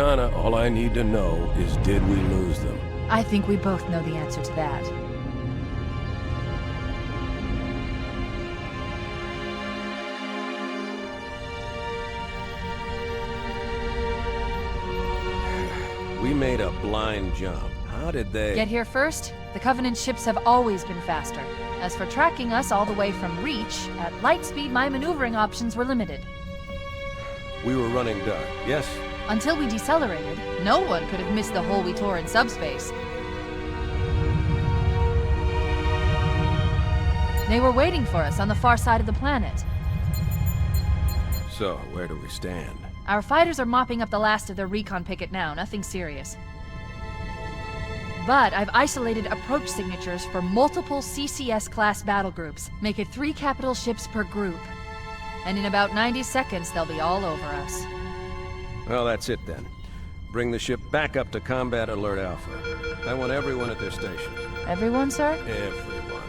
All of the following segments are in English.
Cortana, all I need to know is, did we lose them? I think we both know the answer to that. We made a blind jump. How did they... Get here first? The Covenant ships have always been faster. As for tracking us all the way from Reach, at light speed my maneuvering options were limited. We were running dark, yes? Until we decelerated, no one could have missed the hole we tore in subspace. They were waiting for us on the far side of the planet. So, where do we stand? Our fighters are mopping up the last of their recon picket now, nothing serious. But I've isolated approach signatures for multiple CCS-class battle groups. Make it 3 capital ships per group. And in about 90 seconds, they'll be all over us. Well, that's it then. Bring the ship back up to Combat Alert Alpha. I want everyone at their stations. Everyone, sir? Everyone.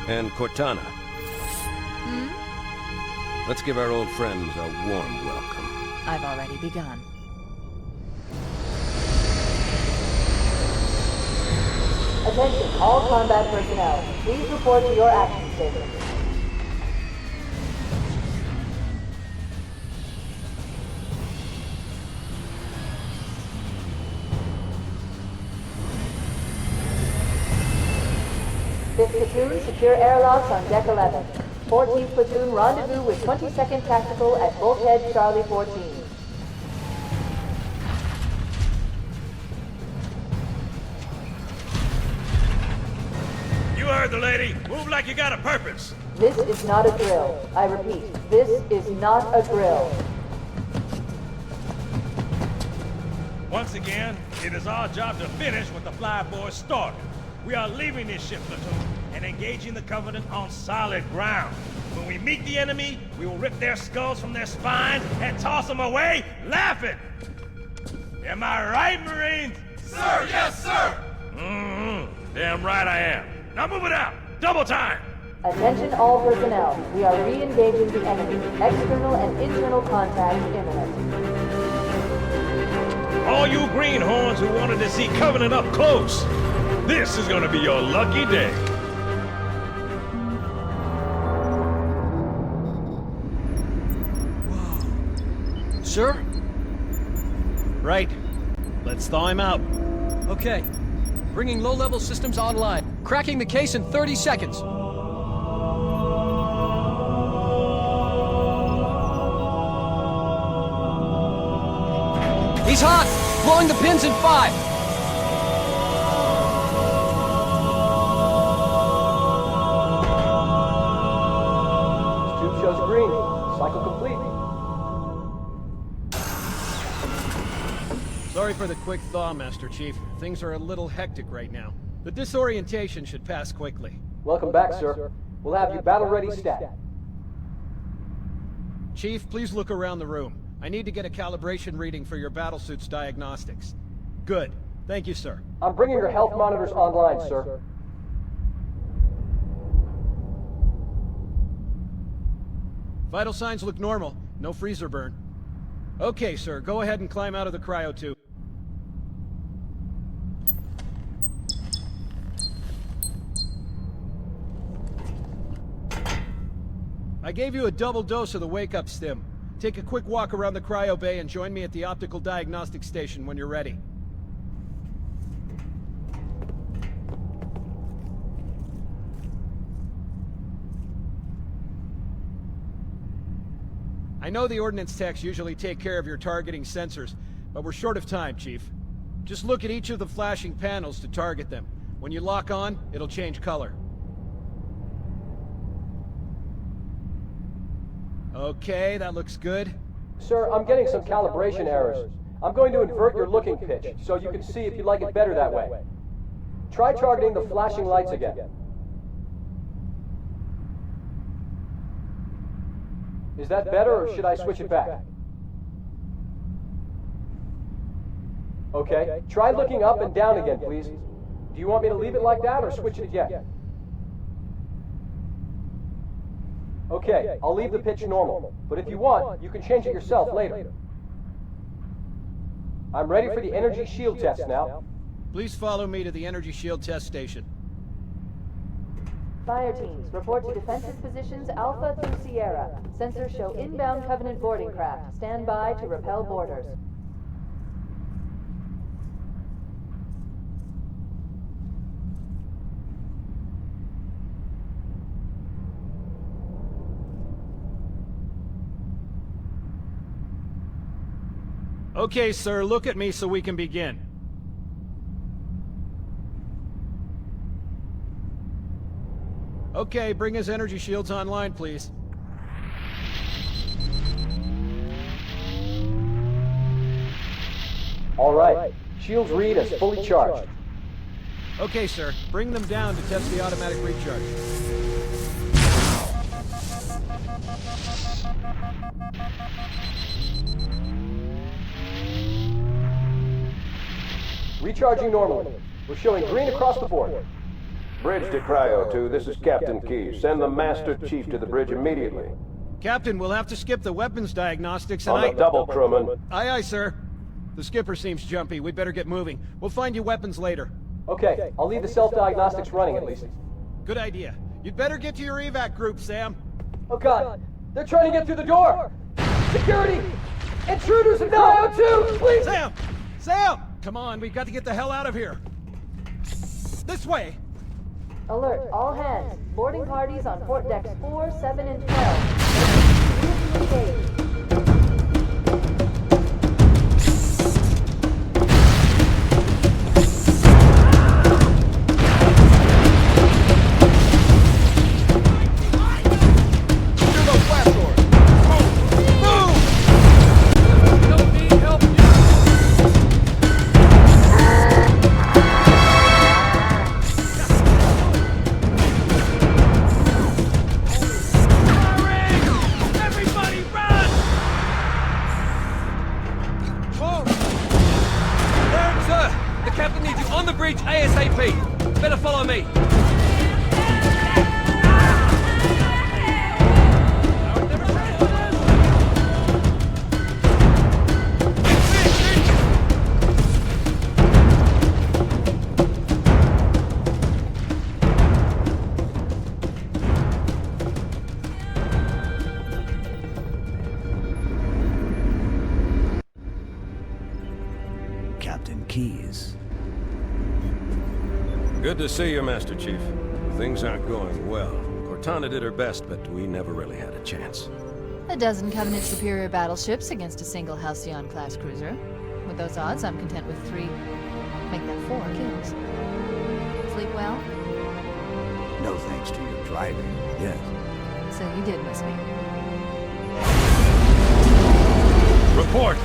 And Cortana. Let's give our old friends a warm welcome. I've already begun. Attention, all combat personnel. Please report to your action stations. Fifth platoon, secure airlocks on deck 11. 14th platoon, rendezvous with 22nd Tactical at Bulkhead Charlie 14. You heard the lady. Move like you got a purpose. This is not a drill. I repeat, this is not a drill. Once again, it is our job to finish what the flyboys started. We are leaving this ship, platoon, and engaging the Covenant on solid ground. When we meet the enemy, we will rip their skulls from their spines and toss them away, laughing! Am I right, Marines? Sir, yes, sir! Damn right I am. Now move it out! Double time! Attention all personnel. We are re-engaging the enemy. External and internal contact imminent. All you greenhorns who wanted to see Covenant up close, this is gonna be your lucky day. Sir? Right. Let's thaw him out. Okay. Bringing low-level systems online. Cracking the case in 30 seconds. He's hot! Blowing the pins in 5! Tube shows green. Cycle complete. Sorry for the quick thaw, Master Chief. Things are a little hectic right now. The disorientation should pass quickly. Welcome back, sir. We'll have you battle-ready stat. Chief, please look around the room. I need to get a calibration reading for your battlesuit's diagnostics. Good. Thank you, sir. I'm bringing your health monitors online, sir. Vital signs look normal. No freezer burn. Okay, sir. Go ahead and climb out of the cryotube. I gave you a double dose of the wake-up stim. Take a quick walk around the cryo bay and join me at the optical diagnostic station when you're ready. I know the ordnance techs usually take care of your targeting sensors, but we're short of time, Chief. Just look at each of the flashing panels to target them. When you lock on, it'll change color. Okay, that looks good. Sir, I'm getting some calibration errors. I'm going to invert your looking pitch, so you can see if you like it better that way. Try targeting the flashing lights again. Is that better, or should I switch it back? Okay, try looking up and down again, please. Do you want me to leave it like that, or switch it again? Okay, I'll leave the pitch normal, but if you want, you can change it yourself later. I'm ready for the energy shield test now. Please follow me to the energy shield test station. Fire teams, report to defensive positions Alpha through Sierra. Sensors show inbound Covenant boarding craft. Stand by to repel boarders. Okay, sir, look at me so we can begin. Okay, bring his energy shields online, please. All right. Shields read as fully charged. Okay, sir, bring them down to test the automatic recharge. Recharging normally. We're showing green across the board. Bridge to Cryo 2, this is Captain Key. Send the Master Chief to the bridge immediately. Captain, we'll have to skip the weapons diagnostics and On the double, crewman. Aye, aye, sir. The skipper seems jumpy. We better get moving. We'll find you weapons later. Okay, I'll leave the self-diagnostics running at least. Good idea. You'd better get to your evac group, Sam. Oh god, they're trying to get through the door! Security! Intruders in Cryo 2, please! Sam! Sam! Come on, we've got to get the hell out of here. This way! Alert, all hands. Boarding parties on port decks 4, 7, and 12. Engage. ASAP! Better follow me! Captain Keyes. Good to see you, Master Chief. Things aren't going well. Cortana did her best, but we never really had a chance. A dozen Covenant superior battleships against a single Halcyon-class cruiser. With those odds, I'm content with 3, make that 4 kills. Sleep well? No thanks to your driving, yes. So you did miss me. Report!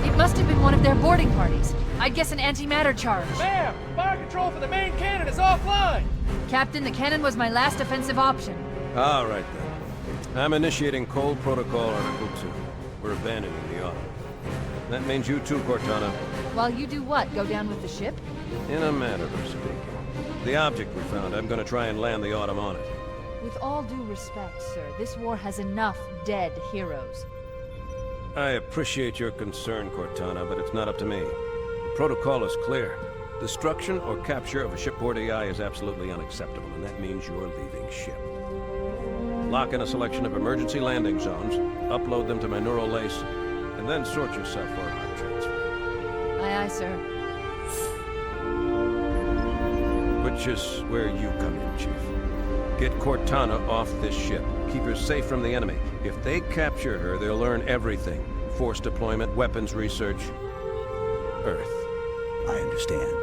It must have been one of their boarding parties. I'd guess an antimatter charge. Ma'am! Fire control for the main cannon is offline! Captain, the cannon was my last offensive option. All right, then. I'm initiating Cold Protocol Article 2. We're abandoning the Autumn. That means you too, Cortana. While you do what? Go down with the ship? In a manner of speaking. The object we found, I'm gonna try and land the Autumn on it. With all due respect, sir, this war has enough dead heroes. I appreciate your concern, Cortana, but it's not up to me. The protocol is clear. Destruction or capture of a shipboard AI is absolutely unacceptable, and that means you're leaving ship. Lock in a selection of emergency landing zones, upload them to my neural lace, and then sort yourself for a heart transfer. Aye, aye, sir. Which is where you come in, Chief. Get Cortana off this ship. Keep her safe from the enemy. If they capture her, they'll learn everything. Force deployment, weapons research, Earth. I understand.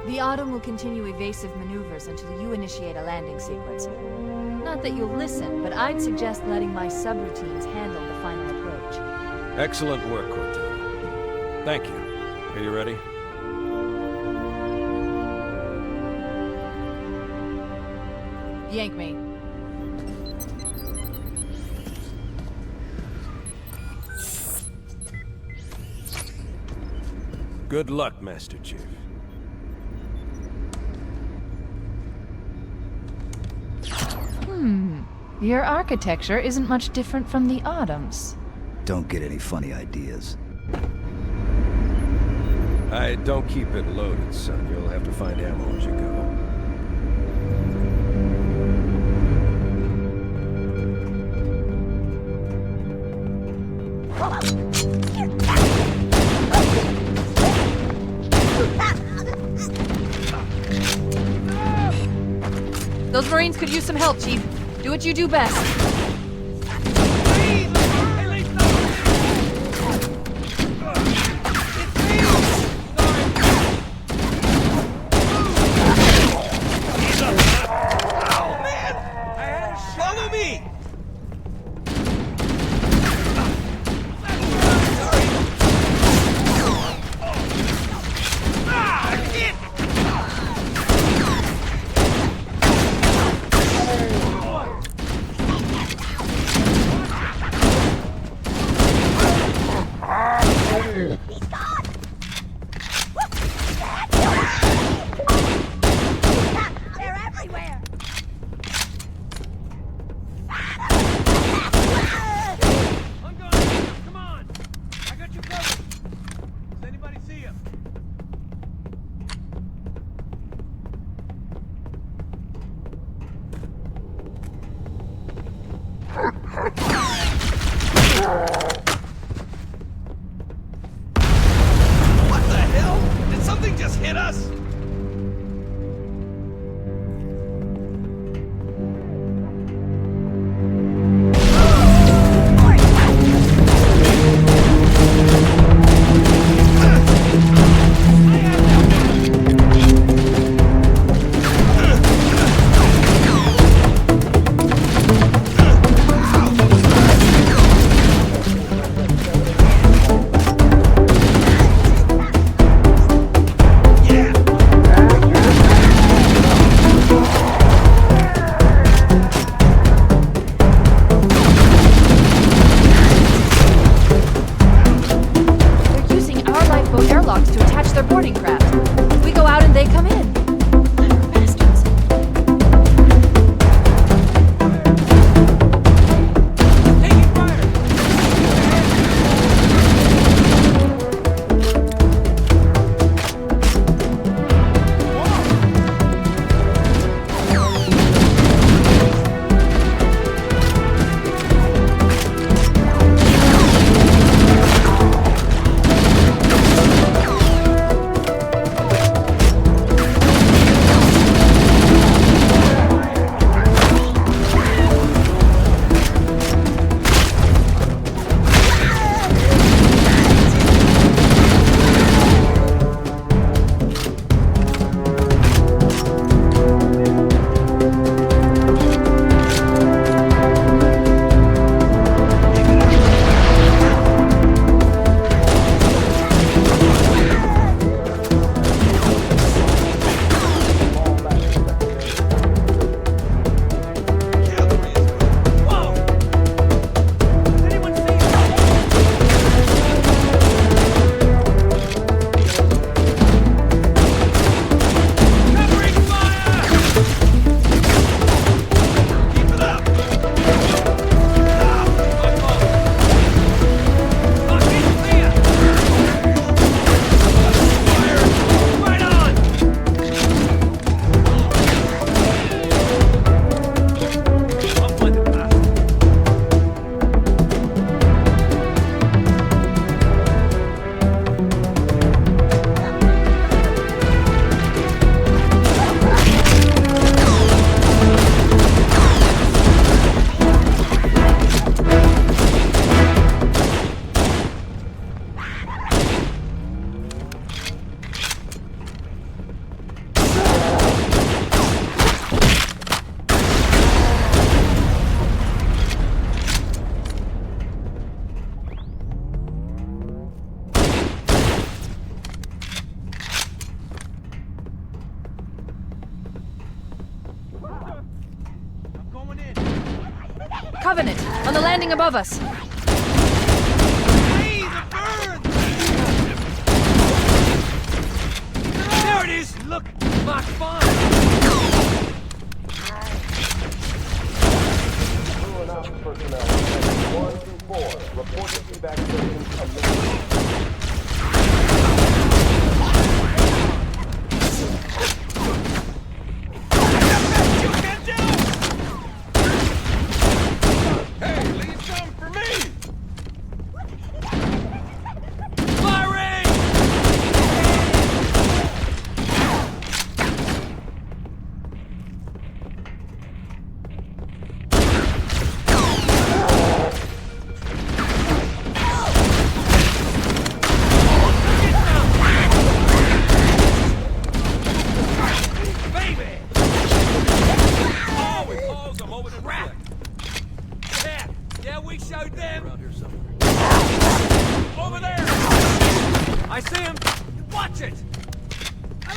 The Autumn will continue evasive maneuvers until you initiate a landing sequence. Not that you'll listen, but I'd suggest letting my subroutines handle the final approach. Excellent work, Cortana. Thank you. Are you ready? Yank me. Good luck, Master Chief. Your architecture isn't much different from the Autumn's. Don't get any funny ideas. Don't keep it loaded, son. You'll have to find ammo as you go. Those Marines could use some help, Chief. Do what you do best. Covenant, on the landing above us. There it is! Look! Mark 5! Forerunners personnel, 1 through 4, report to evacuation of Watch it!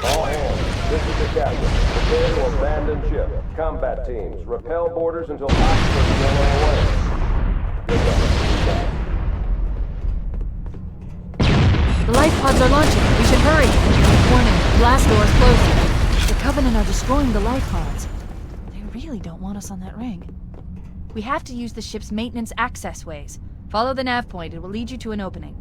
All hands, this is the captain. Prepare to abandon ship. Combat teams, repel boarders until oxygen is away. Good luck. The life pods are launching. We should hurry. Warning, blast doors closing. The Covenant are destroying the life pods. They really don't want us on that ring. We have to use the ship's maintenance access ways. Follow the nav point. It will lead you to an opening.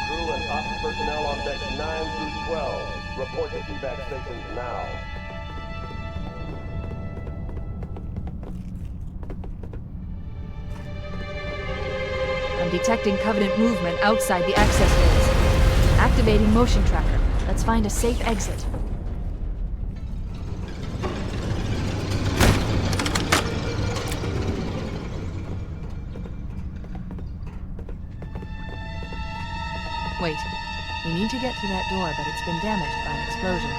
Crew and ops personnel on decks 9 through 12. Report to evac stations now. I'm detecting Covenant movement outside the access ways. Activating motion tracker. Let's find a safe exit. Wait. We need to get to that door, but it's been damaged by an explosion.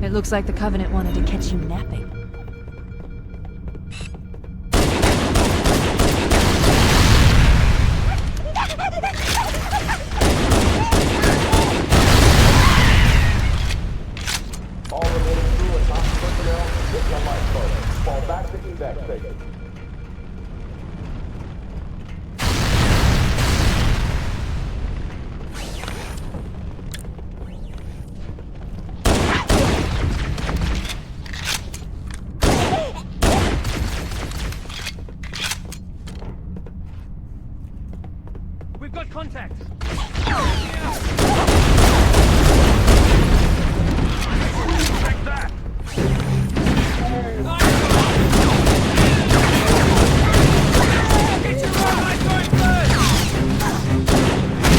It looks like the Covenant wanted to catch you napping. All remaining crew and ops personnel, get the lifeboat. Fall back to evac station. We've got contact! Take that! Get your right going first!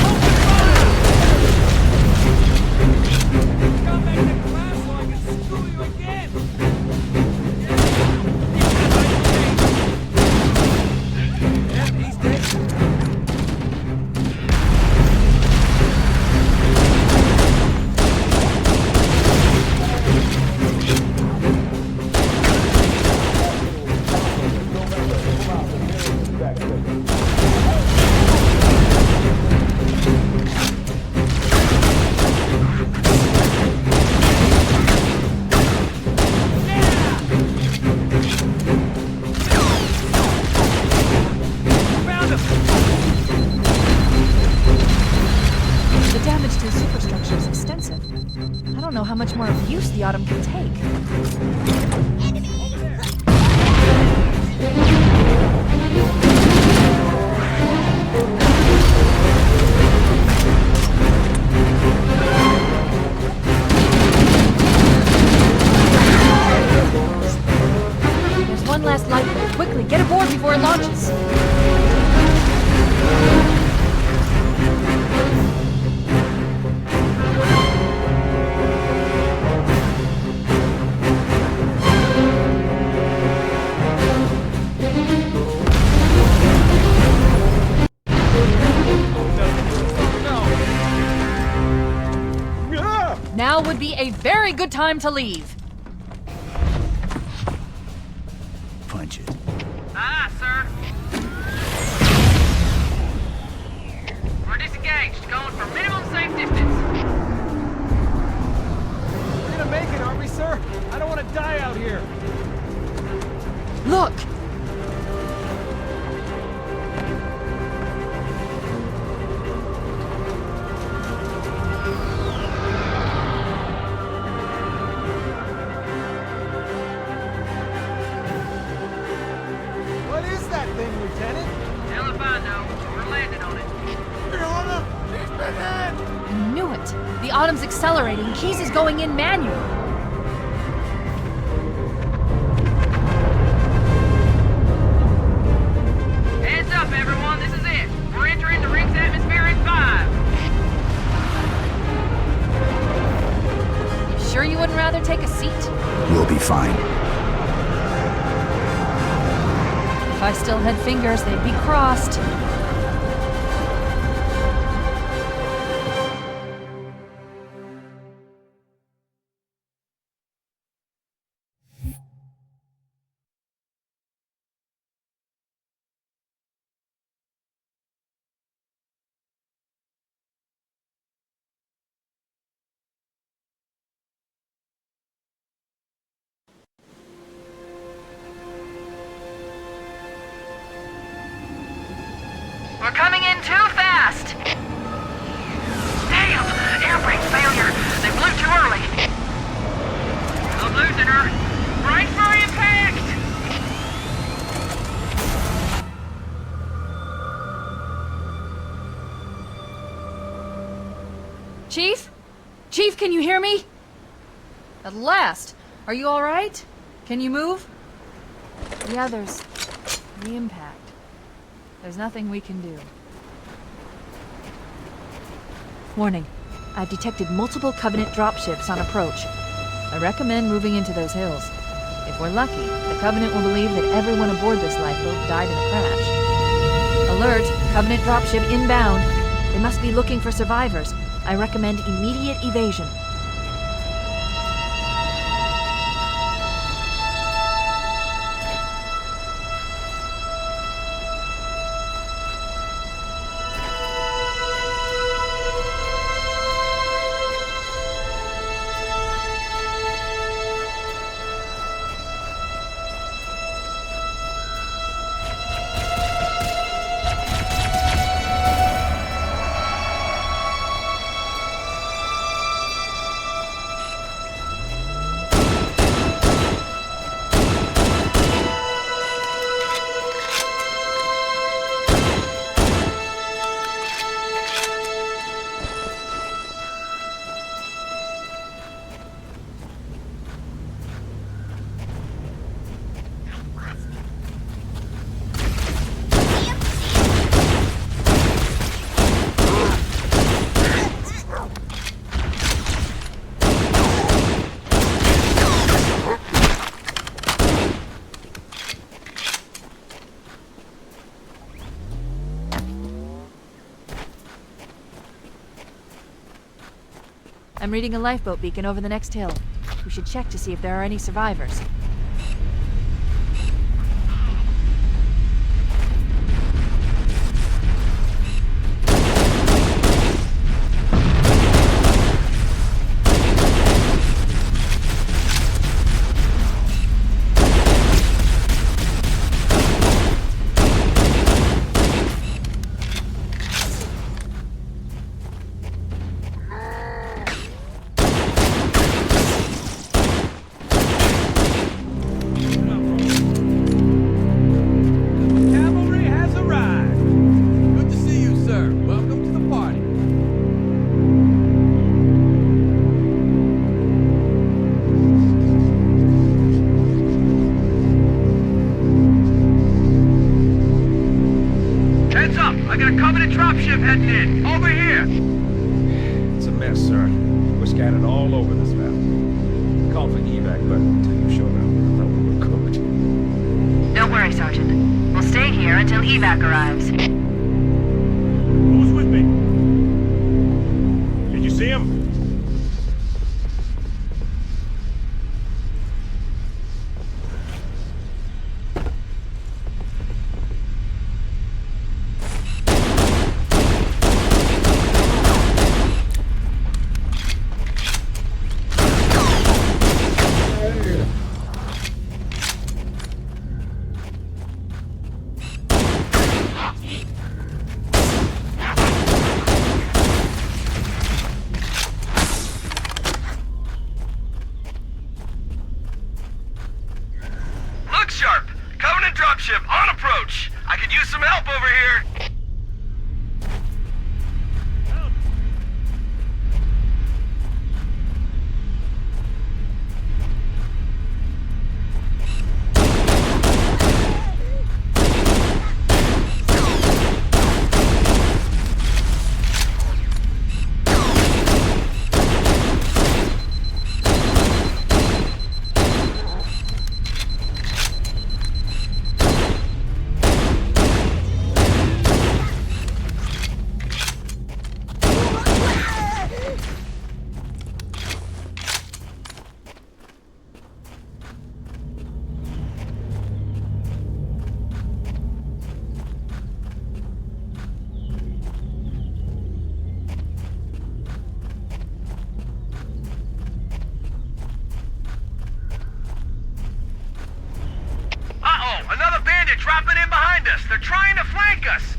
Open fire! Come back to class so I can screw you again! Yeah, he's dead. The damage to the superstructure is extensive. I don't know how much more abuse the Autumn can take. There's one last lifeboat. Quickly, get aboard before it launches. Now would be a very good time to leave. Punch it. Aye, sir. We're disengaged, going for minimum safe distance. We're gonna make it, aren't we, sir? I don't want to die out here. Look! What is that thing, Lieutenant? Hell if I know. We're landing on it. You're on him! He's been in! I knew it! The Autumn's accelerating. Keys is going in manual. Heads up, everyone. This is it. We're entering the ring's atmosphere in 5. You sure you wouldn't rather take a seat? We'll be fine. If I still had fingers, they'd be crossed. We're coming in too fast! Damn! Air brake failure! They blew too early! I'm losing her! Brace for impact! Chief? Chief, can you hear me? At last! Are you alright? Can you move? The others. The impact. There's nothing we can do. Warning. I've detected multiple Covenant dropships on approach. I recommend moving into those hills. If we're lucky, the Covenant will believe that everyone aboard this lifeboat died in a crash. Alert! Covenant dropship inbound. They must be looking for survivors. I recommend immediate evasion. I'm reading a lifeboat beacon over the next hill. We should check to see if there are any survivors. Cavalry has arrived. Good to see you, sir. Welcome to the party. Heads up! I got a Covenant dropship heading in. Over here! It's a mess, sir. We're scattered all over this valley. Called for evac, but you showed up. I thought we were covered. Don't worry, Sergeant. We'll stay here until evac arrives. Who's with me? Did you see him? Look sharp! Covenant dropship on approach! I could use some help over here! behind us! They're trying to flank us!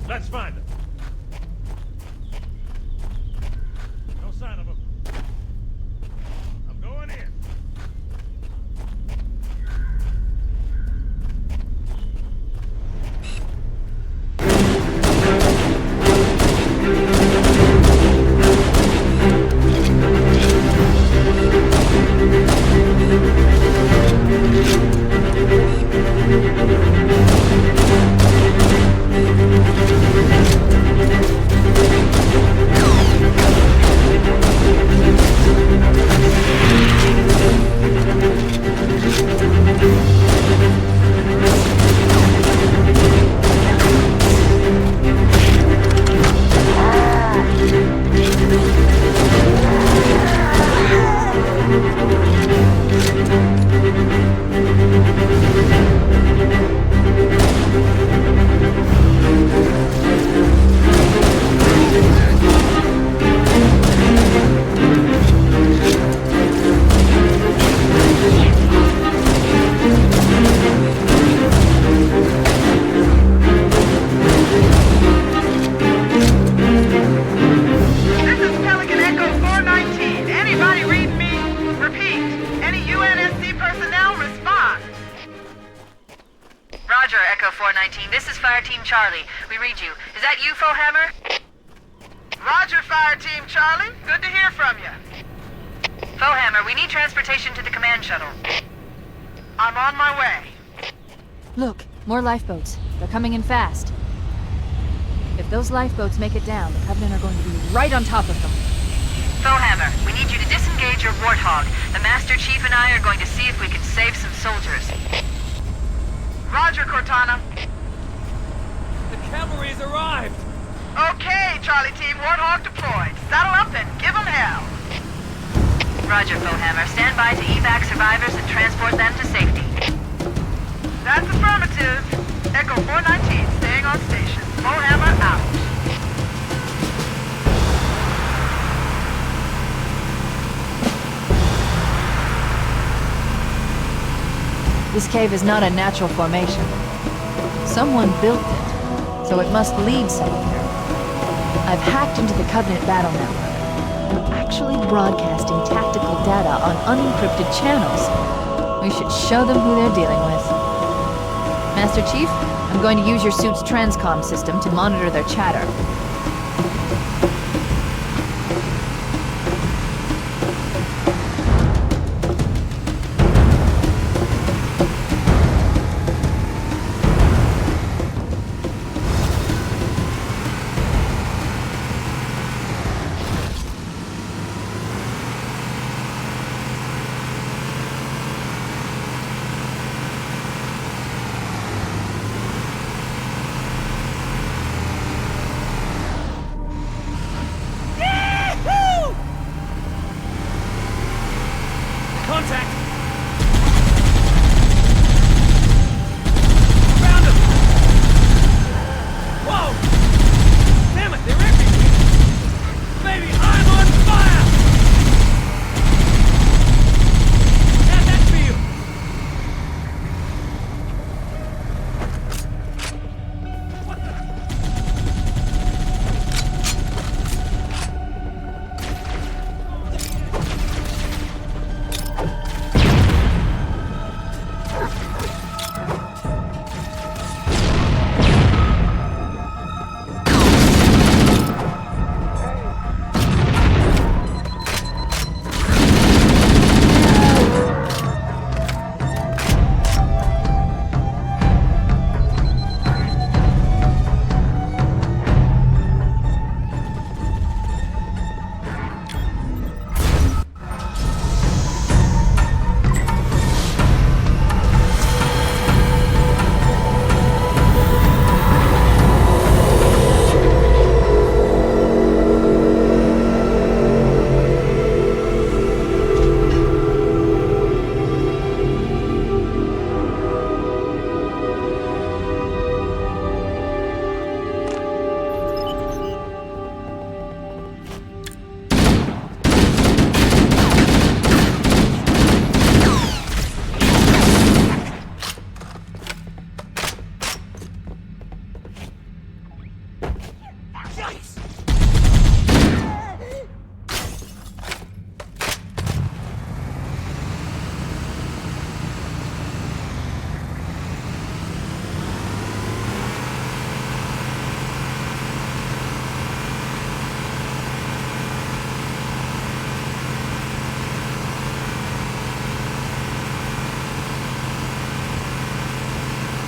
Let's find him. No sign of him. I'm going in. This is Fire Team Charlie. We read you. Is that you, Forehammer? Roger, Fire Team Charlie. Good to hear from you. Forehammer, we need transportation to the command shuttle. I'm on my way. Look, more lifeboats. They're coming in fast. If those lifeboats make it down, the Covenant are going to be right on top of them. Forehammer, we need you to disengage your Warthog. The Master Chief and I are going to see if we can save some soldiers. Roger, Cortana. The cavalry's arrived! Okay, Charlie Team, Warthog deployed. Saddle up and give them hell. Roger, Forehammer. Stand by to evac survivors and transport them to safety. That's affirmative. Echo 419, staying on station. Forehammer out. This cave is not a natural formation. Someone built it, so it must lead somewhere. I've hacked into the Covenant battle network. They're actually broadcasting tactical data on unencrypted channels. We should show them who they're dealing with. Master Chief, I'm going to use your suit's transcom system to monitor their chatter.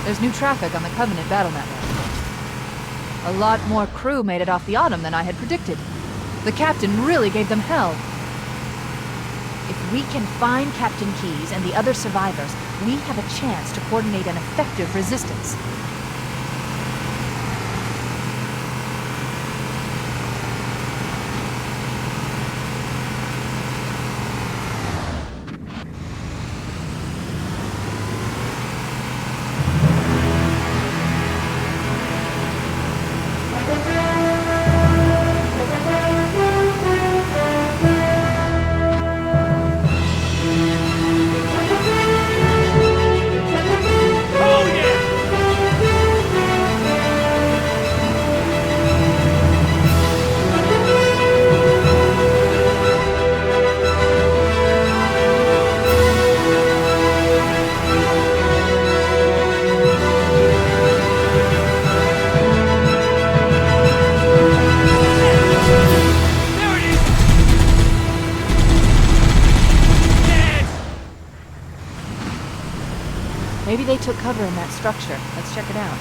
There's new traffic on the Covenant battle network. A lot more crew made it off the Autumn than I had predicted. The captain really gave them hell. If we can find Captain Keyes and the other survivors, we have a chance to coordinate an effective resistance. Maybe they took cover in that structure. Let's check it out.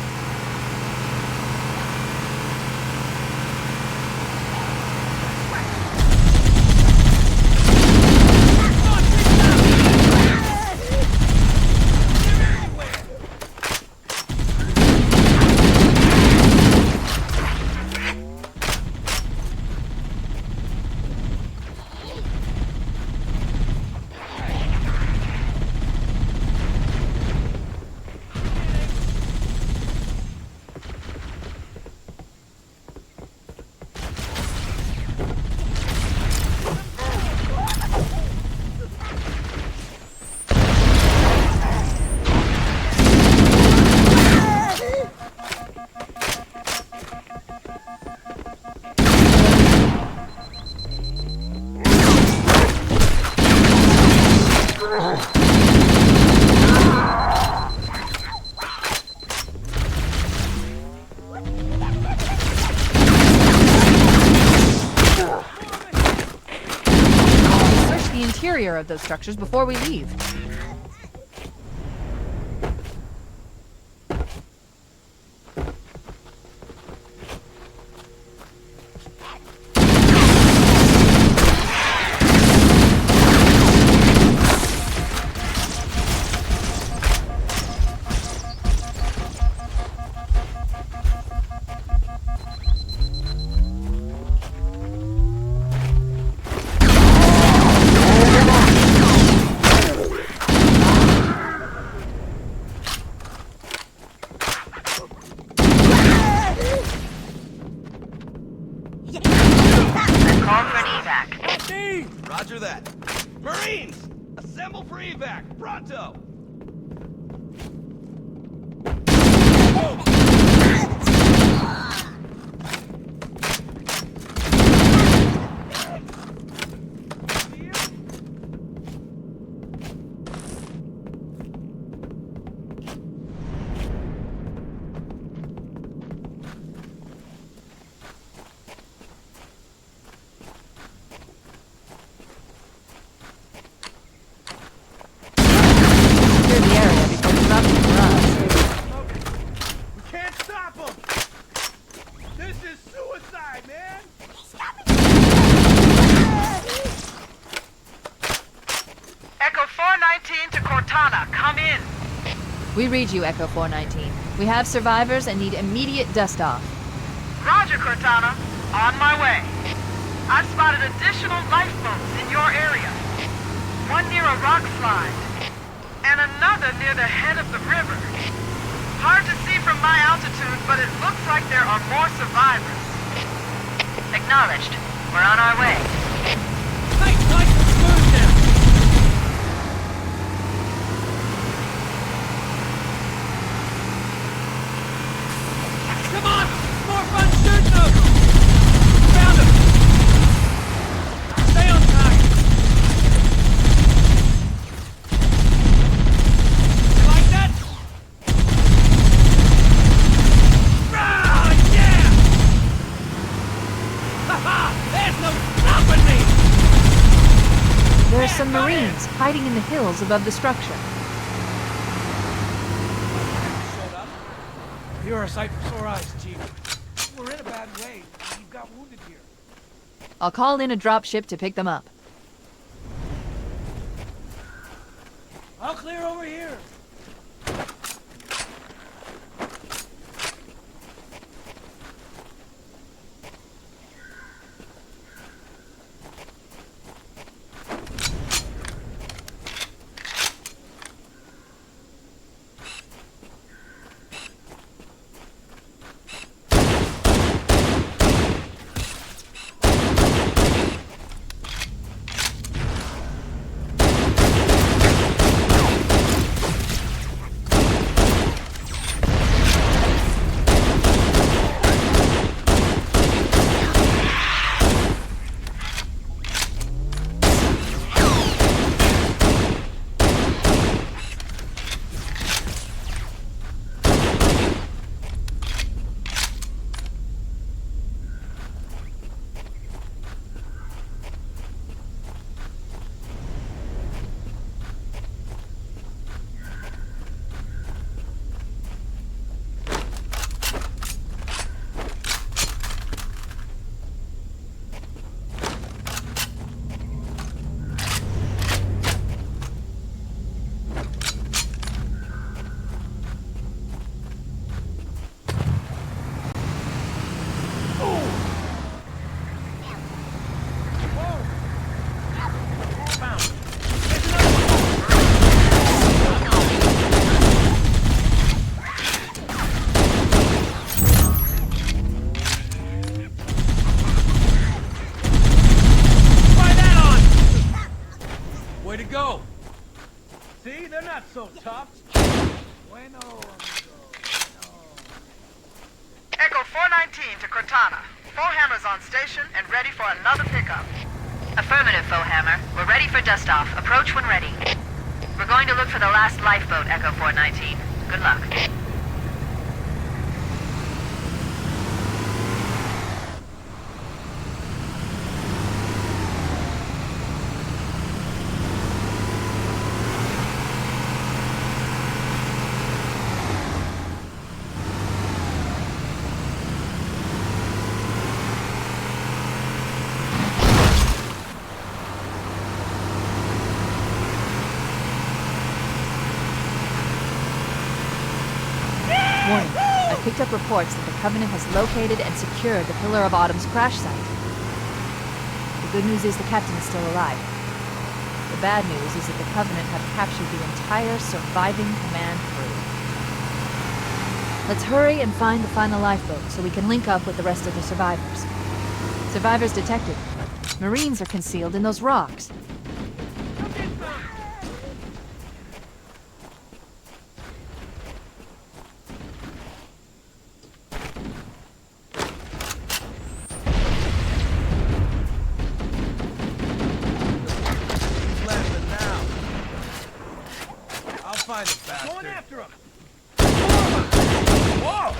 Of those structures before we leave. Roger that. Marines! Assemble for evac! Pronto! To Cortana, come in. We read you, Echo 419. We have survivors and need immediate dust-off. Roger, Cortana. On my way. I've spotted additional lifeboats in your area. One near a rock slide, and another near the head of the river. Hard to see from my altitude, but it looks like there are more survivors. Acknowledged. We're on our way. Hey, nice and smooth now! Come on! More fun shooting them! Found him! Stay on target! You like that? Ah, yeah! Ha-ha! There's no stopping me! There are some Marines hiding in the hills above the structure. You're a sight for sore eyes, Chief. We're in a bad way. You've got wounded here. I'll call in a dropship to pick them up. I'll clear over here. Way to go! See, they're not so tough. Bueno, amigo. Echo 419 to Cortana. Forerunners on station and ready for another pickup. Affirmative, Forehammer. We're ready for dust-off. Approach when ready. We're going to look for the last lifeboat, Echo 419. Good luck. Warning. I've picked up reports that the Covenant has located and secured the Pillar of Autumn's crash site. The good news is the captain is still alive. The bad news is that the Covenant have captured the entire surviving command crew. Let's hurry and find the final lifeboat so we can link up with the rest of the survivors. Survivors detected. Marines are concealed in those rocks. Find the bastard. Going after him. Whoa!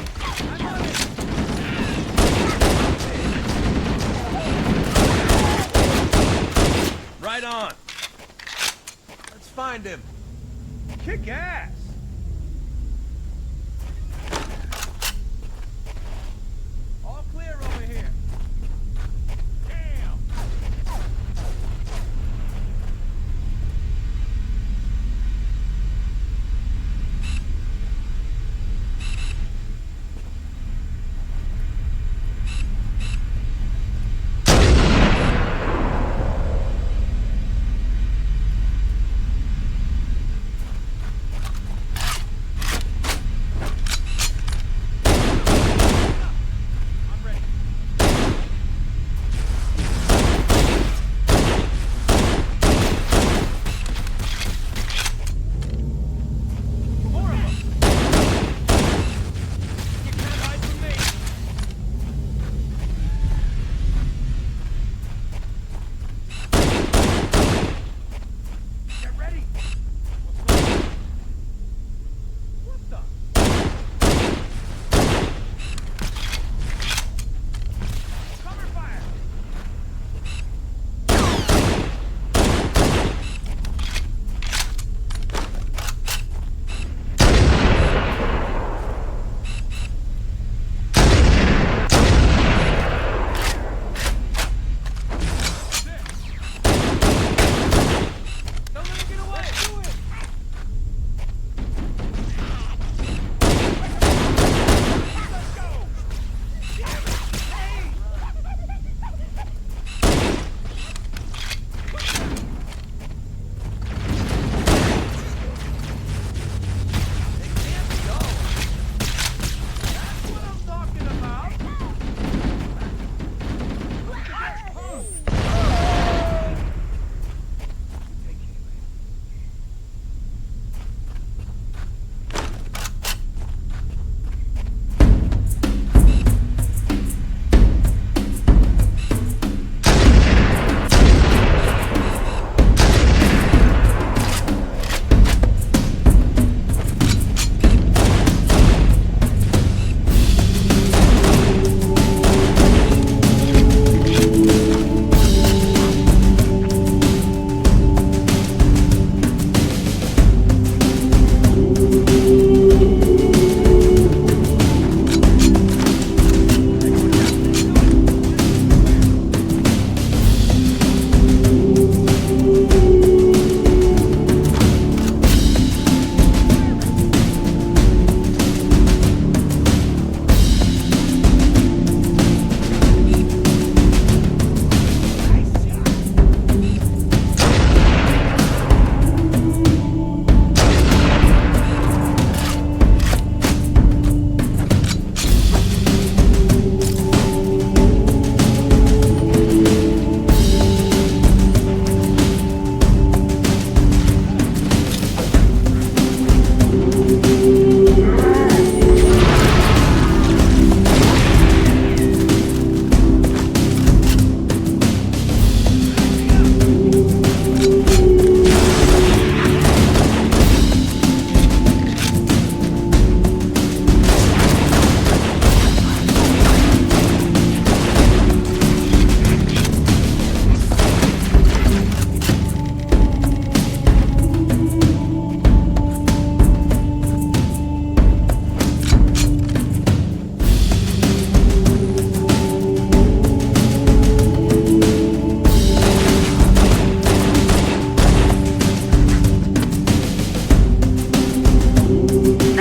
Right on. Let's find him. Kick ass. All clear over here. Damn.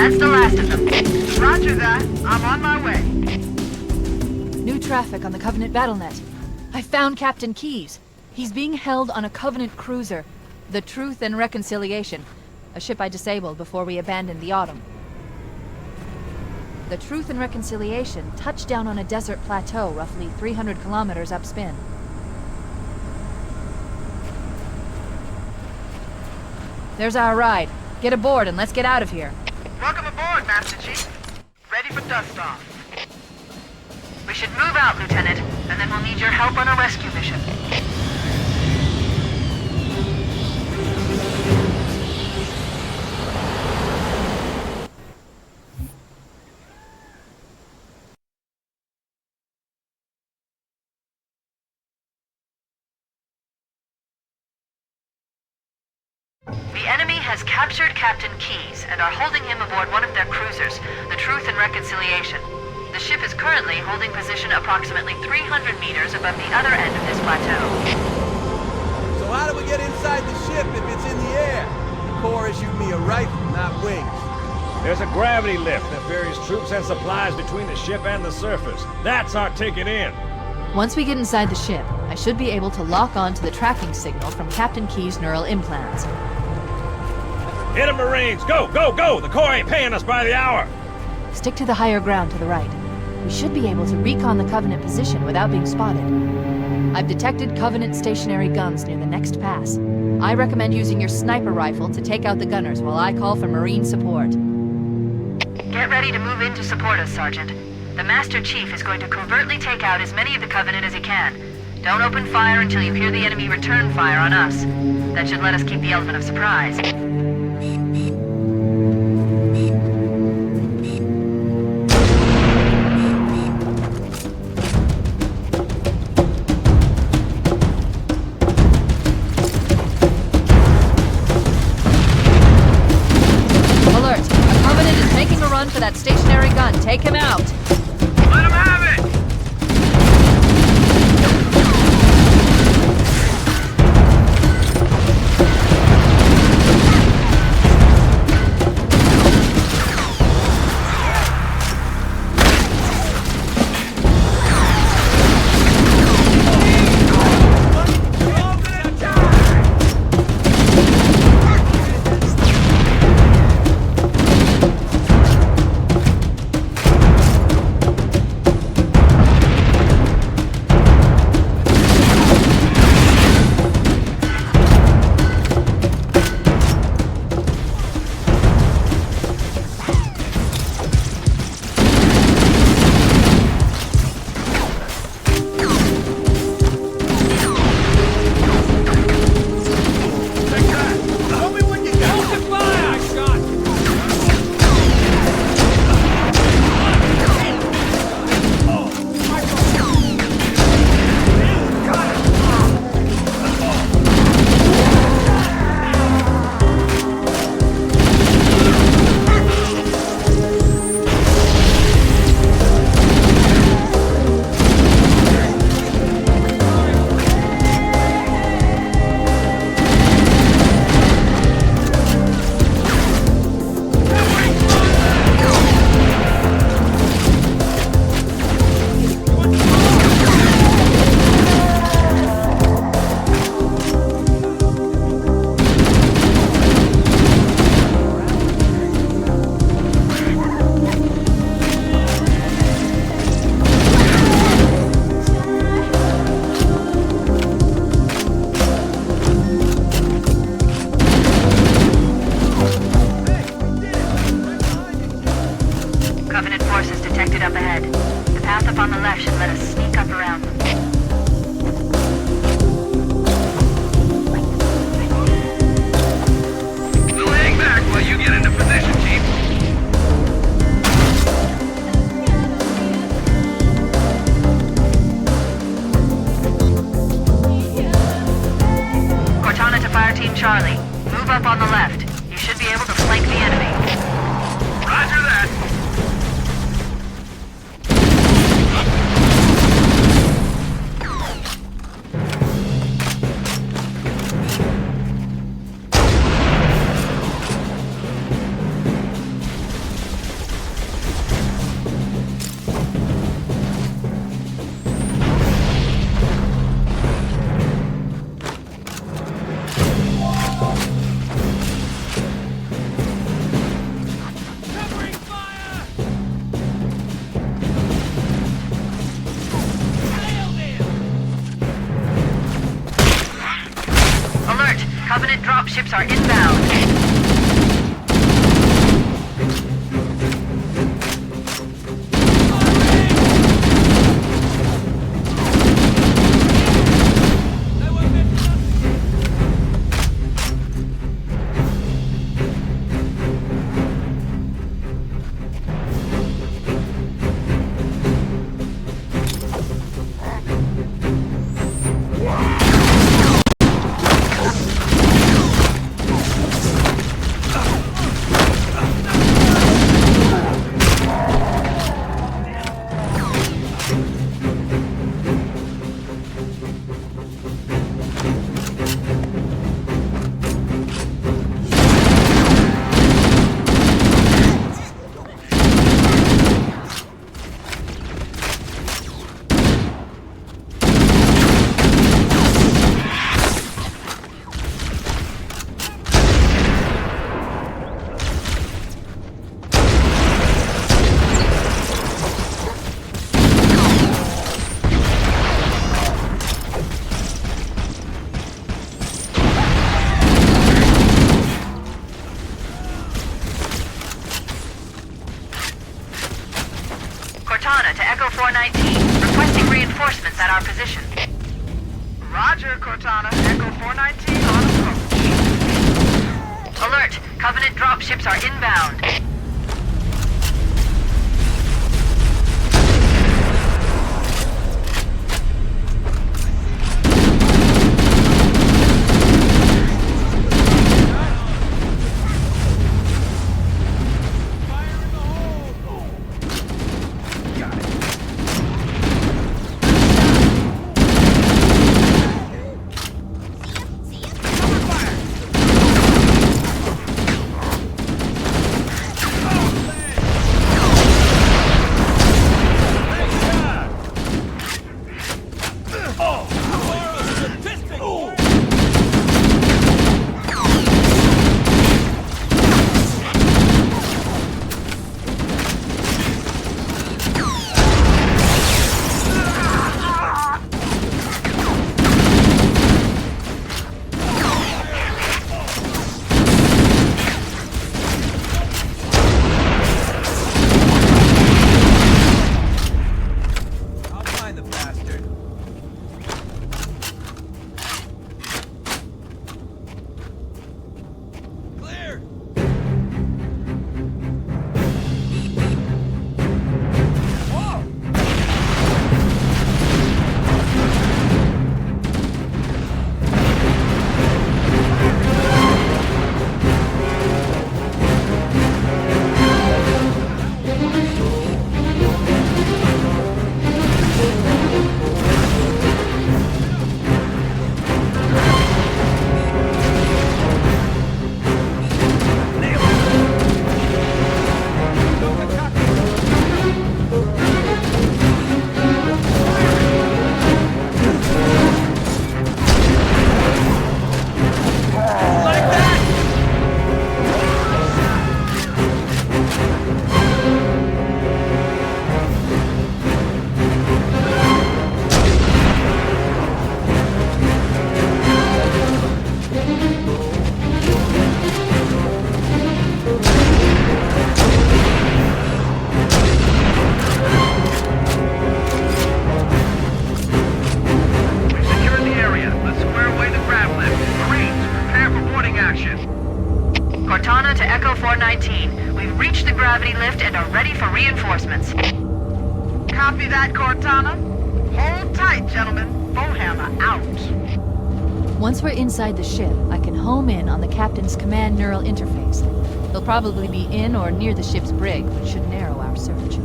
That's the last of them. Roger that. I'm on my way. New traffic on the Covenant battlenet. I found Captain Keyes. He's being held on a Covenant cruiser, the Truth and Reconciliation, a ship I disabled before we abandoned the Autumn. The Truth and Reconciliation touched down on a desert plateau roughly 300 kilometers upspin. There's our ride. Get aboard and let's get out of here. Welcome aboard, Master Chief. Ready for dust-off. We should move out, Lieutenant, and then we'll need your help on a rescue mission. The enemy has captured Captain Keyes and are holding him aboard one of their cruisers, the Truth and Reconciliation. The ship is currently holding position approximately 300 meters above the other end of this plateau. So how do we get inside the ship if it's in the air? The Corps issued me a rifle, not wings. There's a gravity lift that ferries troops and supplies between the ship and the surface. That's our ticket in. Once we get inside the ship, I should be able to lock on to the tracking signal from Captain Keyes' neural implants. Hit 'em, Marines! Go, go, go! The Corps ain't paying us by the hour! Stick to the higher ground to the right. We should be able to recon the Covenant position without being spotted. I've detected Covenant stationary guns near the next pass. I recommend using your sniper rifle to take out the gunners while I call for Marine support. Get ready to move in to support us, Sergeant. The Master Chief is going to covertly take out as many of the Covenant as he can. Don't open fire until you hear the enemy return fire on us. That should let us keep the element of surprise. For that stationary gun, take him out. Let him have it! Charlie, move up on the left. You should be able to flank the enemy. Roger that. 419, requesting reinforcements at our position. Roger, Cortana. Echo 419 on approach. Alert! Covenant dropships are inbound. Cortana to Echo 419. We've reached the gravity lift and are ready for reinforcements. Copy that, Cortana. Hold tight, gentlemen. Bowhammer out. Once we're inside the ship, I can home in on the captain's command neural interface. He'll probably be in or near the ship's brig, which should narrow our search.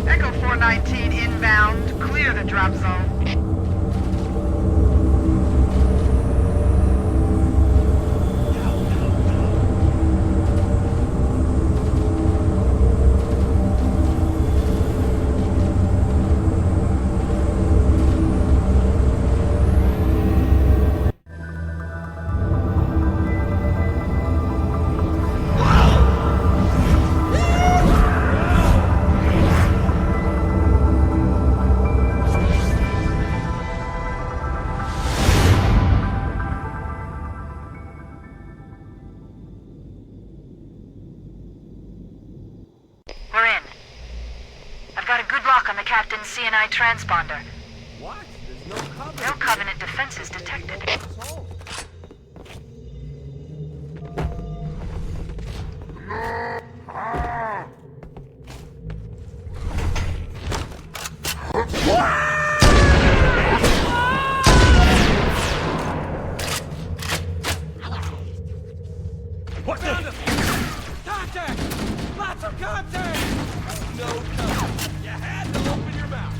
Echo 419 inbound. Clear the drop zone. We're in. I've got a good lock on the captain's CNI transponder. What? There's no cover. No Covenant defenses detected. What the? Contact! Lots of contact! No cover. You had to open your mouth.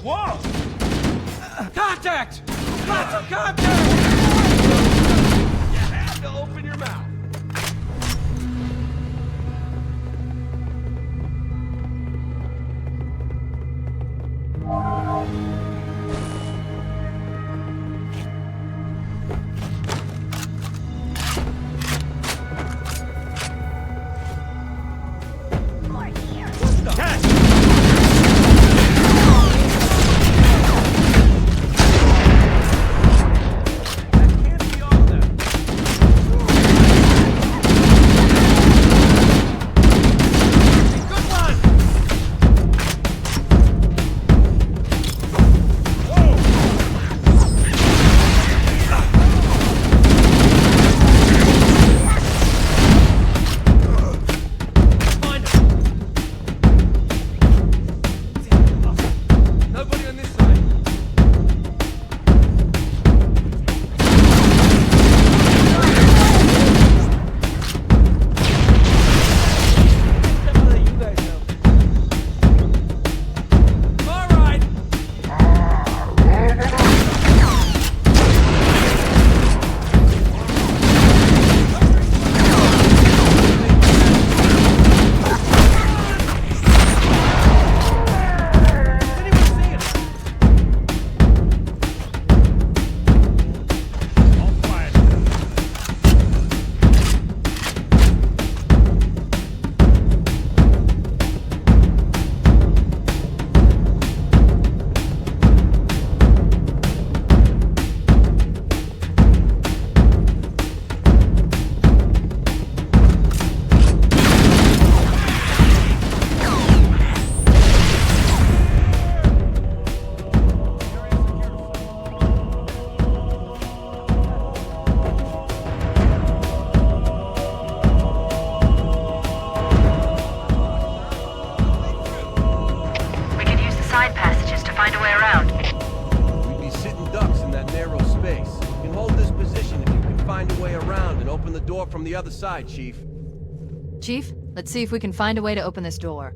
Whoa! Contact! Lots of contact! You had to open your mouth. open the door from the other side, Chief. Chief, let's see if we can find a way to open this door.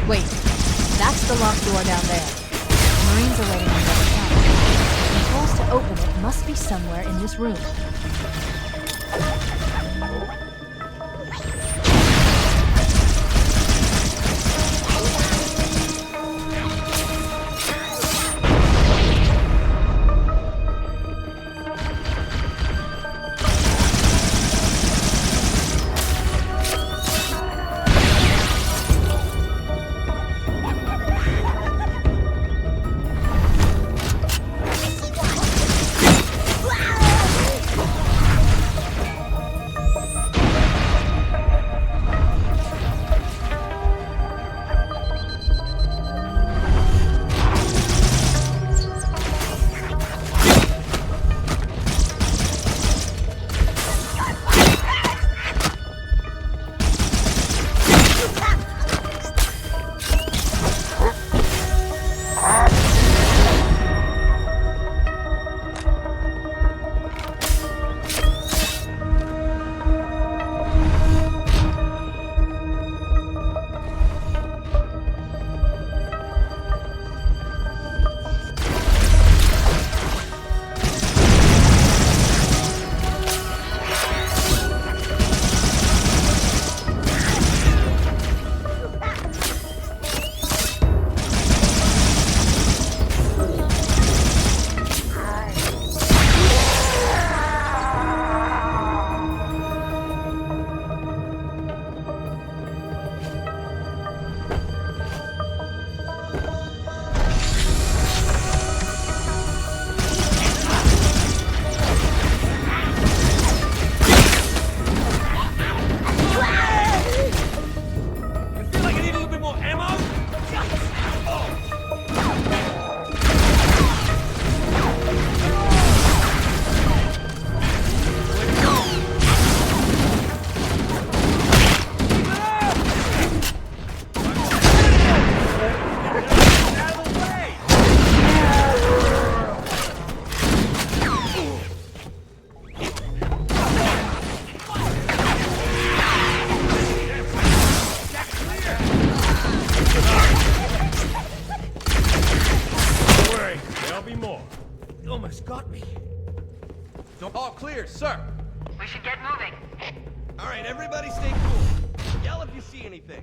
Wait, that's the locked door down there. Marines are waiting on the other side. The controls to open it must be somewhere in this room. All clear, sir. We should get moving. All right, everybody stay cool. Yell if you see anything.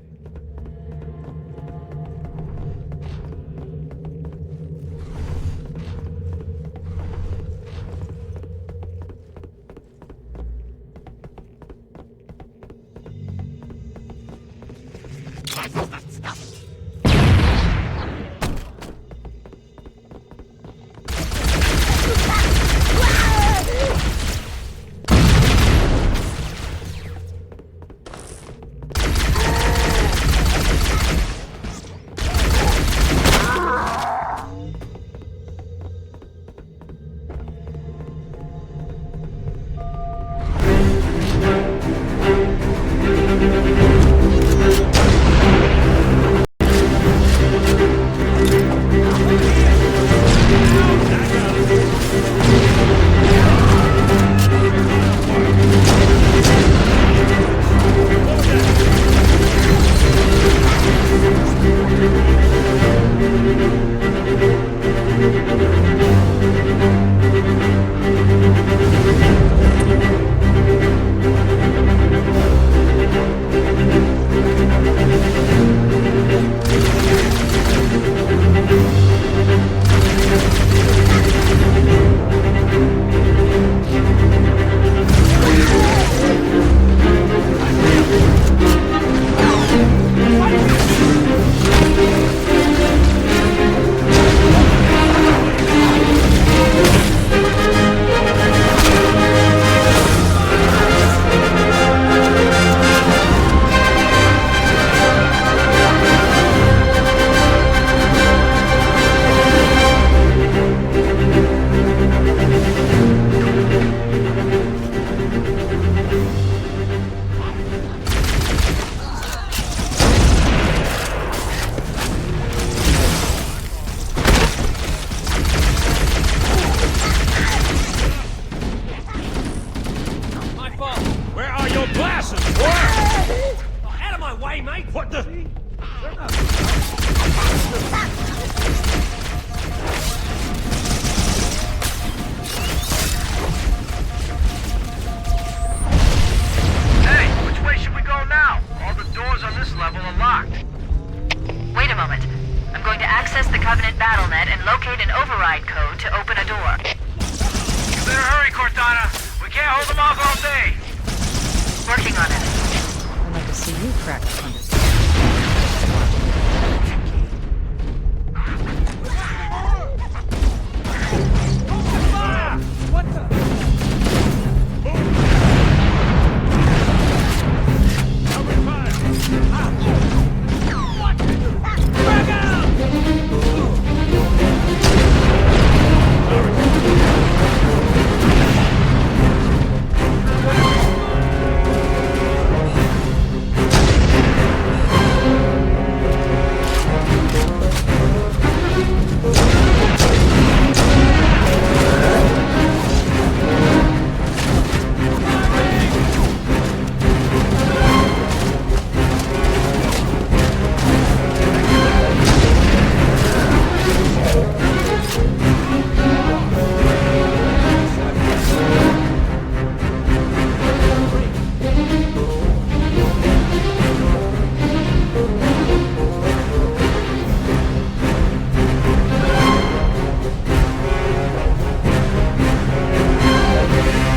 can't hold them off all day. Working on it. I'd like to see you crack the hundred. What the? Cover fire! What? Back out!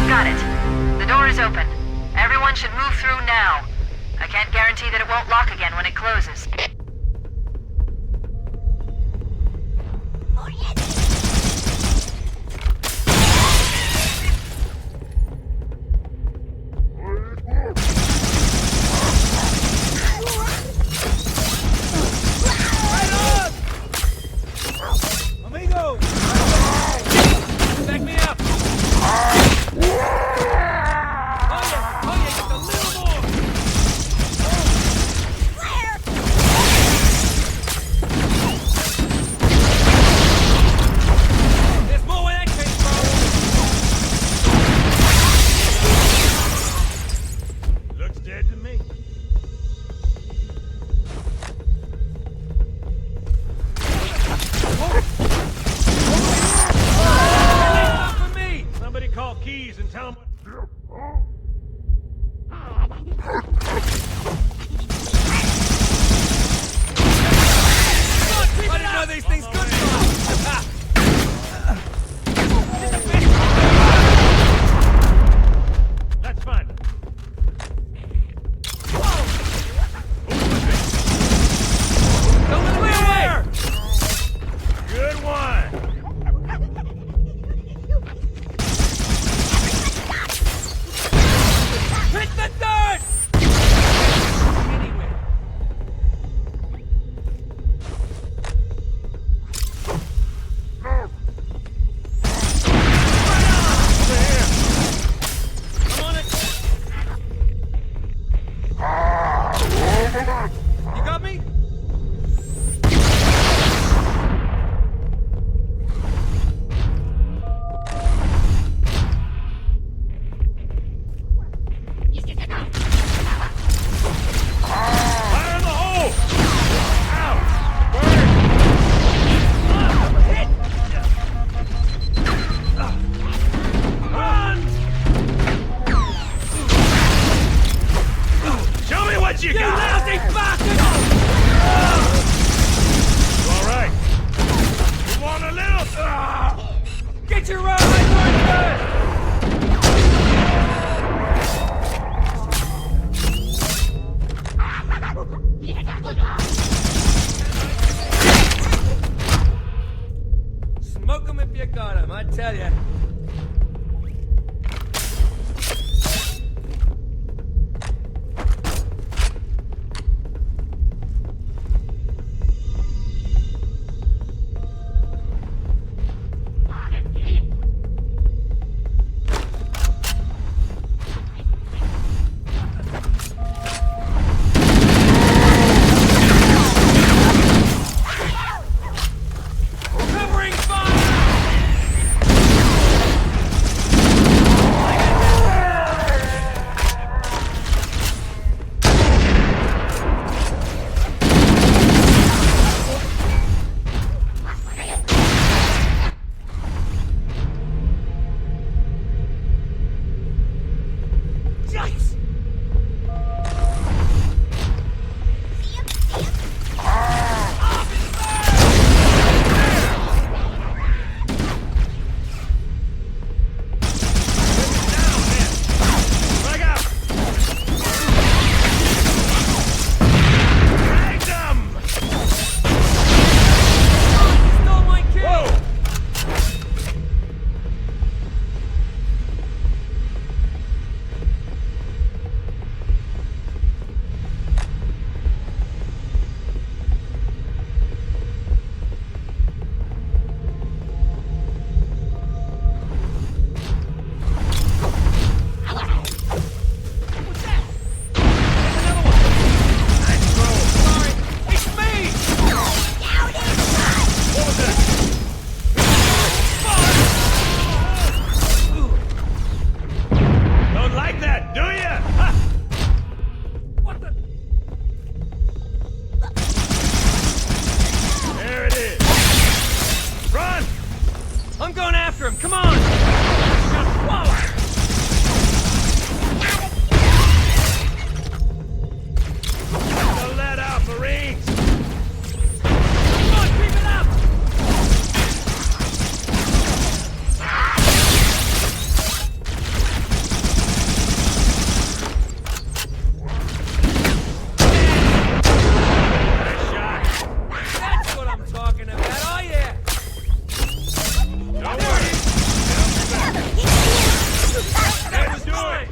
Got it. The door is open. Everyone should move through now. I can't guarantee that it won't lock again when it closes. Amigo! Back me up! Oh yeah, just a little more! There's more where that came from! Looks dead to me. Not for me! Somebody call Keys and tell him. I didn't know these things could fly! That's fine. Clear! Good one. Hit the dirt! Anyway. I'm on it. You got me? Fire in the hole. Ow. Run. Show me what you got. Lousy bastard! You all right? You want a little? Get your right leg first! Smoke 'em if you got 'em, I tell ya. Covering fire! Come on! Whoa! Don't let out, Marines! Come on, keep it up! Nice shot. That's what I'm talking about. Oh, yeah. Don't worry. That was doing.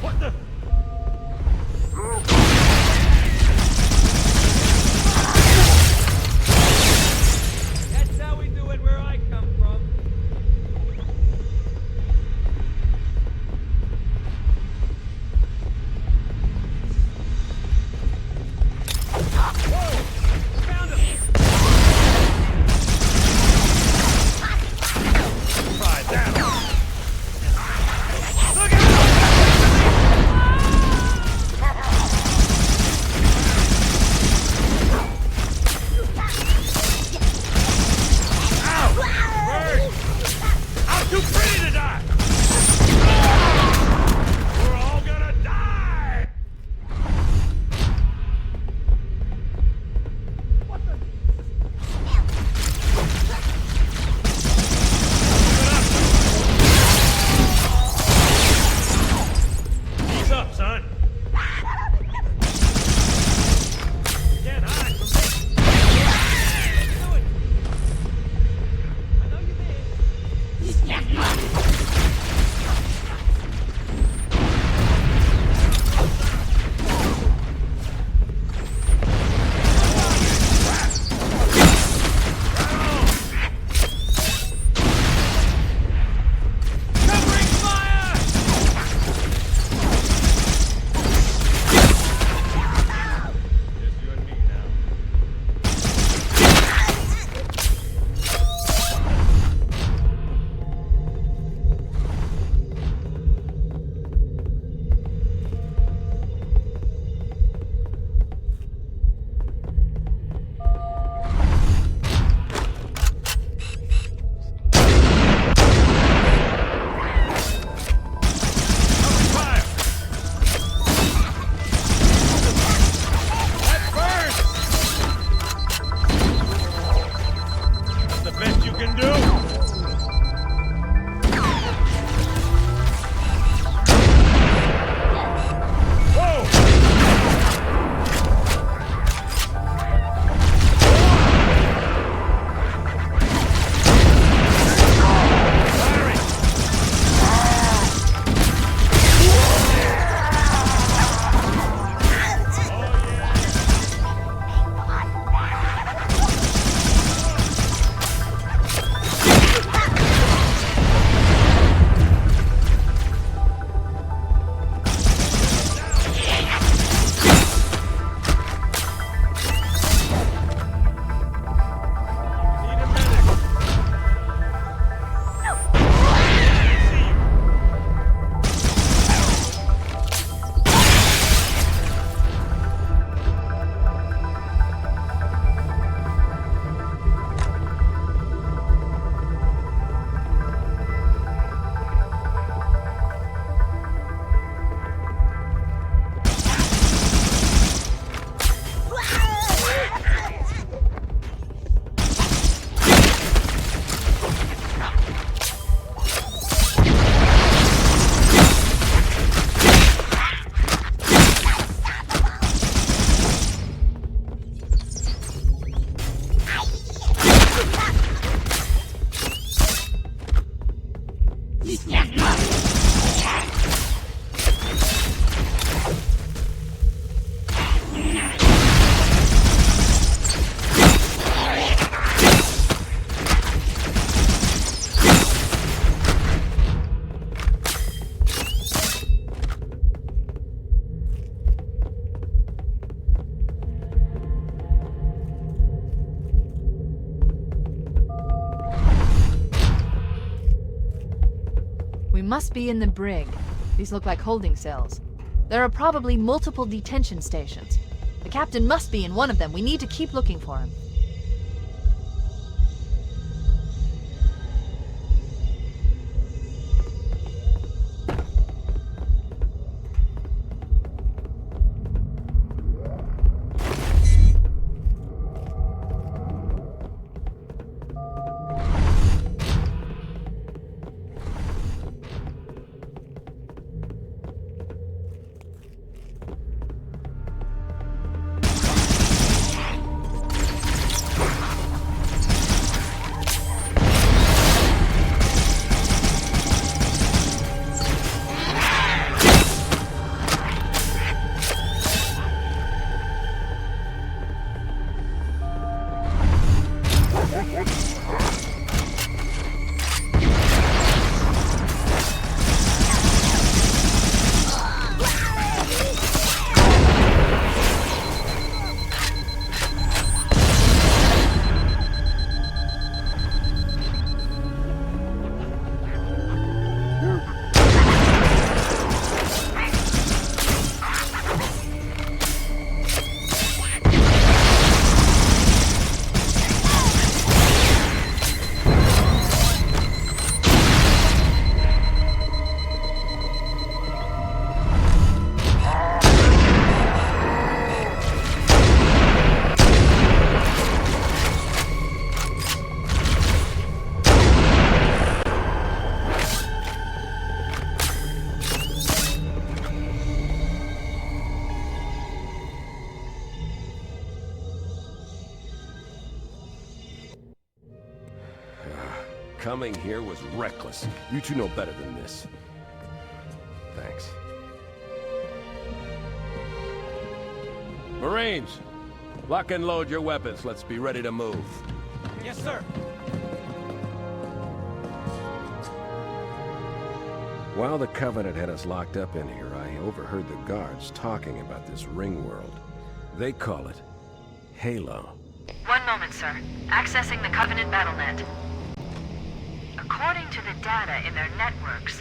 What the? That's how we do it where I come from. Found him! Try that. Look out! Bird! I'm too pretty to die! We're all gonna die! What the? Ease up, son. Can't hide from me. Do it. I know you did. Covering fire! Just you and me now. Fire! That burns! That's the best you can do? Whoa! Firing! Need a medic. See you. We must be in the brig. These look like holding cells. There are probably multiple detention stations. The captain must be in one of them. We need to keep looking for him. Coming here was reckless. You two know better than this. Thanks. Marines, lock and load your weapons. Let's be ready to move. Yes, sir. While the Covenant had us locked up in here, I overheard the guards talking about this ringworld. They call it Halo. One moment, sir. Accessing the Covenant BattleNet. According to the data in their networks,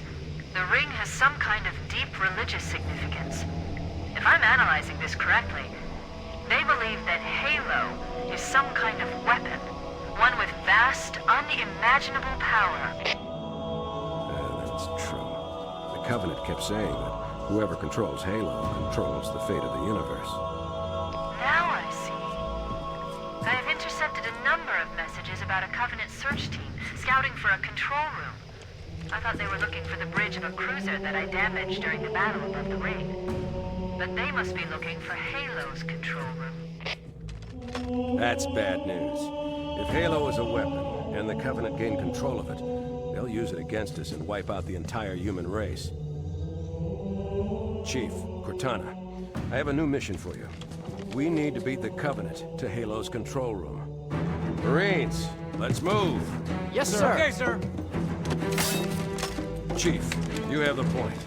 the ring has some kind of deep religious significance. If I'm analyzing this correctly, they believe that Halo is some kind of weapon, one with vast, unimaginable power. That's true. The Covenant kept saying that whoever controls Halo controls the fate of the universe. Now I see. I have intercepted a number of messages about a Covenant search team scouting for a control room. I thought they were looking for the bridge of a cruiser that I damaged during the battle above the ring. But they must be looking for Halo's control room. That's bad news. If Halo is a weapon, and the Covenant gain control of it, they'll use it against us and wipe out the entire human race. Chief, Cortana, I have a new mission for you. We need to beat the Covenant to Halo's control room. Marines, let's move! Yes, sir. Okay, sir. Chief, you have the point.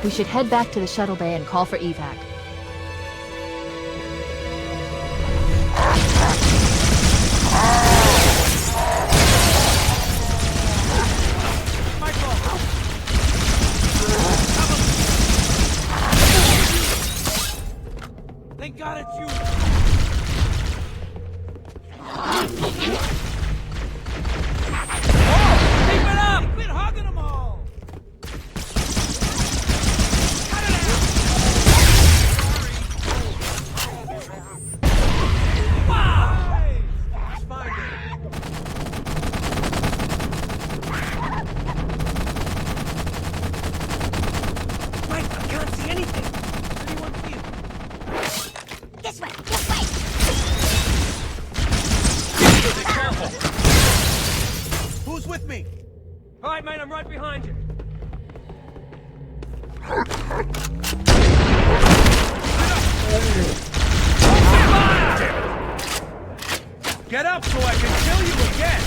We should head back to the shuttle bay and call for evac. Thank God it's you. Keep it up! Quit hugging them all! Wow! Let's find it. Wait, I can't see anything. Anyone see him? This way! This way! Be careful! Who's with me? All right, mate, I'm right behind you. Get up so I can kill you again!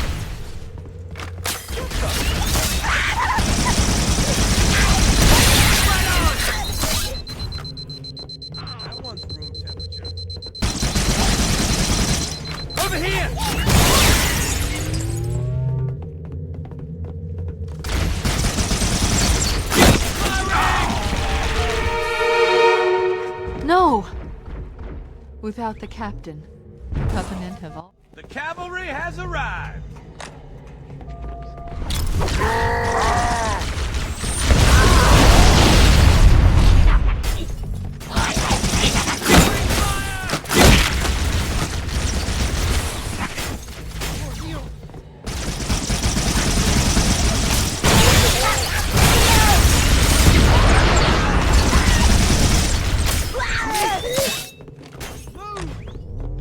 That one's room temperature. Without the captain, the Covenant have all... The cavalry has arrived!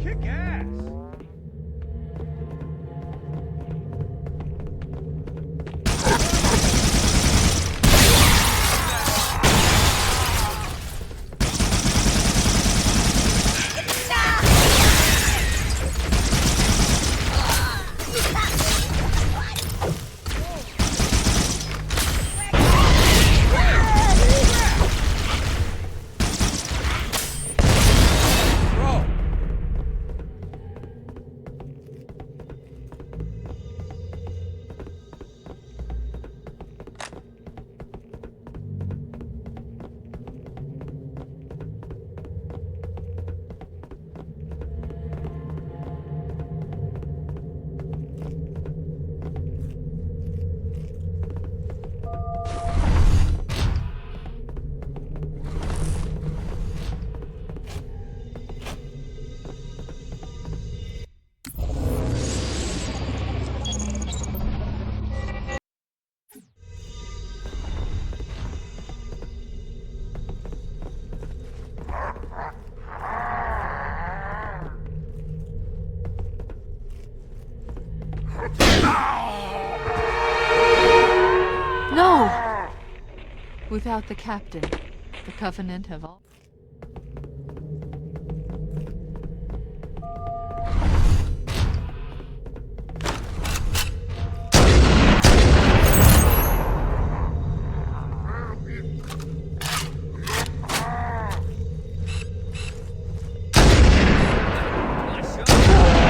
Kick ass! No! Without the captain, the Covenant have all...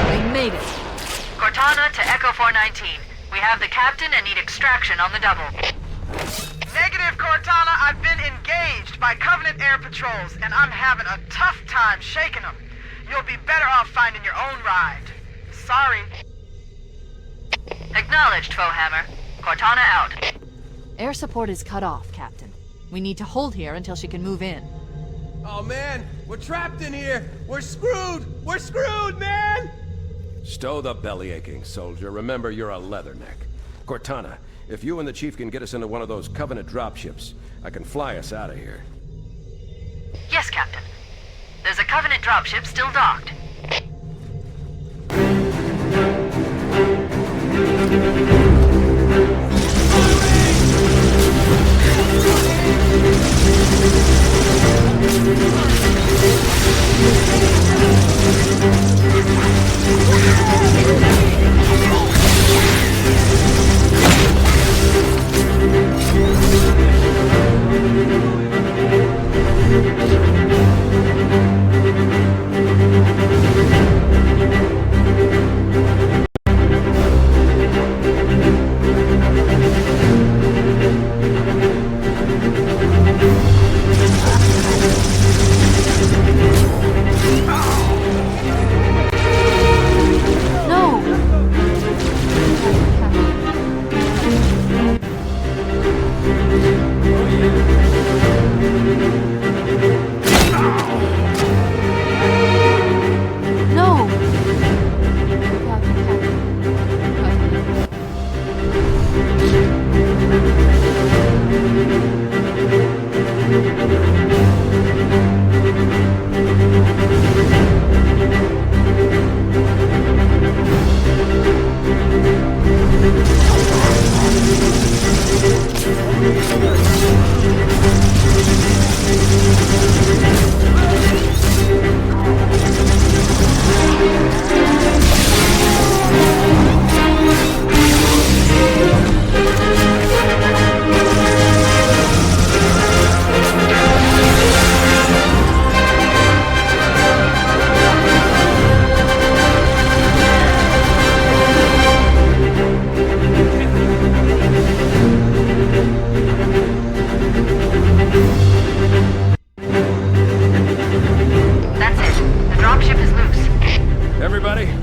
We made it! Cortana to Echo 419. We have the captain and need extraction on the double. Negative, Cortana. I've been engaged by Covenant air patrols, and I'm having a tough time shaking them. You'll be better off finding your own ride. Sorry. Acknowledged, Foehammer. Cortana out. Air support is cut off, Captain. We need to hold here until she can move in. Oh man, we're trapped in here! We're screwed! We're screwed, man! Stow the belly aching, soldier. Remember, you're a leatherneck. Cortana, if you and the Chief can get us into one of those Covenant dropships, I can fly us out of here. Yes, Captain. There's a Covenant dropship still docked.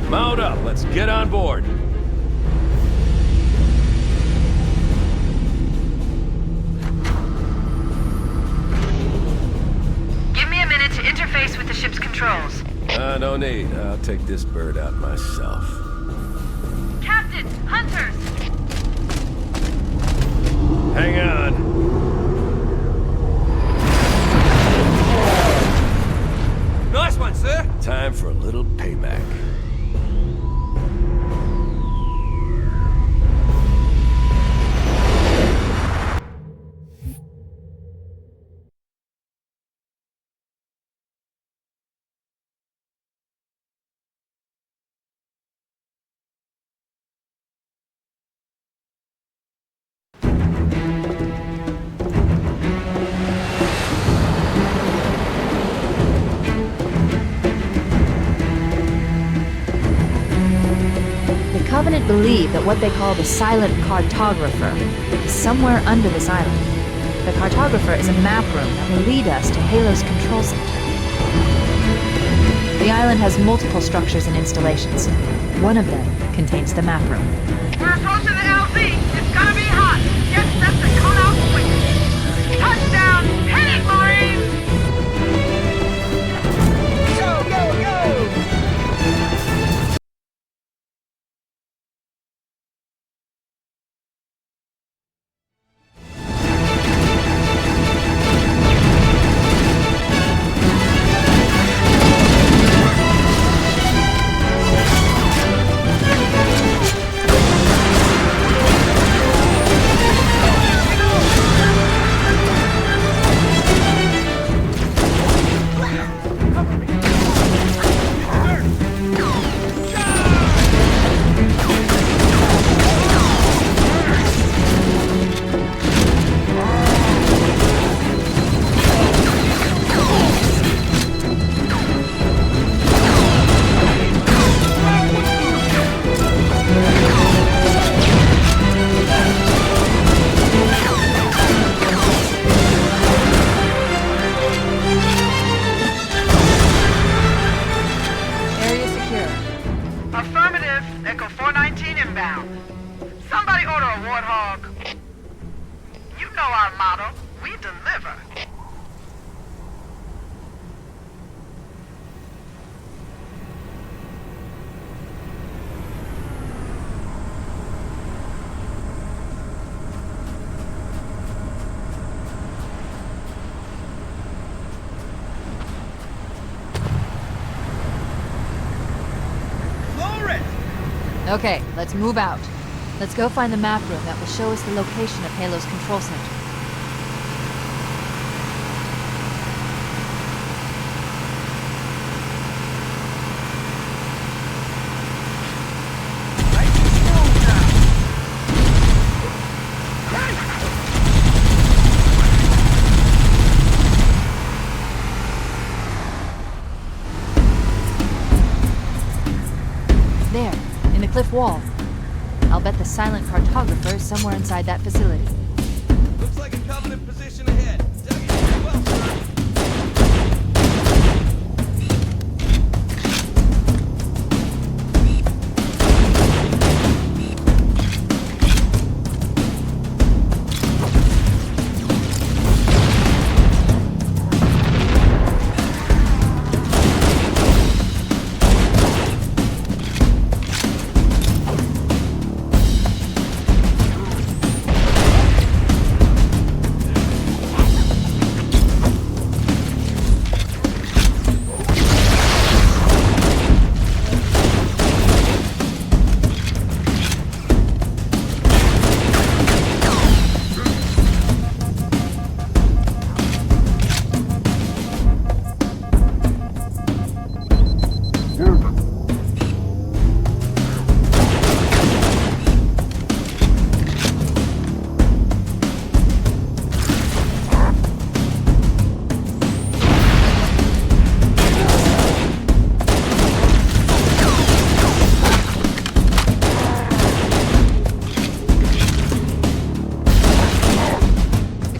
Mount up, let's get on board. Give me a minute to interface with the ship's controls. No need. I'll take this bird out myself. Captain, hunters! Hang on. Nice one, sir. Time for a little payback. The Covenant believe that what they call the silent cartographer is somewhere under this island. The cartographer is a map room that will lead us to Halo's control center. The island has multiple structures and installations. One of them contains the map room. We're approaching the LZ. It's gonna be hot. Get set to cut out quick. Touchdown! Hit it, Marines! Go, go, go! Okay, let's move out. Let's go find the map room that will show us the location of Halo's control center. There, in the cliff wall. I'll bet the silent cartographer is somewhere inside that facility. Looks like a Covenant position ahead. Dug it pretty well, sir.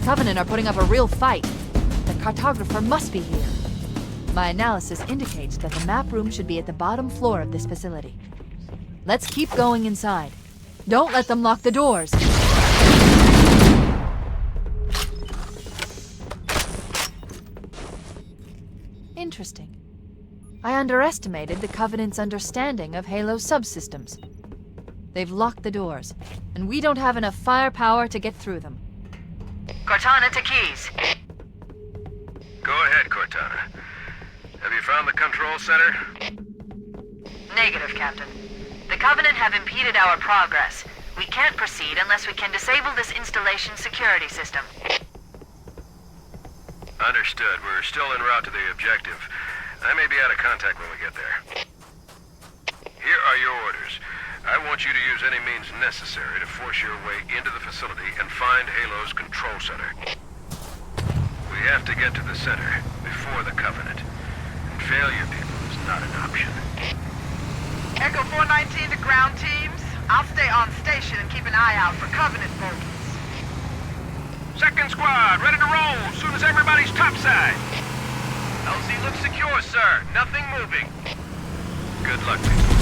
Covenant are putting up a real fight. The cartographer must be here. My analysis indicates that the map room should be at the bottom floor of this facility. Let's keep going inside. Don't let them lock the doors. Interesting. I underestimated the Covenant's understanding of Halo subsystems. They've locked the doors, and we don't have enough firepower to get through them. Cortana to Keys. Go ahead, Cortana. Have you found the control center? Negative, Captain. The Covenant have impeded our progress. We can't proceed unless we can disable this installation's security system. Understood. We're still en route to the objective. I may be out of contact when we get there. Here are your orders. I want you to use any means necessary to force your way into the facility and find Halo's control center. We have to get to the center before the Covenant. And failure, people, is not an option. Echo 419 to ground teams. I'll stay on station and keep an eye out for Covenant bogies. Second squad, ready to roll as soon as everybody's topside. LZ looks secure, sir. Nothing moving. Good luck, people.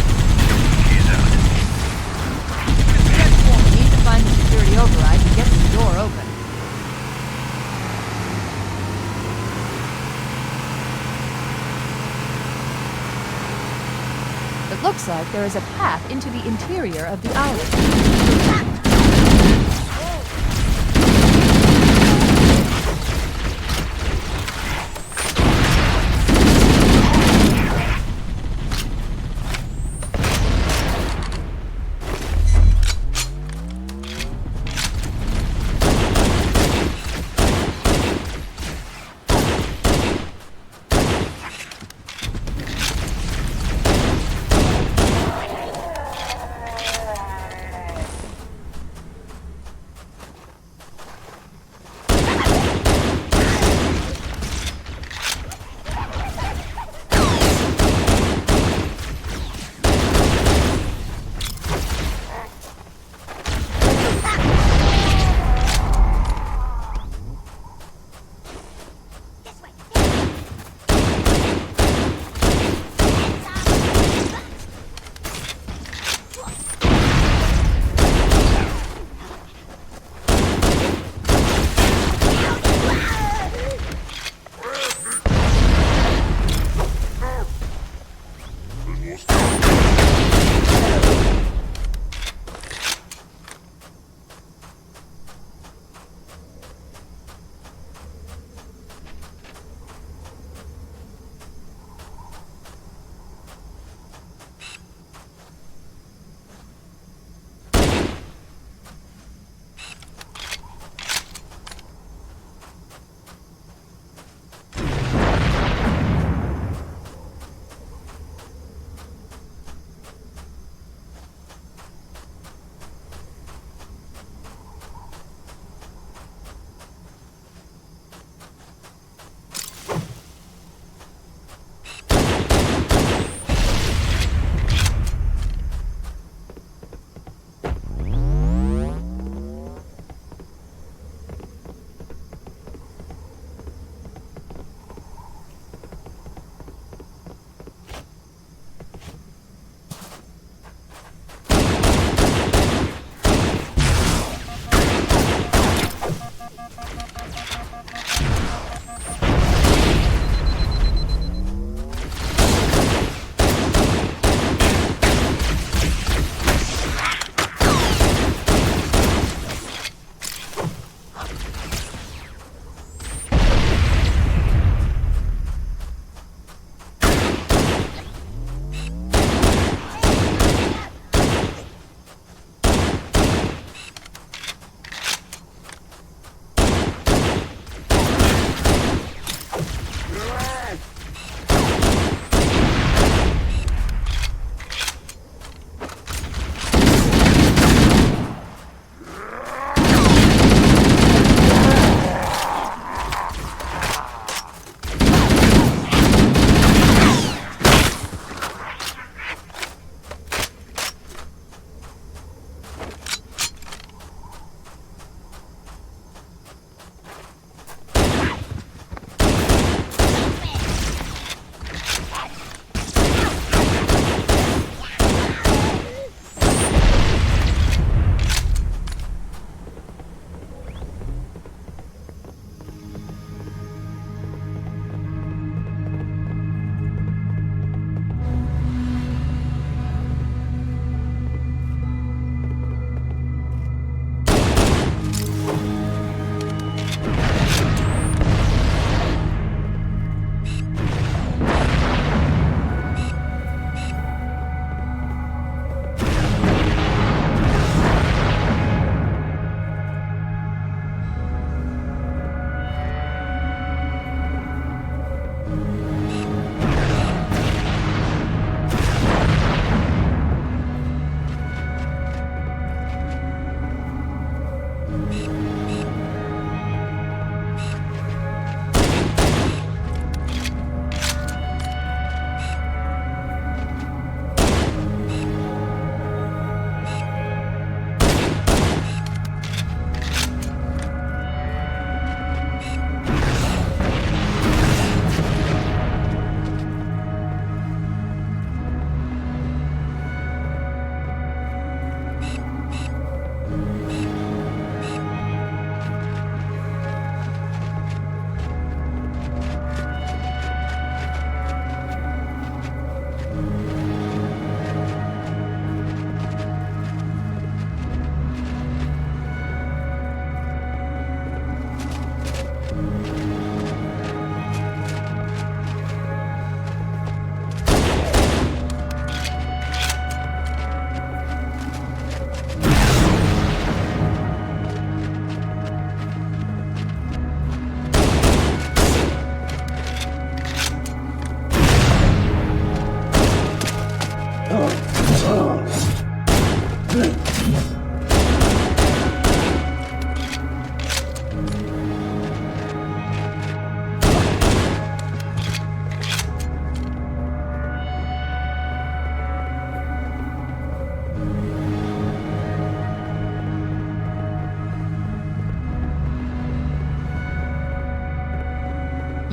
Keys out. We need to find the security override to get the door open. It looks like there is a path into the interior of the island.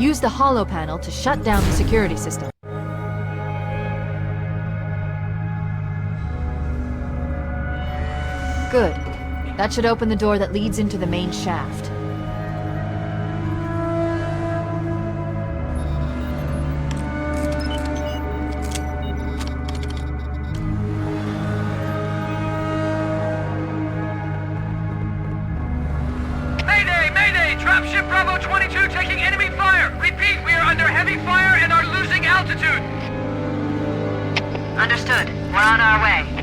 Use the holo panel to shut down the security system. Good. That should open the door that leads into the main shaft. Mayday! Mayday! Dropship Bravo 22 taking enemy fire! Repeat, we are under heavy fire and are losing altitude! Understood. We're on our way.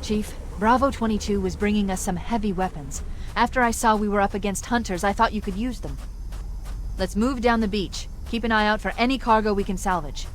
Chief, Bravo 22 was bringing us some heavy weapons. After I saw we were up against hunters, I thought you could use them. Let's move down the beach. Keep an eye out for any cargo we can salvage.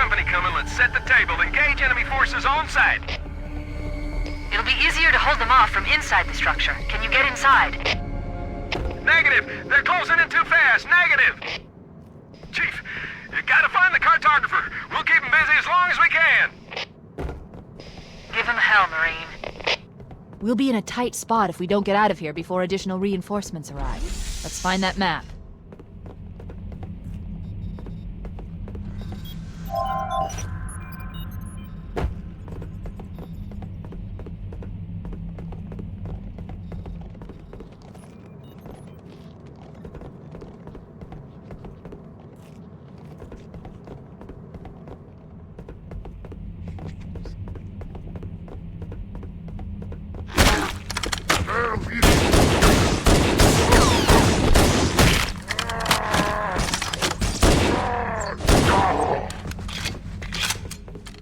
company coming. Let's set the table. Engage enemy forces on sight. It'll be easier to hold them off from inside the structure. Can you get inside? Negative! They're closing in too fast! Negative! Chief, you gotta find the cartographer. We'll keep him busy as long as we can. Give him hell, Marine. We'll be in a tight spot if we don't get out of here before additional reinforcements arrive. Let's find that map.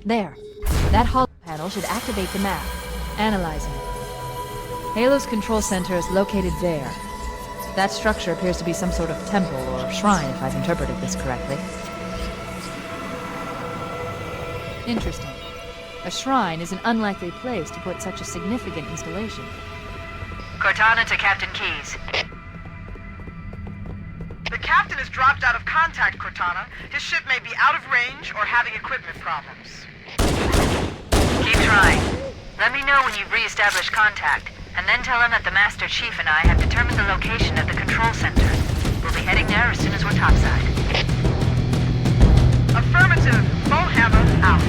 There. That holo panel should activate the map. Analyzing it. Halo's control center is located there. That structure appears to be some sort of temple or shrine, if I've interpreted this correctly. Interesting. A shrine is an unlikely place to put such a significant installation. Cortana to Captain Keyes. The captain has dropped out of contact, Cortana. His ship may be out of range or having equipment problems. Keep trying. Let me know when you've re-established contact, and then tell him that the Master Chief and I have determined the location of the control center. We'll be heading there as soon as we're topside. Affirmative. Bullhammer out.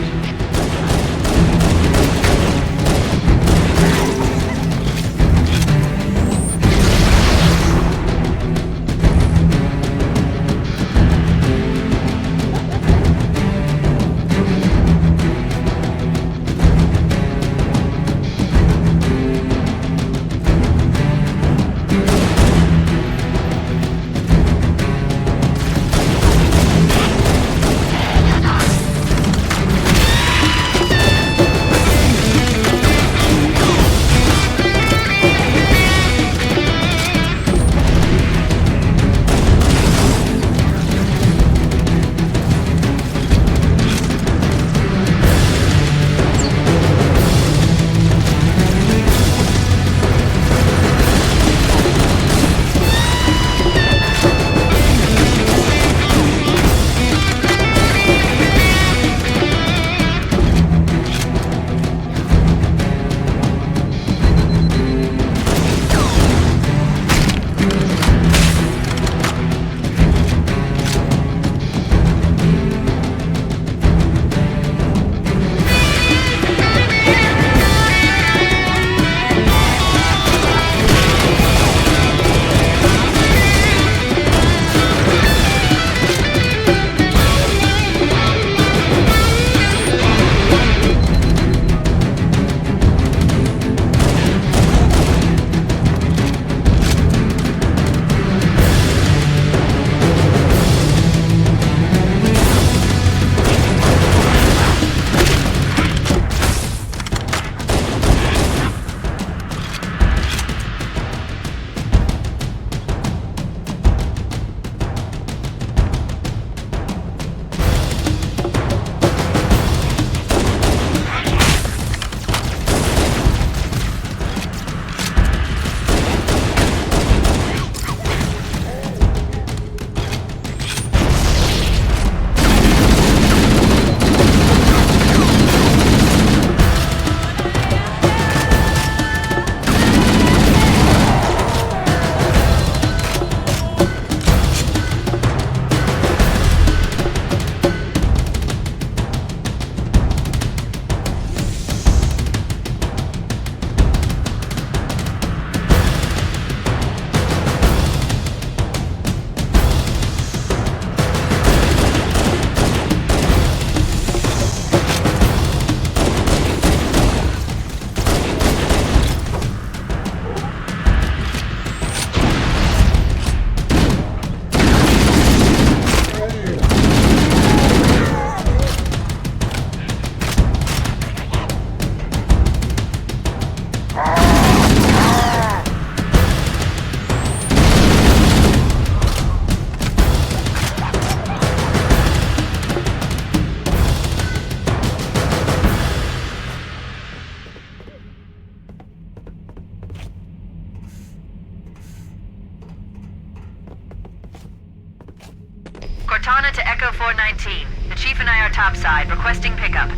The Chief and I are topside, requesting pickup.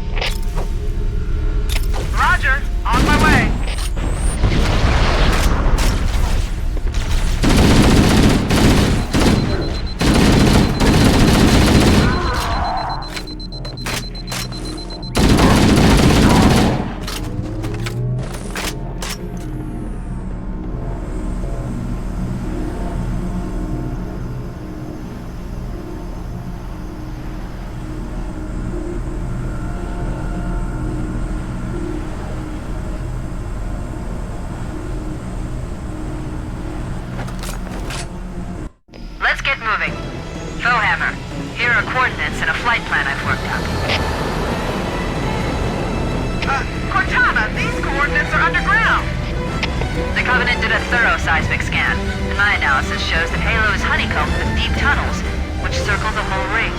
Roger. On my way. Let's get moving. Foehammer, here are coordinates and a flight plan I've worked out. Cortana, these coordinates are underground. The Covenant did a thorough seismic scan, and my analysis shows that Halo is honeycombed with deep tunnels, which circle the whole ring.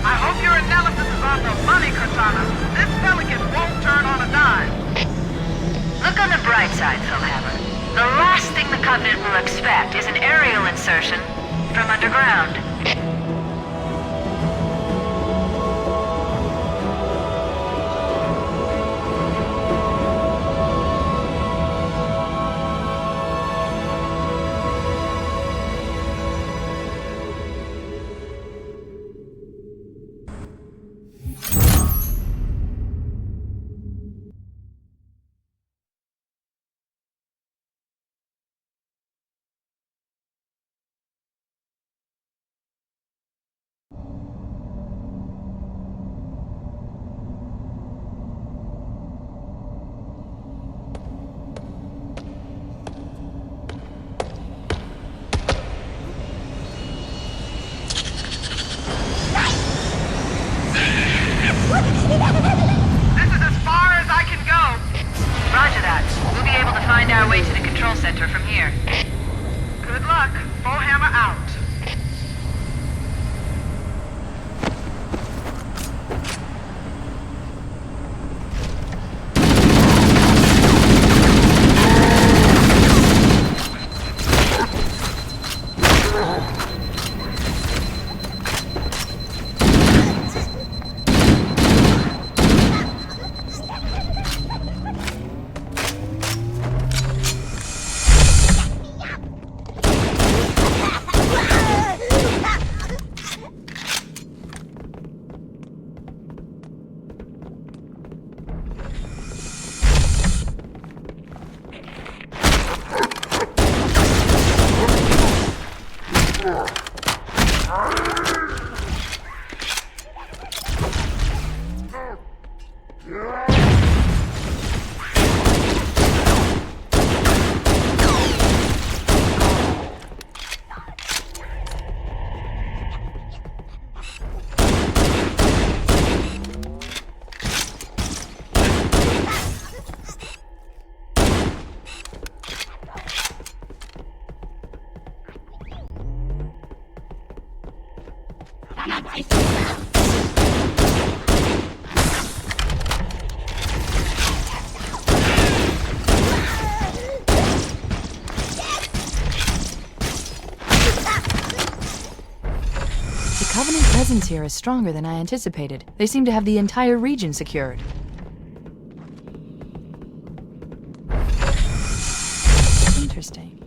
I hope your analysis is on the money, Cortana. This Pelican won't turn on a dime. Look on the bright side, Foehammer. The last thing the Covenant will expect is an aerial insertion from underground. This is as far as I can go. Roger that. We'll be able to find our way to the control center from here. Good luck. Foehammer out. The Covenant presence here is stronger than I anticipated. They seem to have the entire region secured. Interesting.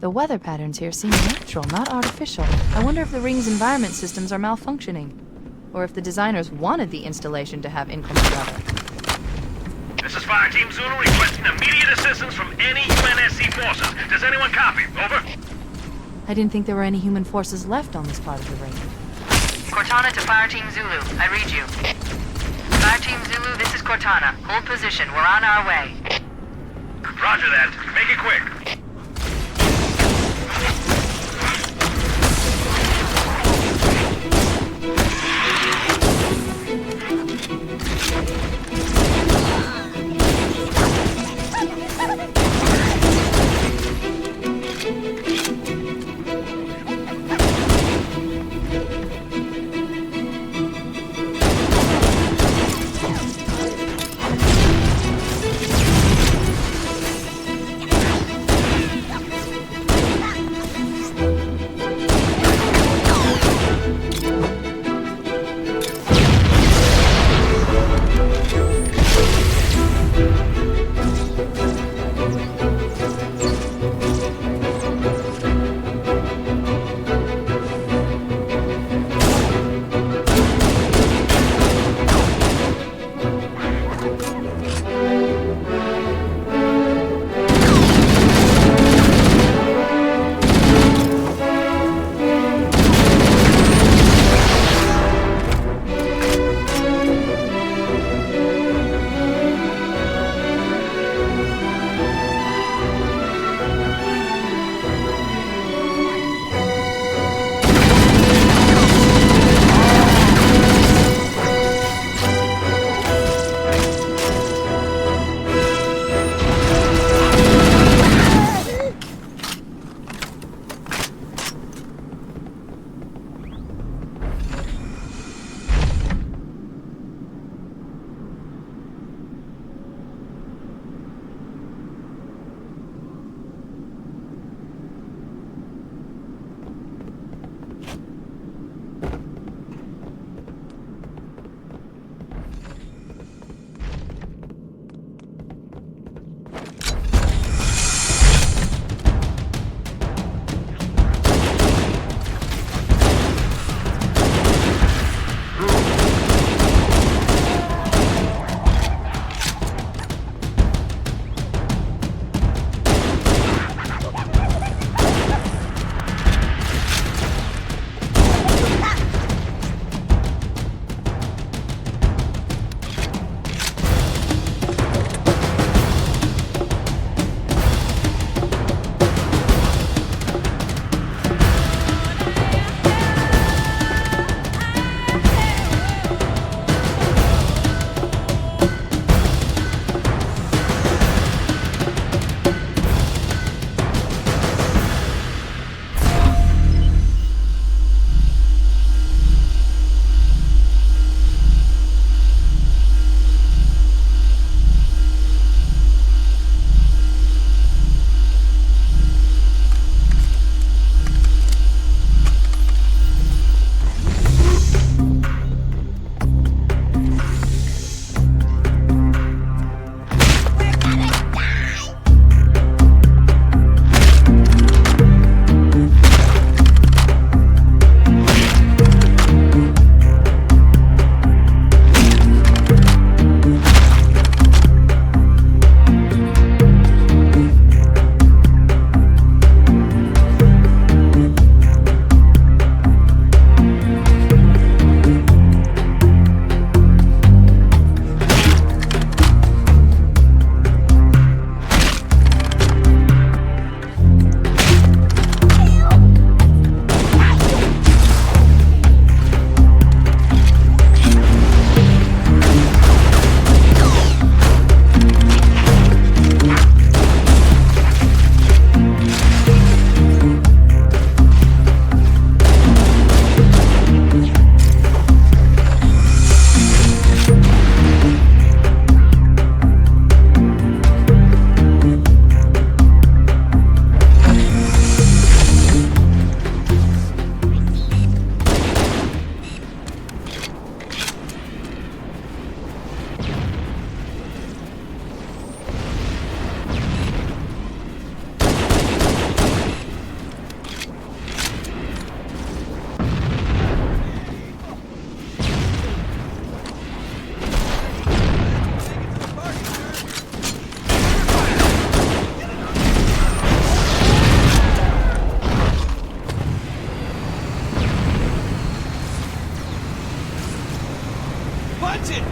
The weather patterns here seem natural, not artificial. I wonder if the ring's environment systems are malfunctioning, or if the designers wanted the installation to have inclement weather. This is Fire Team Zulu requesting immediate assistance from any UNSC forces. Does anyone copy? Over. I didn't think there were any human forces left on this part of the ring. Cortana to Fire Team Zulu. I read you. Fire Team Zulu, this is Cortana. Hold position. We're on our way. Roger that. Make it quick. Punch it!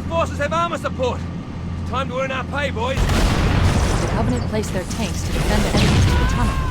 Forces have armor support. Time to earn our pay, boys. The Covenant placed their tanks to defend the entrance to the tunnel.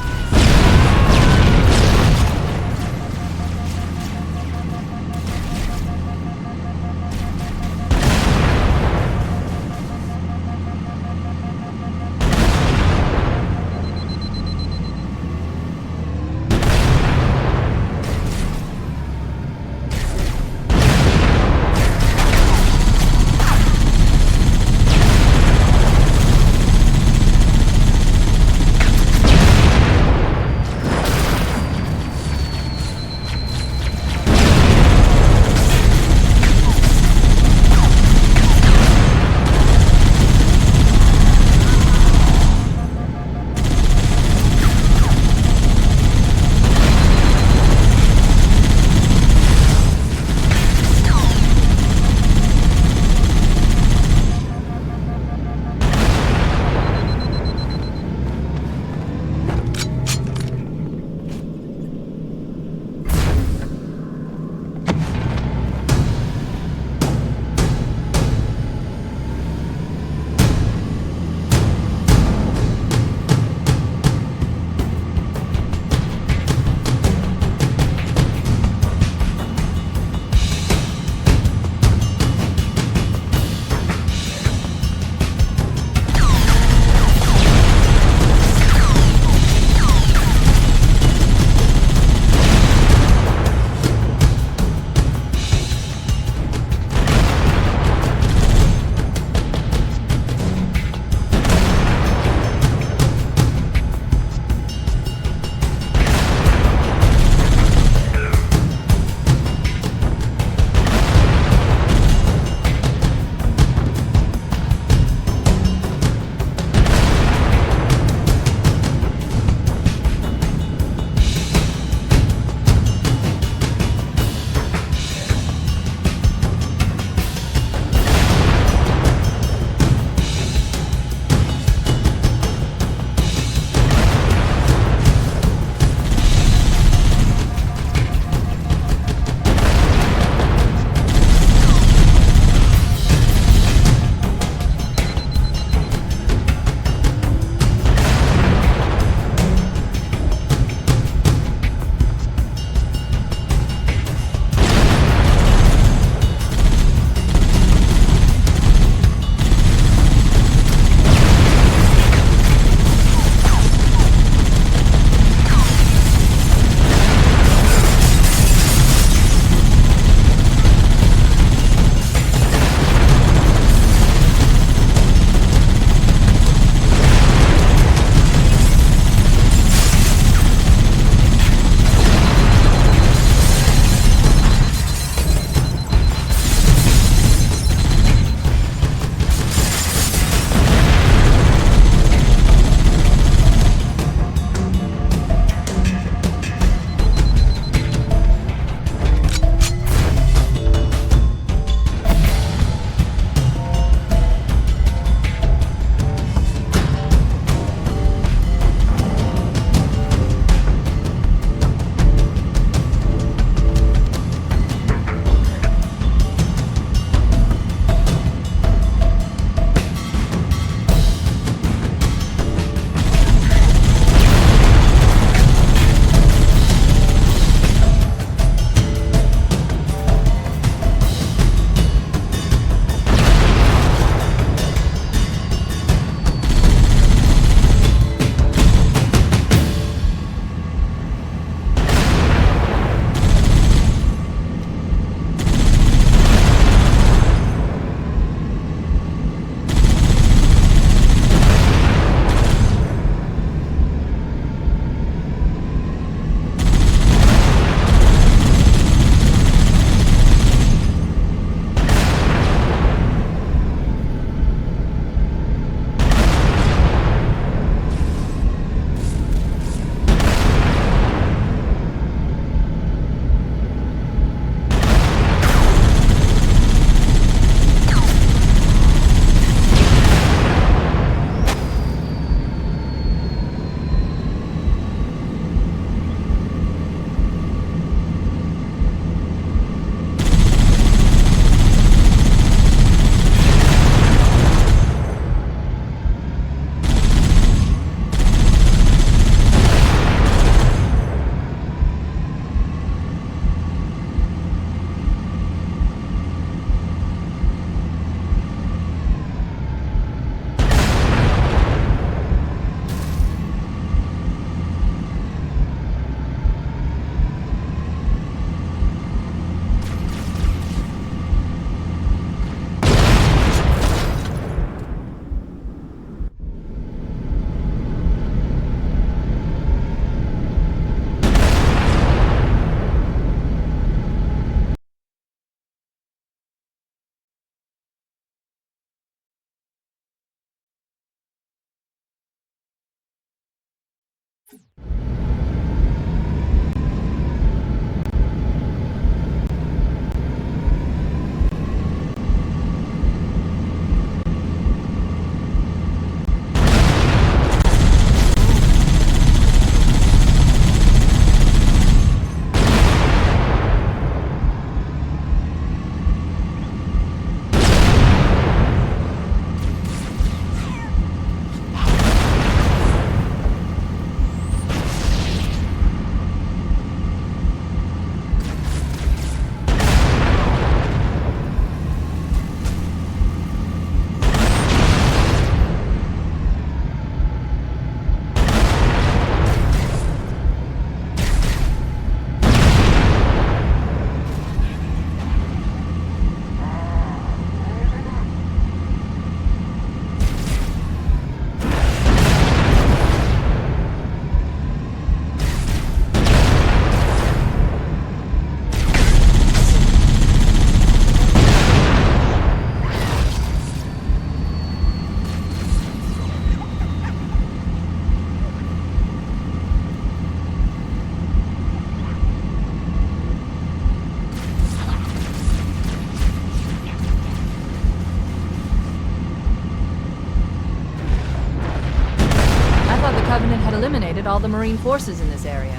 all the Marine forces in this area.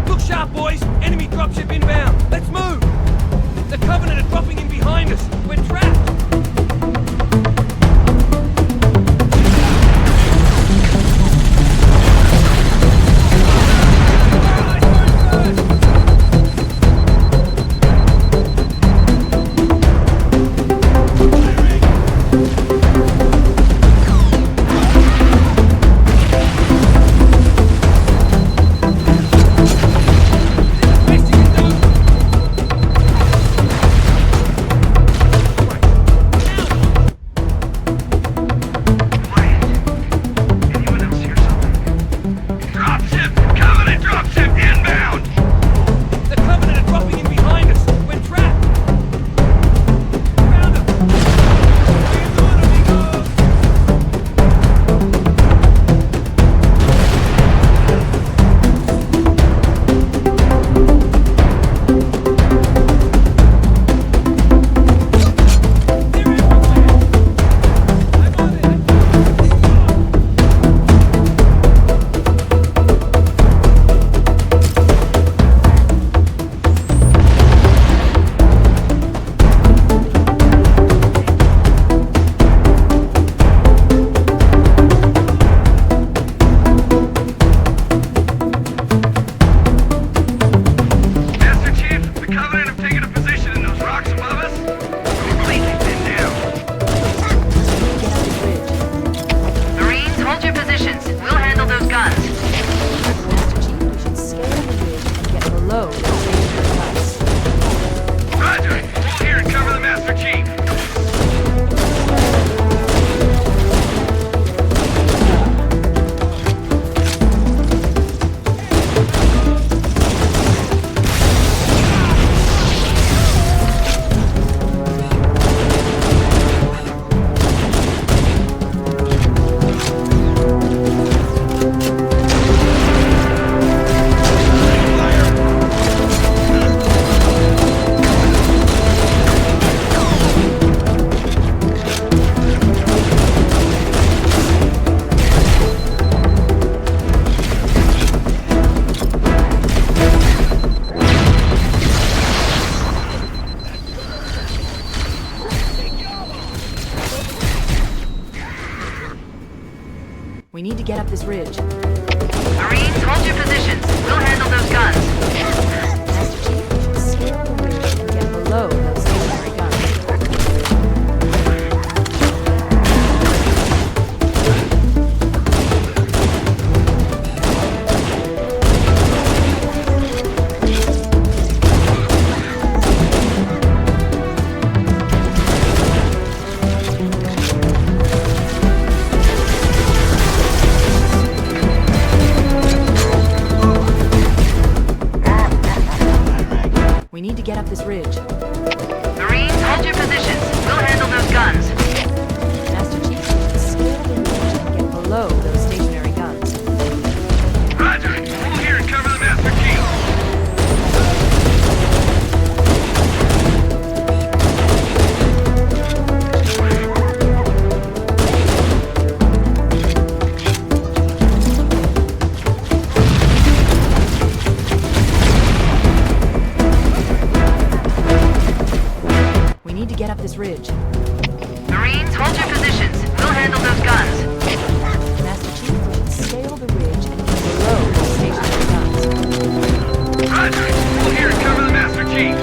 Look sharp, boys! Enemy dropship inbound! Let's move! The Covenant are dropping in behind us! We're trapped! We need to get up this ridge. Marines, hold your positions. We'll handle those guns. Master Chief, we should scale the ridge and get below those stationary guns. We need to get up this ridge. Marines, hold your positions. We'll handle those guns. Master Chief, we should scale the ridge and get below those stationary guns. Roger. Hold here and cover the Master Chief. We need to get up this ridge. Marines, hold your positions. We'll handle those guns. Master Chief, we should scale the ridge and get below those stationary guns. Roger. Hold here and cover the Master Chief.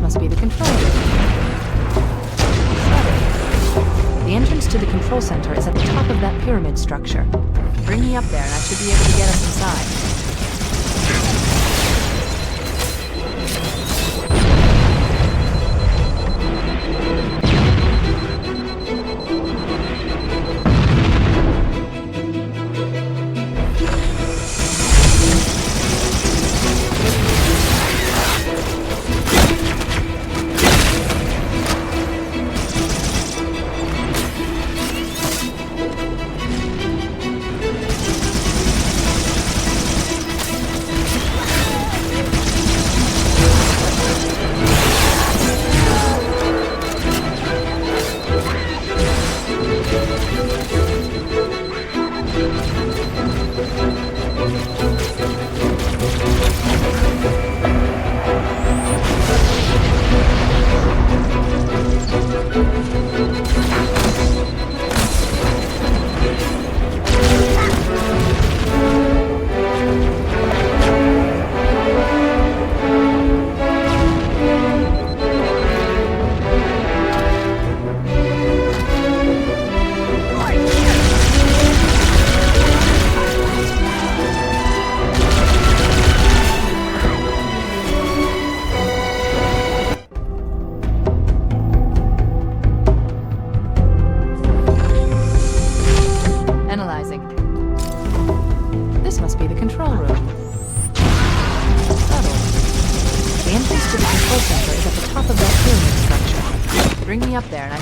must be the control room. The entrance to the control center is at the top of that pyramid structure. Bring me up there and I should be able to get us inside.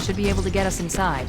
Should be able to get us inside.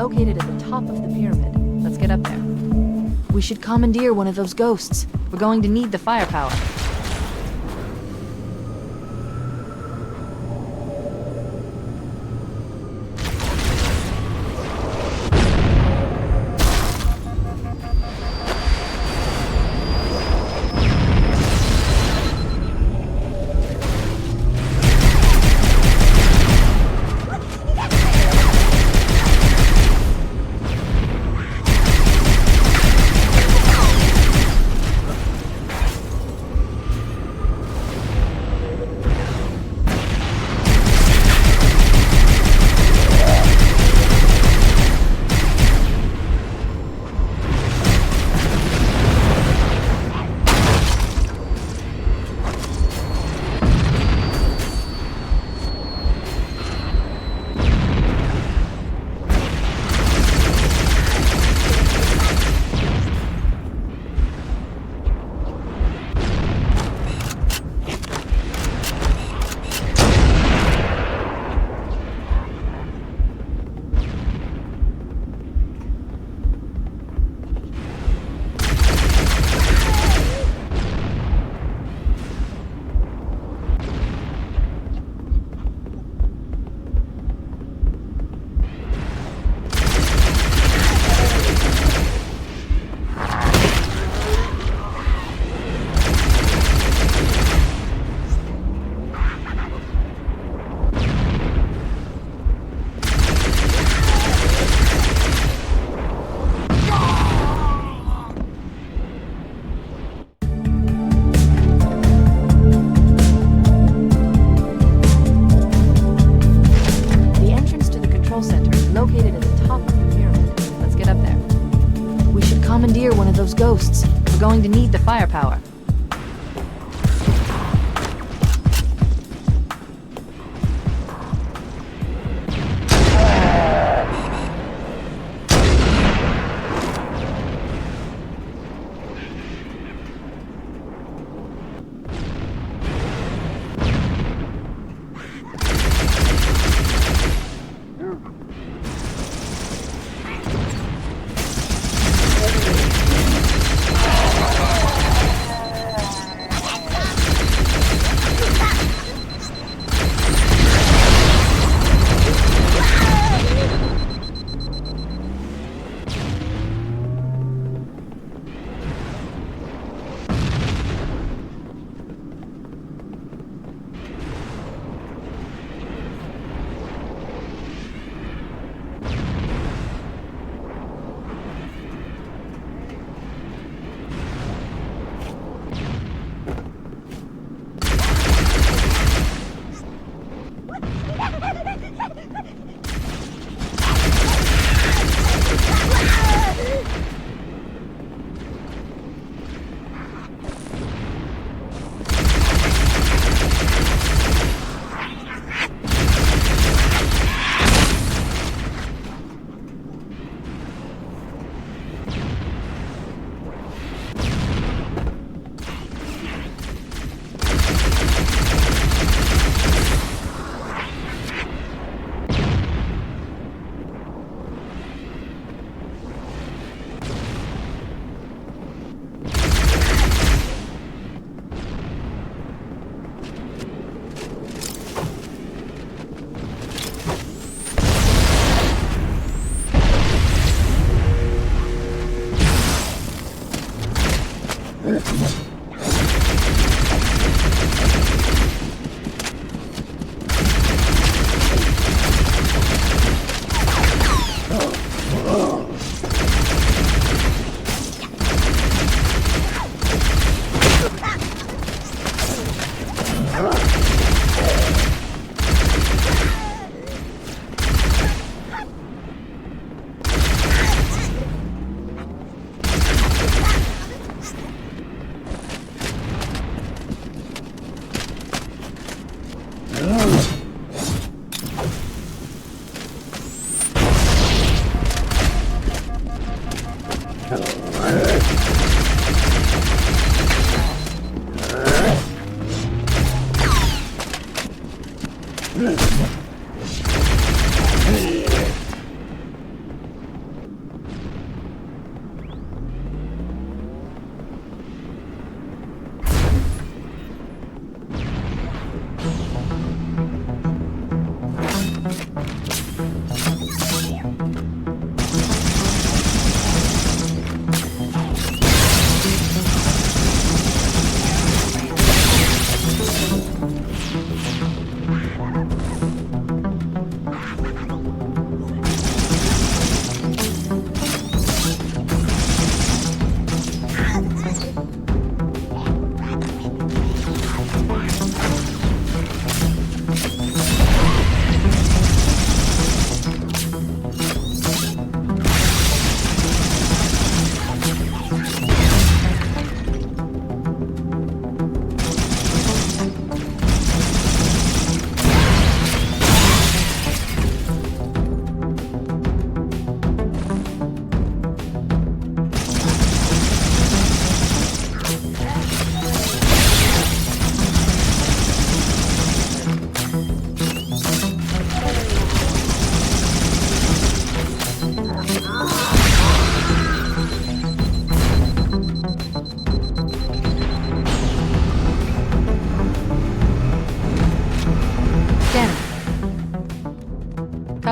located at the top of the pyramid. Let's get up there. We should commandeer one of those ghosts. We're going to need the firepower. Ghosts. We're going to need the firepower.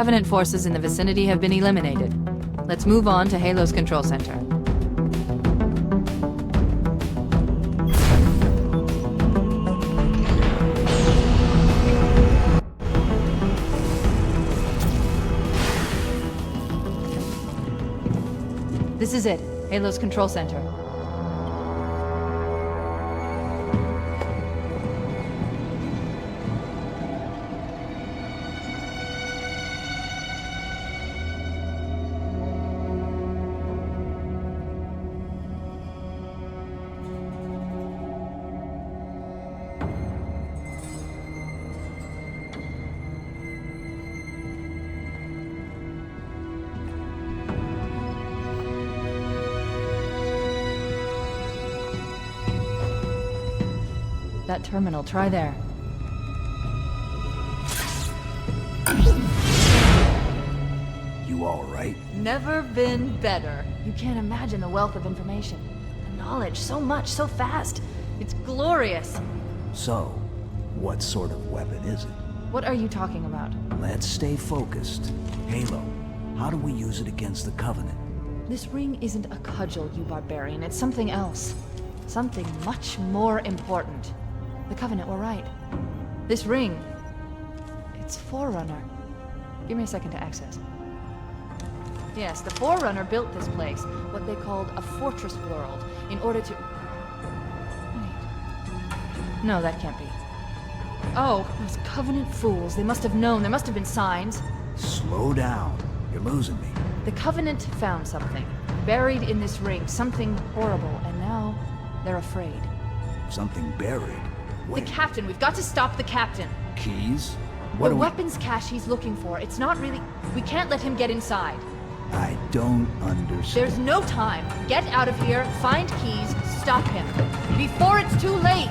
Covenant forces in the vicinity have been eliminated. Let's move on to Halo's control center. This is it, Halo's control center. That terminal, try there. You all right? Never been better. You can't imagine the wealth of information. The knowledge, so much, so fast. It's glorious. So, what sort of weapon is it? What are you talking about? Let's stay focused. Halo, how do we use it against the Covenant? This ring isn't a cudgel, you barbarian. It's something else. Something much more important. The Covenant were right. This ring, it's Forerunner. Give me a second to access. Yes, the Forerunner built this place, what they called a fortress world, in order to... Wait. No, that can't be. Oh, those Covenant fools. They must have known. There must have been signs. Slow down. You're losing me. The Covenant found something, buried in this ring, something horrible, and now they're afraid. Something buried? Wait. The captain. We've got to stop the captain. Keys? What The are weapons cache he's looking for. It's not really... We can't let him get inside. I don't understand. There's no time. Get out of here, find keys, stop him. Before it's too late!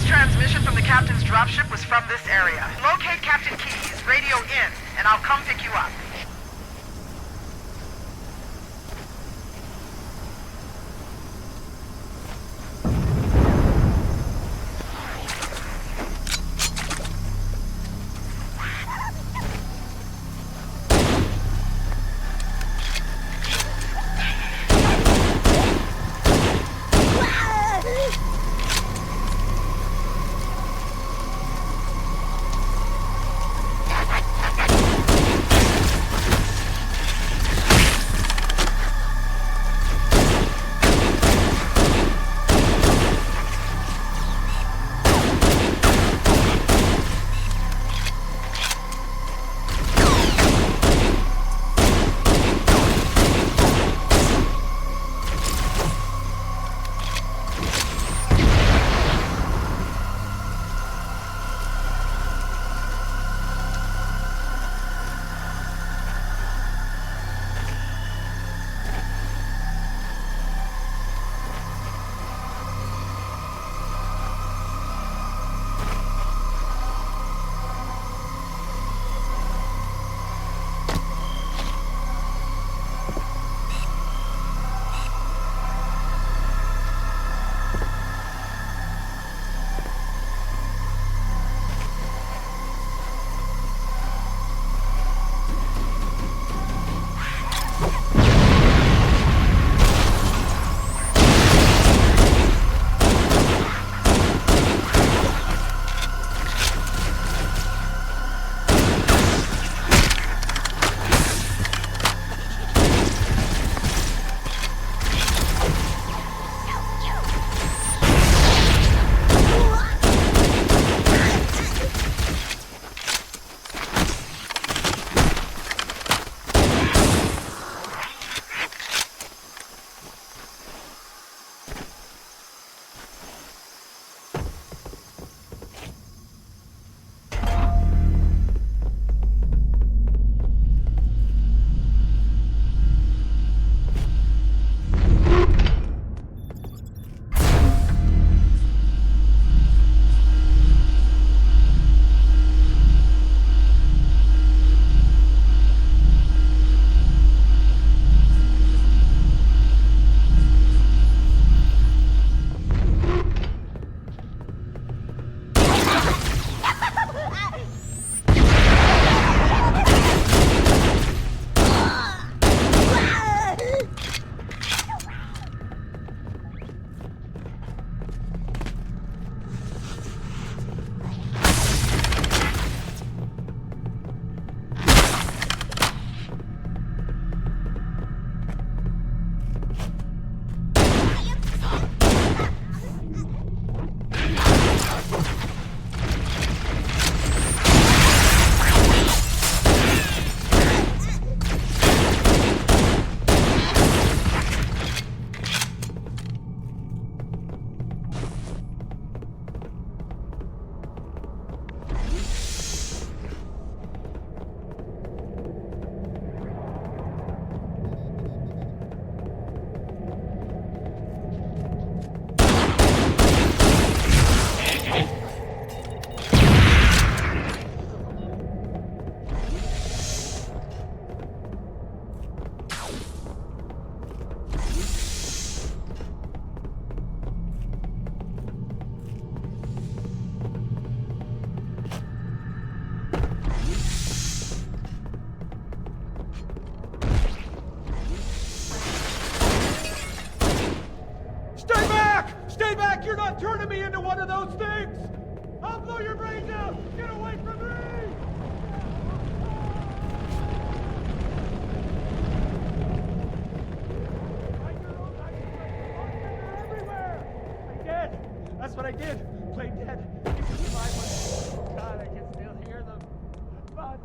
Transmission from the captain's dropship was from this area. Locate Captain Keys, radio in, and I'll come pick you up. Stay back! You're not turning me into one of those things! I'll blow your brains out! Get away from me! That's what I did. Play dead. God, I can still hear them. But...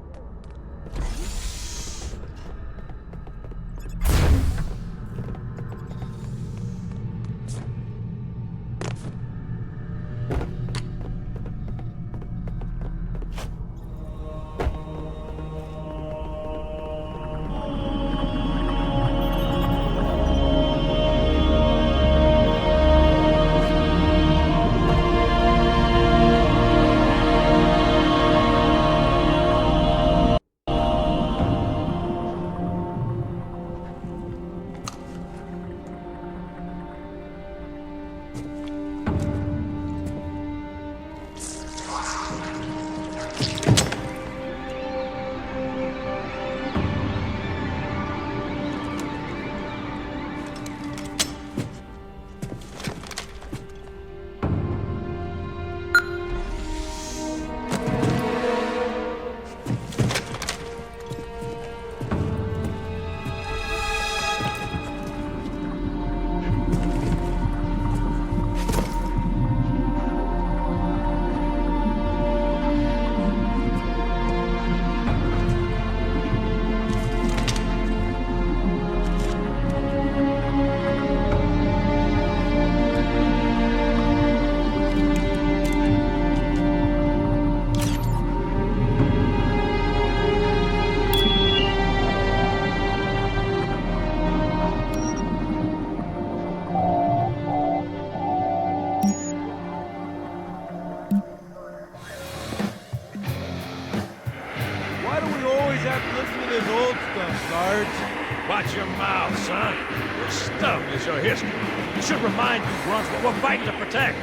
Watch your mouth, son. Your stuff is your history. It should remind you, grunts, what we're fighting to protect.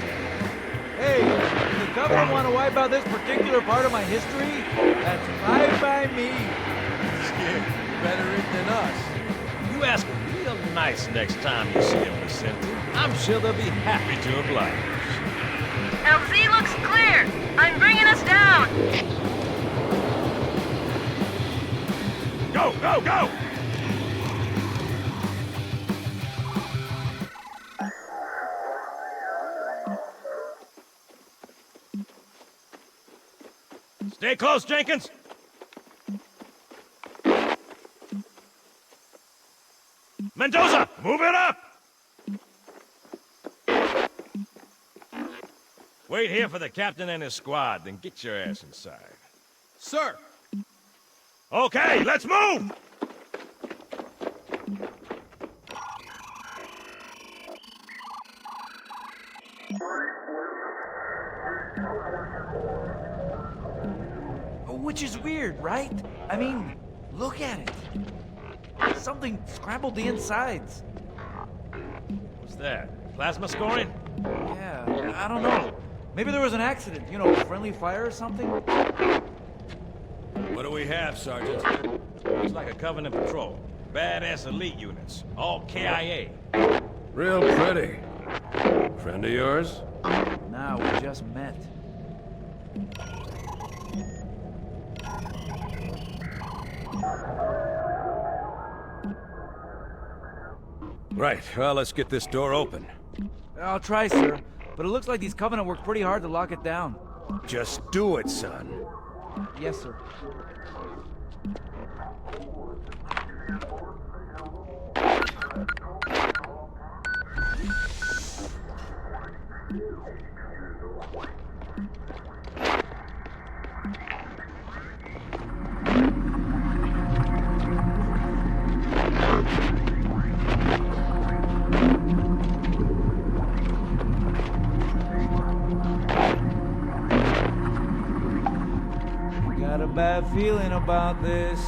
Hey, does the Covenant want to wipe out this particular part of my history? That's fine by me. Yeah, better it than us. You ask them real nice next time you see them, Vicente. I'm sure they'll be happy to oblige. LZ looks clear. I'm bringing us down. Go, go, go! Stay close, Jenkins! Mendoza, move it up! Wait here for the captain and his squad, then get your ass inside. Sir! Okay, let's move! Which is weird, right? I mean, look at it. Something scrambled the insides. What's that? Plasma scoring? Yeah, I don't know. Maybe there was an accident, you know, friendly fire or something? What do we have, Sergeant? Looks like a Covenant patrol. Badass elite units. All KIA. Real pretty. Friend of yours? Nah, we just met. Right, well, let's get this door open. I'll try, sir. But it looks like these Covenant worked pretty hard to lock it down. Just do it, son. Yes, sir. Got a bad feeling about this.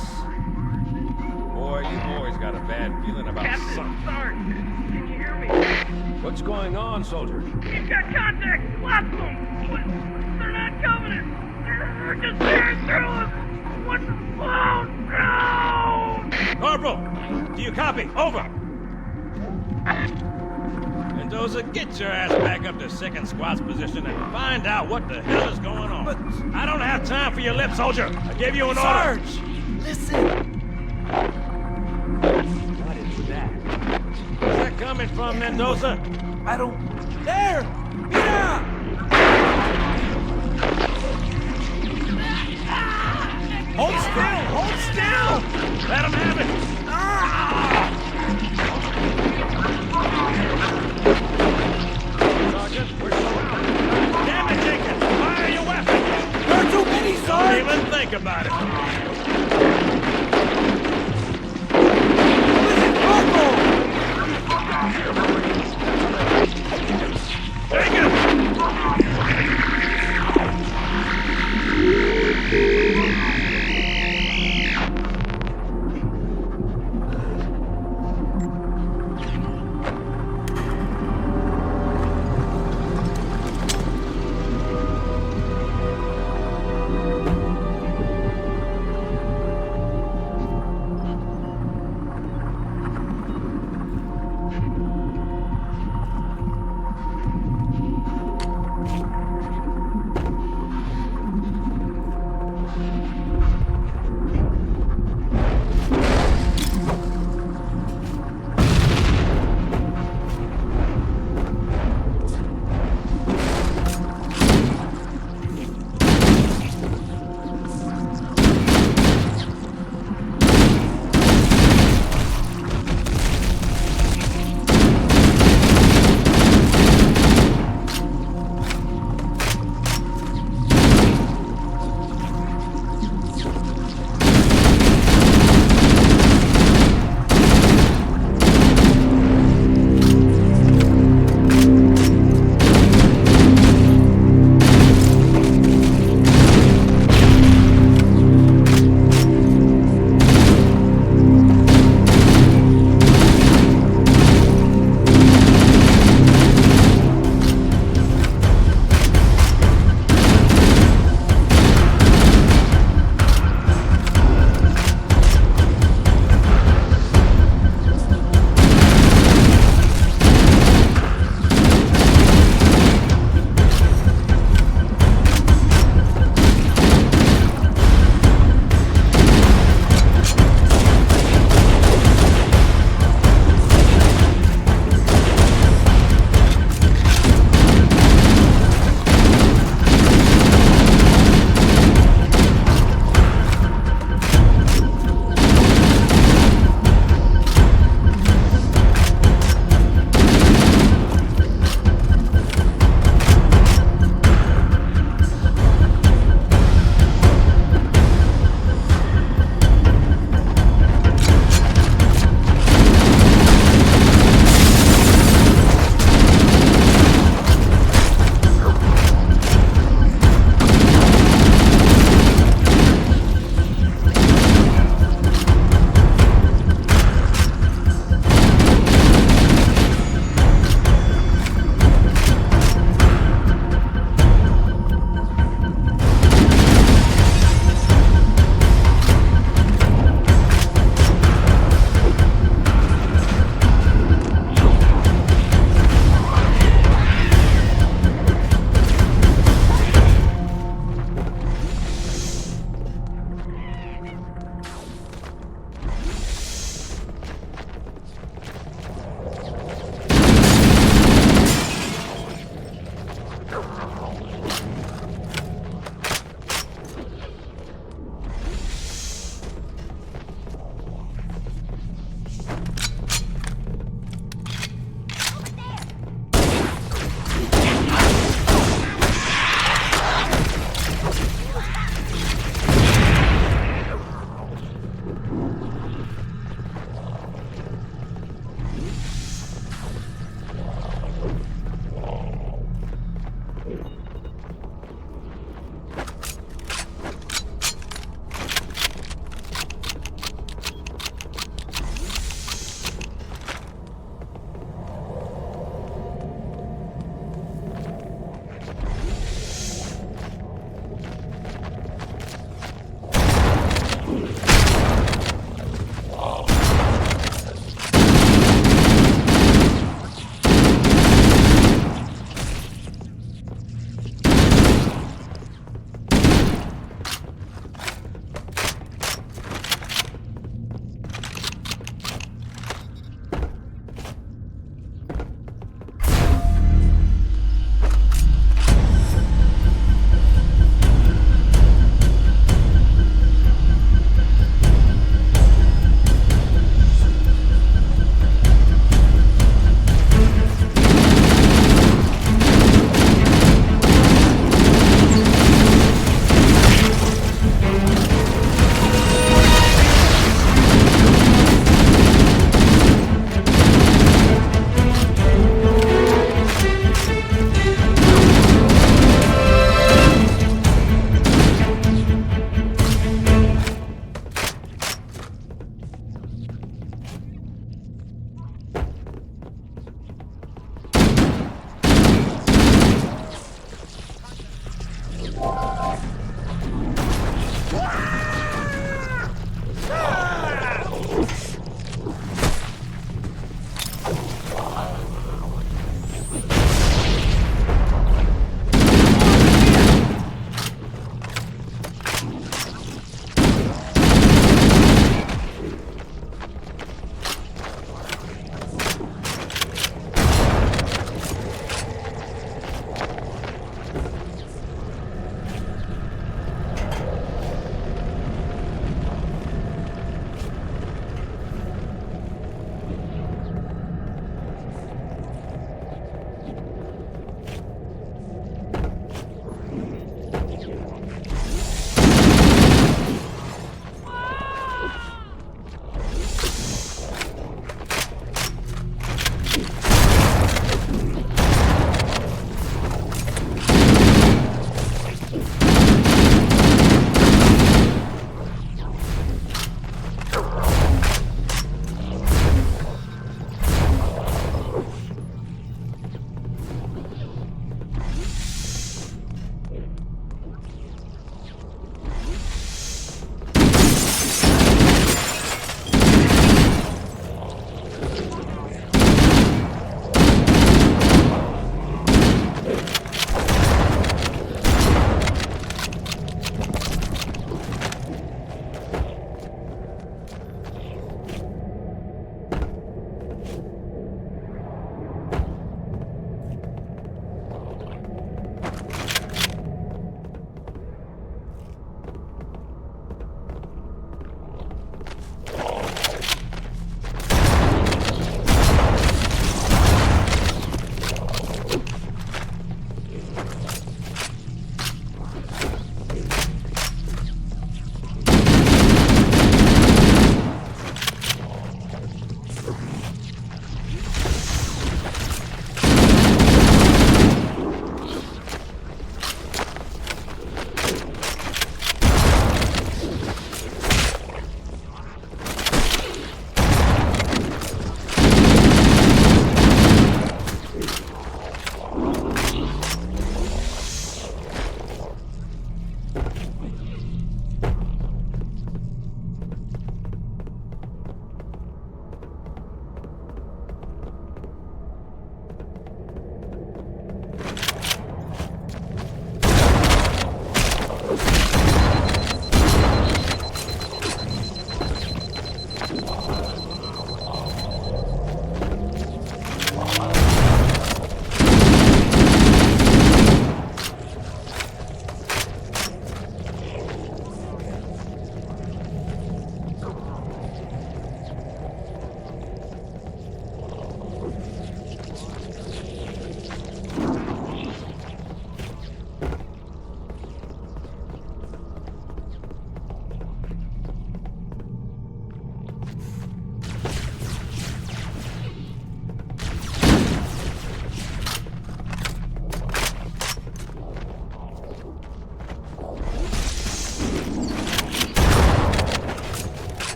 Boy, you boys got a bad feeling about Captain, something. sorry. Can you hear me? What's going on, soldier? We've got contact. Lots of them. But they're not Covenant. They're just tearing through us. What's the phone? No! Corporal, do you copy? Over. Mendoza, get your ass back up to second squad's position and find out what the hell is going on. But I don't have time for your lip, soldier. I gave you an order. Listen! What is that? Where's that coming from, Mendoza? I don't... There! Mira! Hold still! Hold still! Let him have it! Sergeant, we're surrounded. Damn it, Jenkins! Fire your weapon! There are too many, Sarge! Don't even think about it. Take it!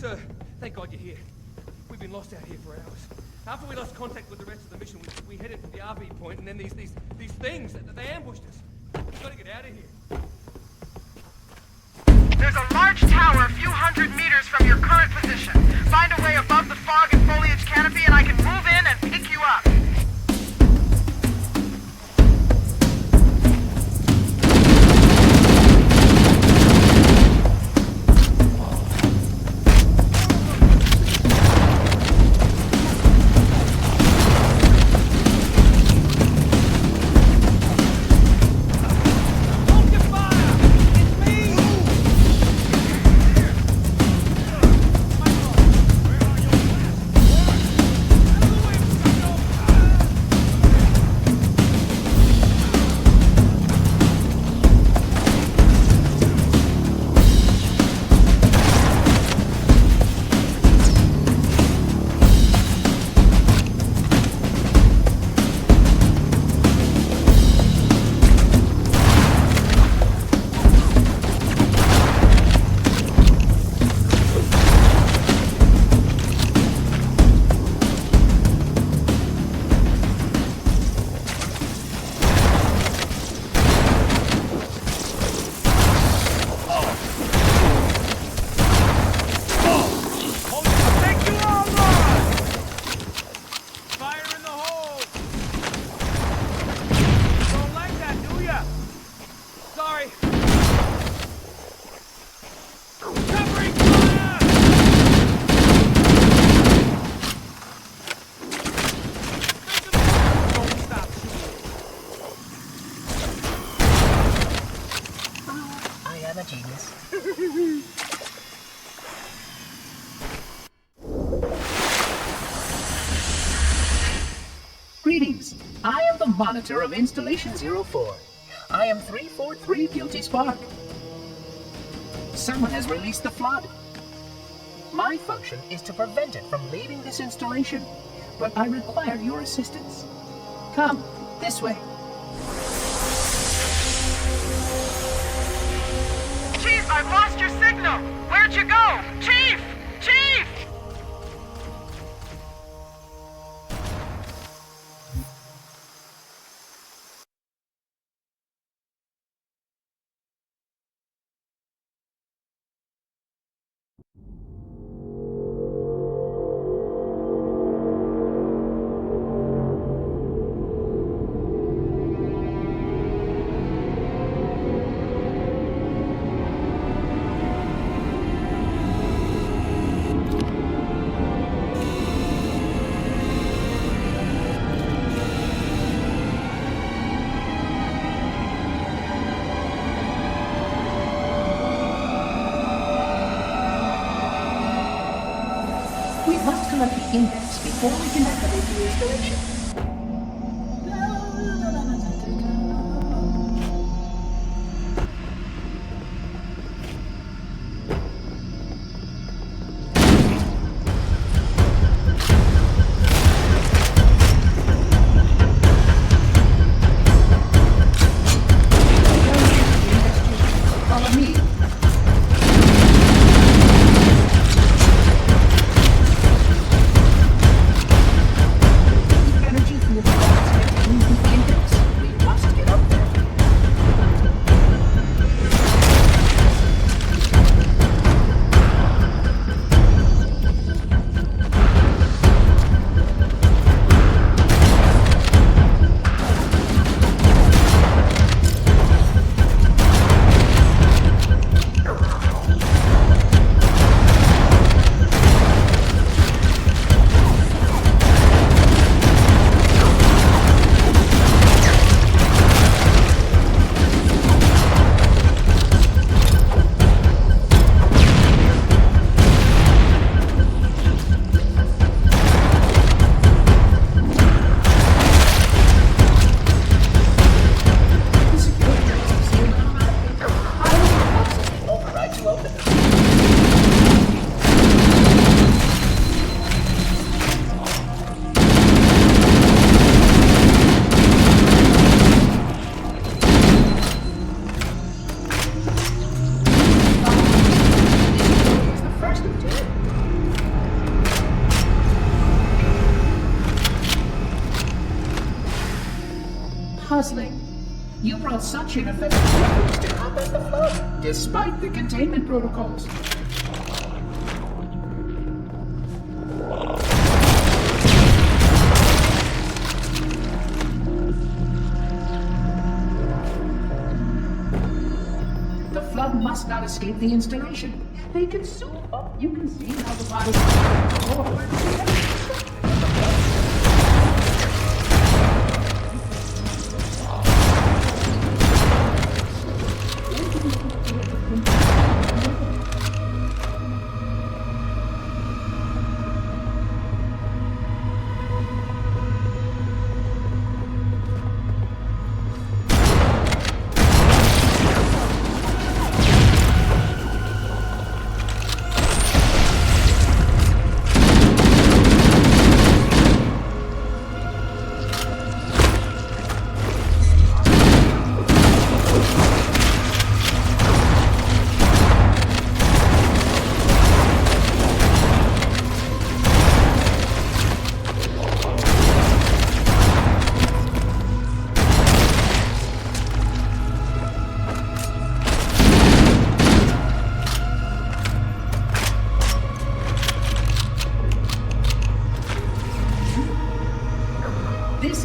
Sir, thank God you're here. We've been lost out here for hours. After we lost contact with the rest of the mission, we headed for the RV point, and then these things, they ambushed us. We've got to get out of here. There's a large tower a few hundred meters from your current position. Find a way above the fog and foliage canopy, and I can move in and pick you up. Greetings. I am the monitor of Installation 04. I am 343 Guilty Spark. Someone has released the flood. My function is to prevent it from leaving this installation, but I require your assistance. Come, this way. Chief, I've lost your signal! Where'd you go? Chief! Chief! We must collect the index before we can activate the installation. Follow me. puzzling. You brought such ineffective weapons to combat the flood, despite the containment protocols. The flood must not escape the installation. They consume. Oh, you can see how the body forward.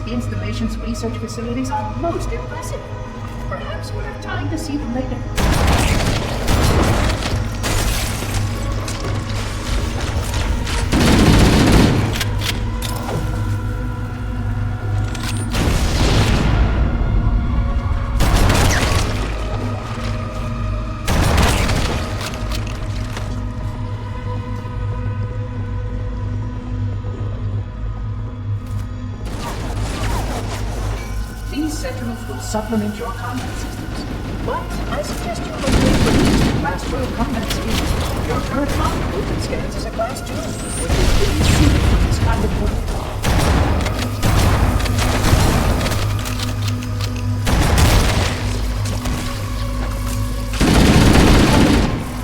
Installation's research facilities are most impressive. Perhaps we'll have time to see them later. Sentinels will supplement your combat systems. But I suggest you locate for these Class 12 combat skills. Your current armor movement scans is a Class 2, which is really suited for this kind of work.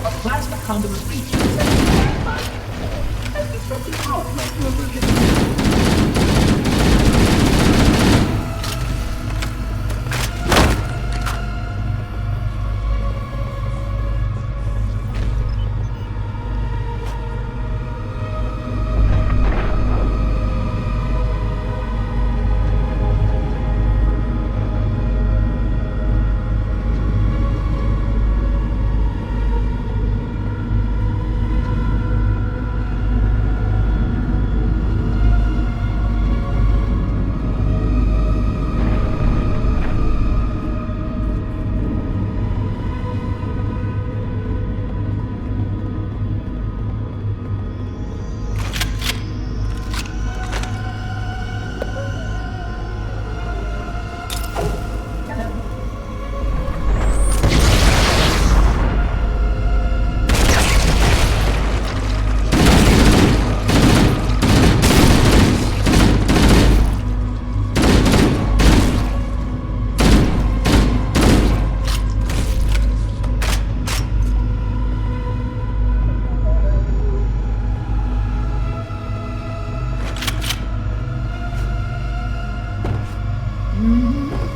A plasma conduit reach is as disruptive power flow to a version.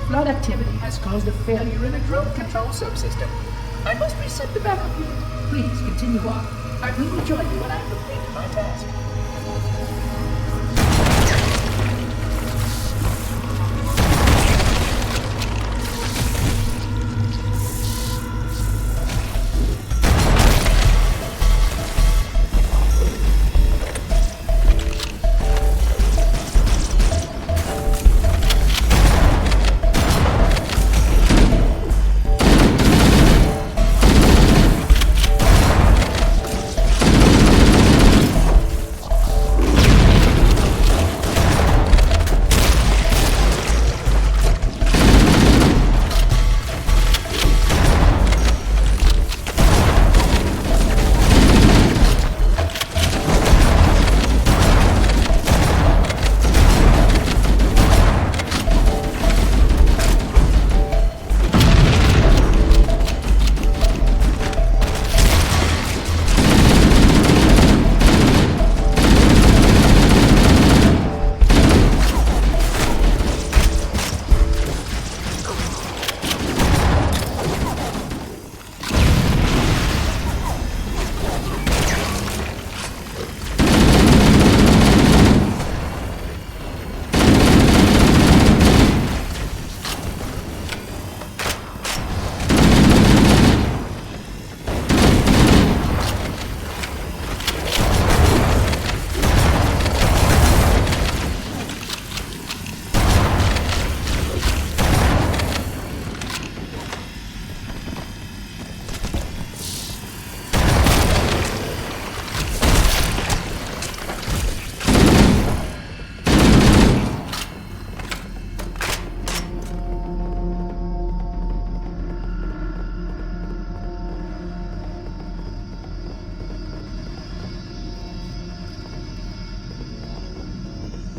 Flood activity has caused a failure in the drone control subsystem. I must reset the backup unit. Please continue on. I will rejoin you when I've completed my task.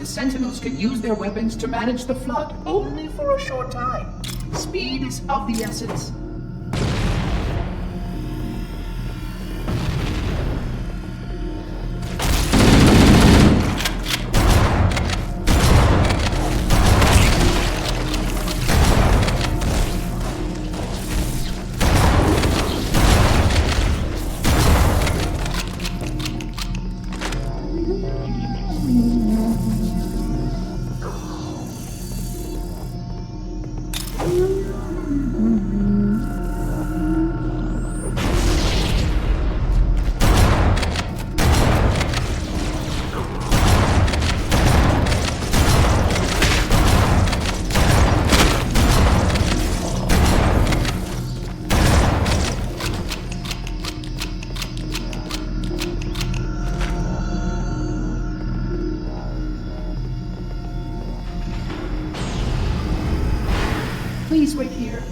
The Sentinels can use their weapons to manage the flood only for a short time. Speed is of the essence. Please wait here.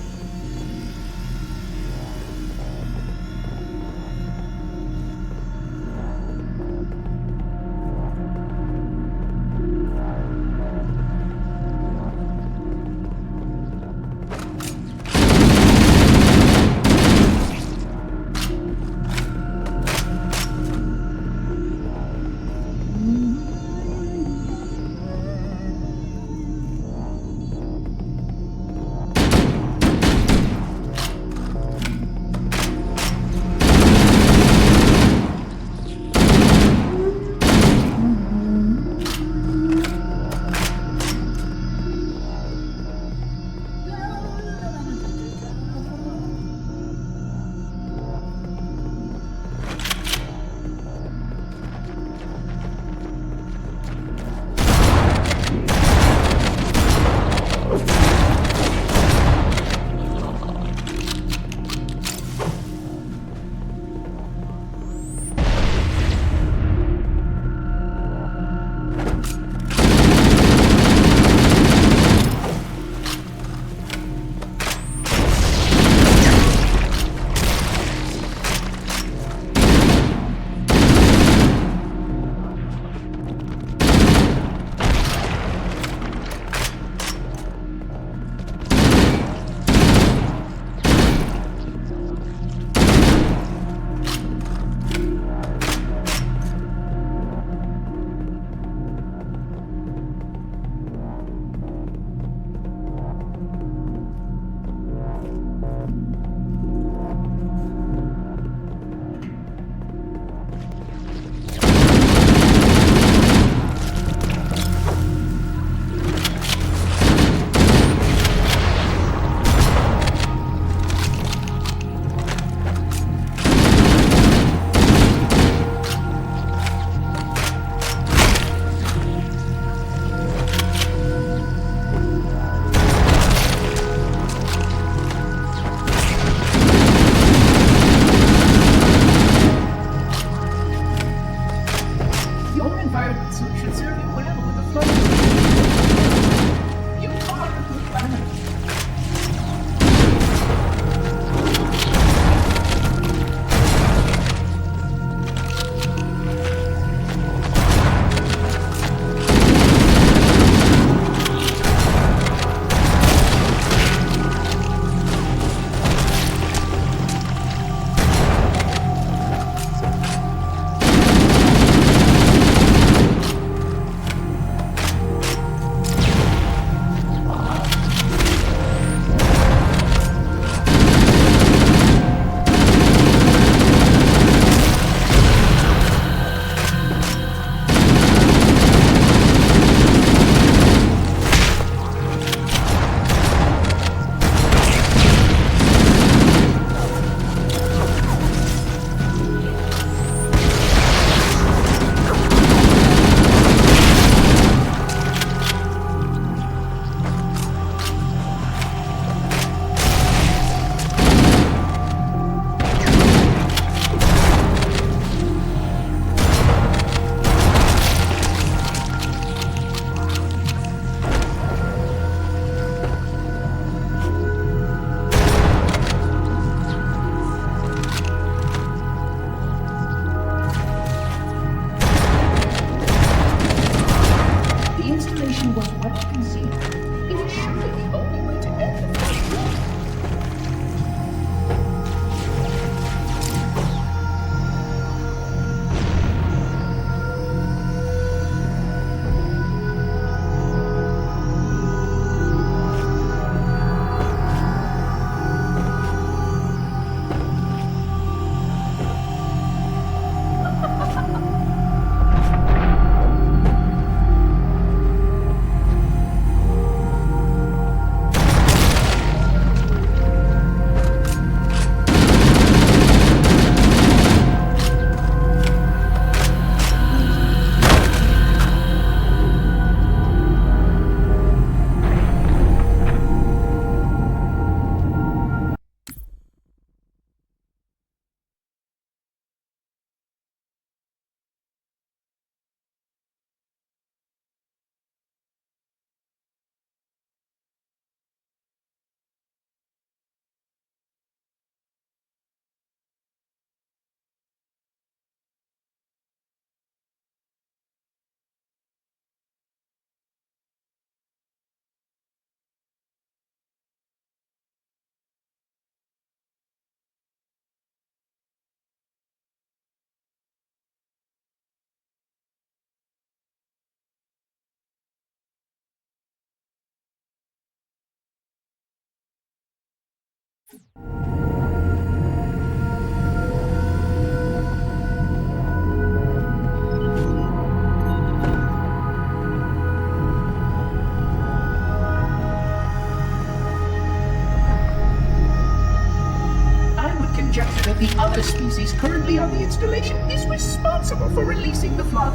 responsible for releasing the flood.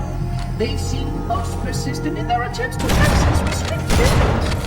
They seem most persistent in their attempts to access restricted areas.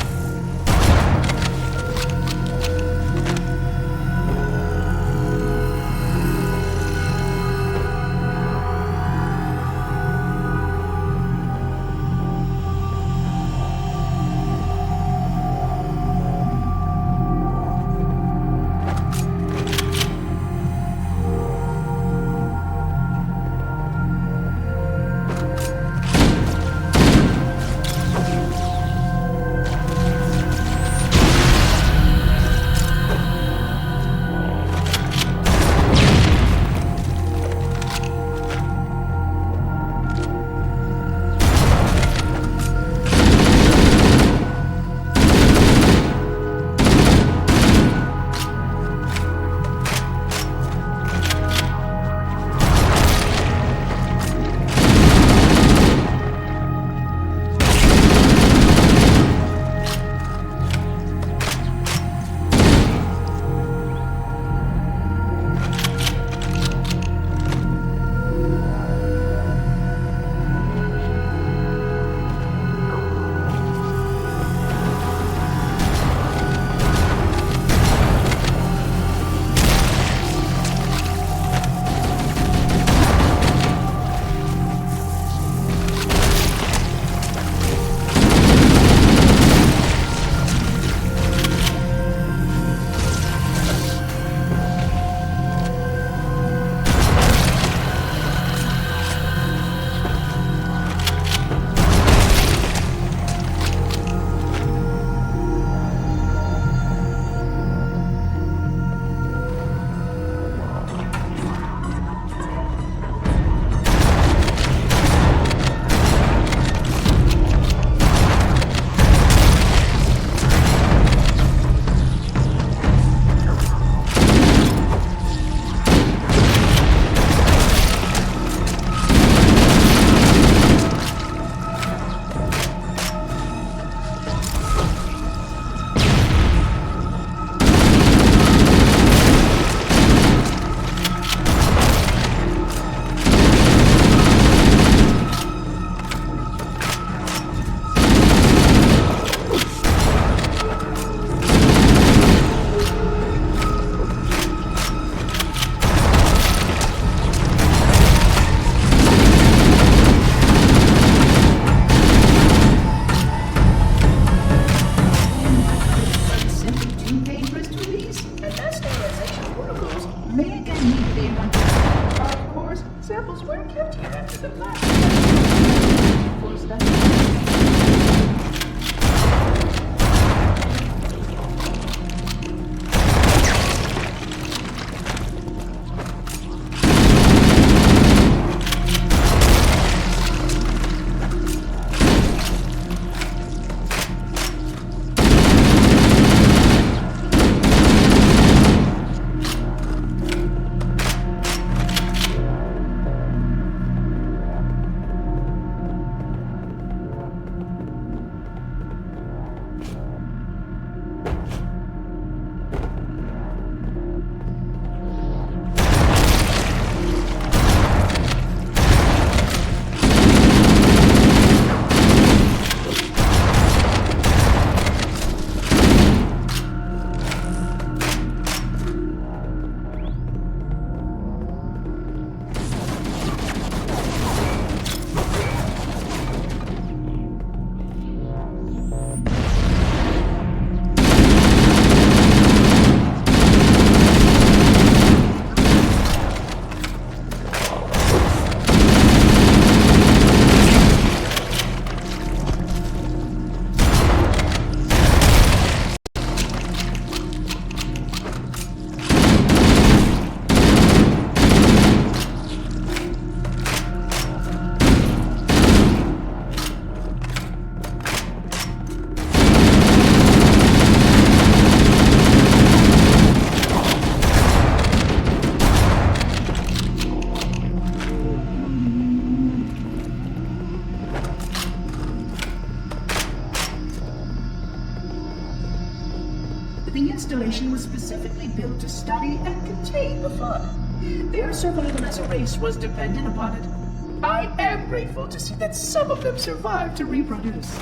The installation was specifically built to study and contain the flood. Their survival as a race was dependent upon it. I am grateful to see that some of them survive to reproduce.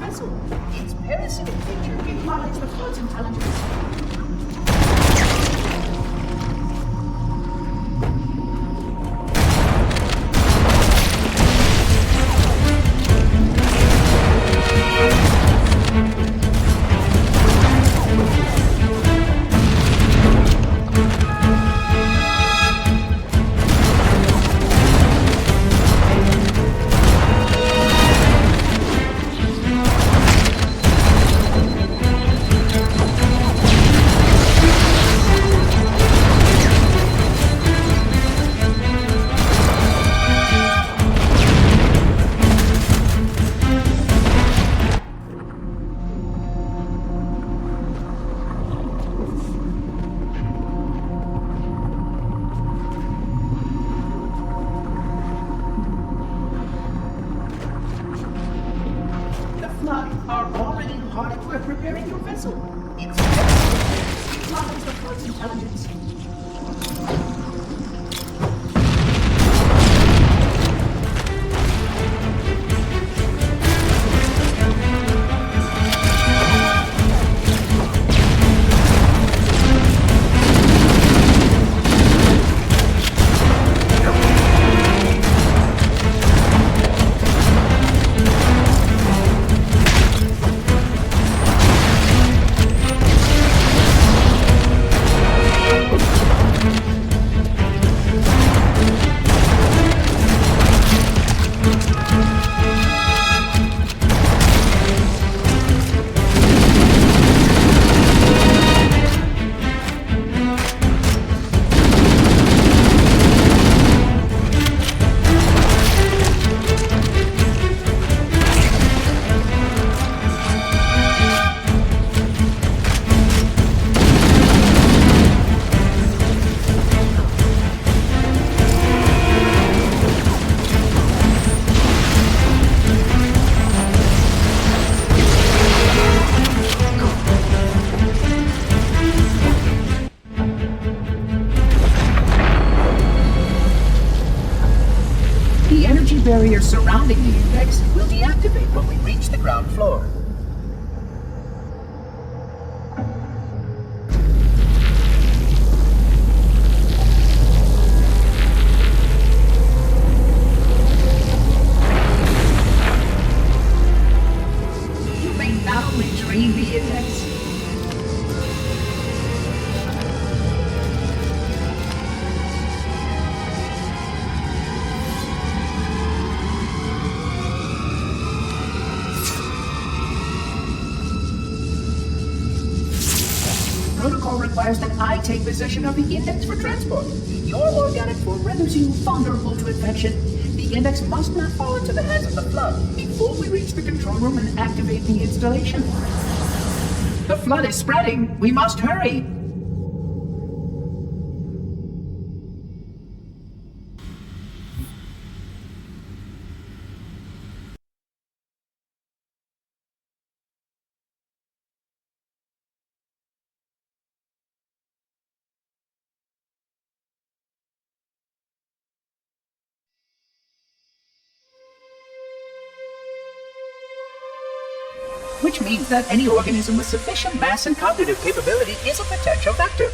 vessel. Its parasitic nature belies the flood's intelligence. Are already hard at work repairing your vessel. It's belies the flood's intelligence. Barrier surrounding the index will deactivate when we reach the ground floor. You may now retrieve the index. Protocol requires that I take possession of the index for transport. Your organic form renders you vulnerable to infection. The index must not fall into the hands of the flood before we reach the control room and activate the installation. The flood is spreading. We must hurry. Which means that any organism with sufficient mass and cognitive capability is a potential vector.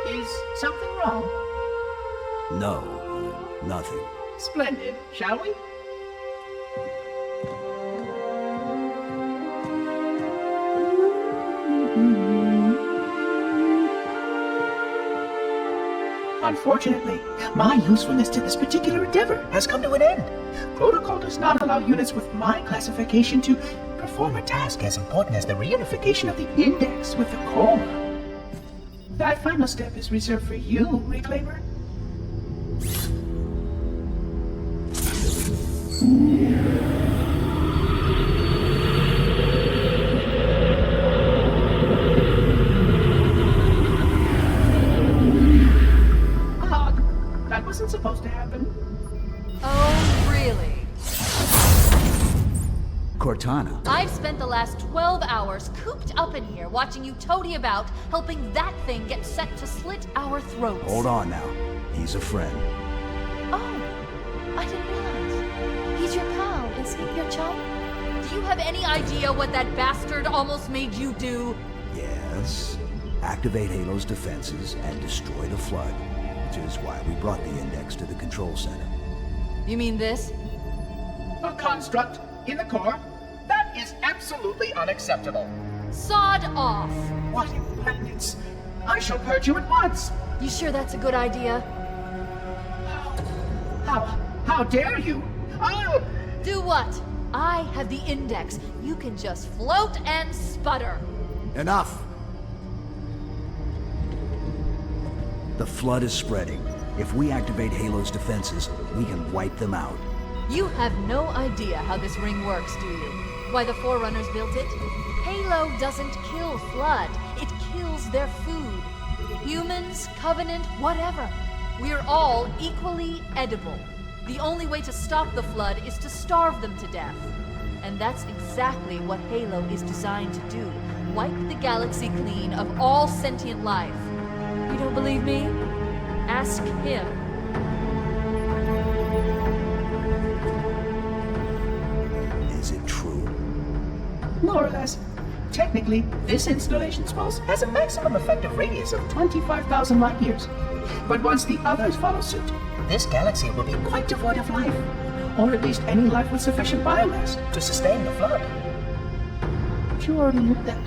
Is something wrong? No, nothing. Splendid, shall we? Unfortunately, my usefulness to this particular endeavor has come to an end. Protocol does not allow units with my classification to perform a task as important as the reunification of the index with the core. That final step is reserved for you, Reclaimer. That wasn't supposed to happen. Oh, really? Cortana. I've spent the last 12 hours cooped up in here watching you toady about, helping that thing get set to slit our throats. Hold on now. He's a friend. Oh, I didn't realize. He's your pal. escape your chum? Do you have any idea what that bastard almost made you do? Yes. Activate Halo's defenses and destroy the Flood, which is why we brought the Index to the control center. You mean this? A construct in the core? That is absolutely unacceptable. Sod off! What impertinence! I shall purge you at once! You sure that's a good idea? How dare you? I'll... Do what? I have the Index. You can just float and sputter. Enough! The Flood is spreading. If we activate Halo's defenses, we can wipe them out. You have no idea how this ring works, do you? Why the Forerunners built it? Halo doesn't kill Flood. It kills their food. Humans, Covenant, whatever. We're all equally edible. The only way to stop the Flood is to starve them to death. And that's exactly what Halo is designed to do. Wipe the galaxy clean of all sentient life. You don't believe me? Ask him. Is it true? More or less. Technically, this installation's pulse has a maximum effective radius of 25,000 light years. But once the others follow suit, this galaxy will be quite devoid of life. Or at least any life with sufficient biomass to sustain the Flood. But you already knew that.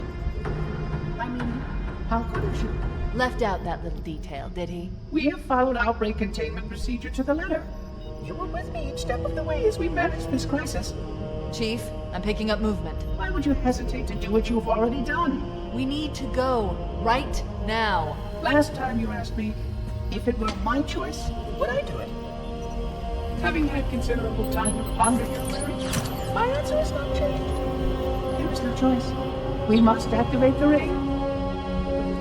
I mean, how couldn't you? Left out that little detail, did he? We have followed outbreak containment procedure to the letter. You were with me each step of the way as we managed this crisis. Chief, I'm picking up movement. Why would you hesitate to do what you've already done? We need to go, right now. Last time you asked me, if it were my choice, would I do it? Having had considerable time to ponder your query, my answer has not changed. There is no choice. We must activate the ring.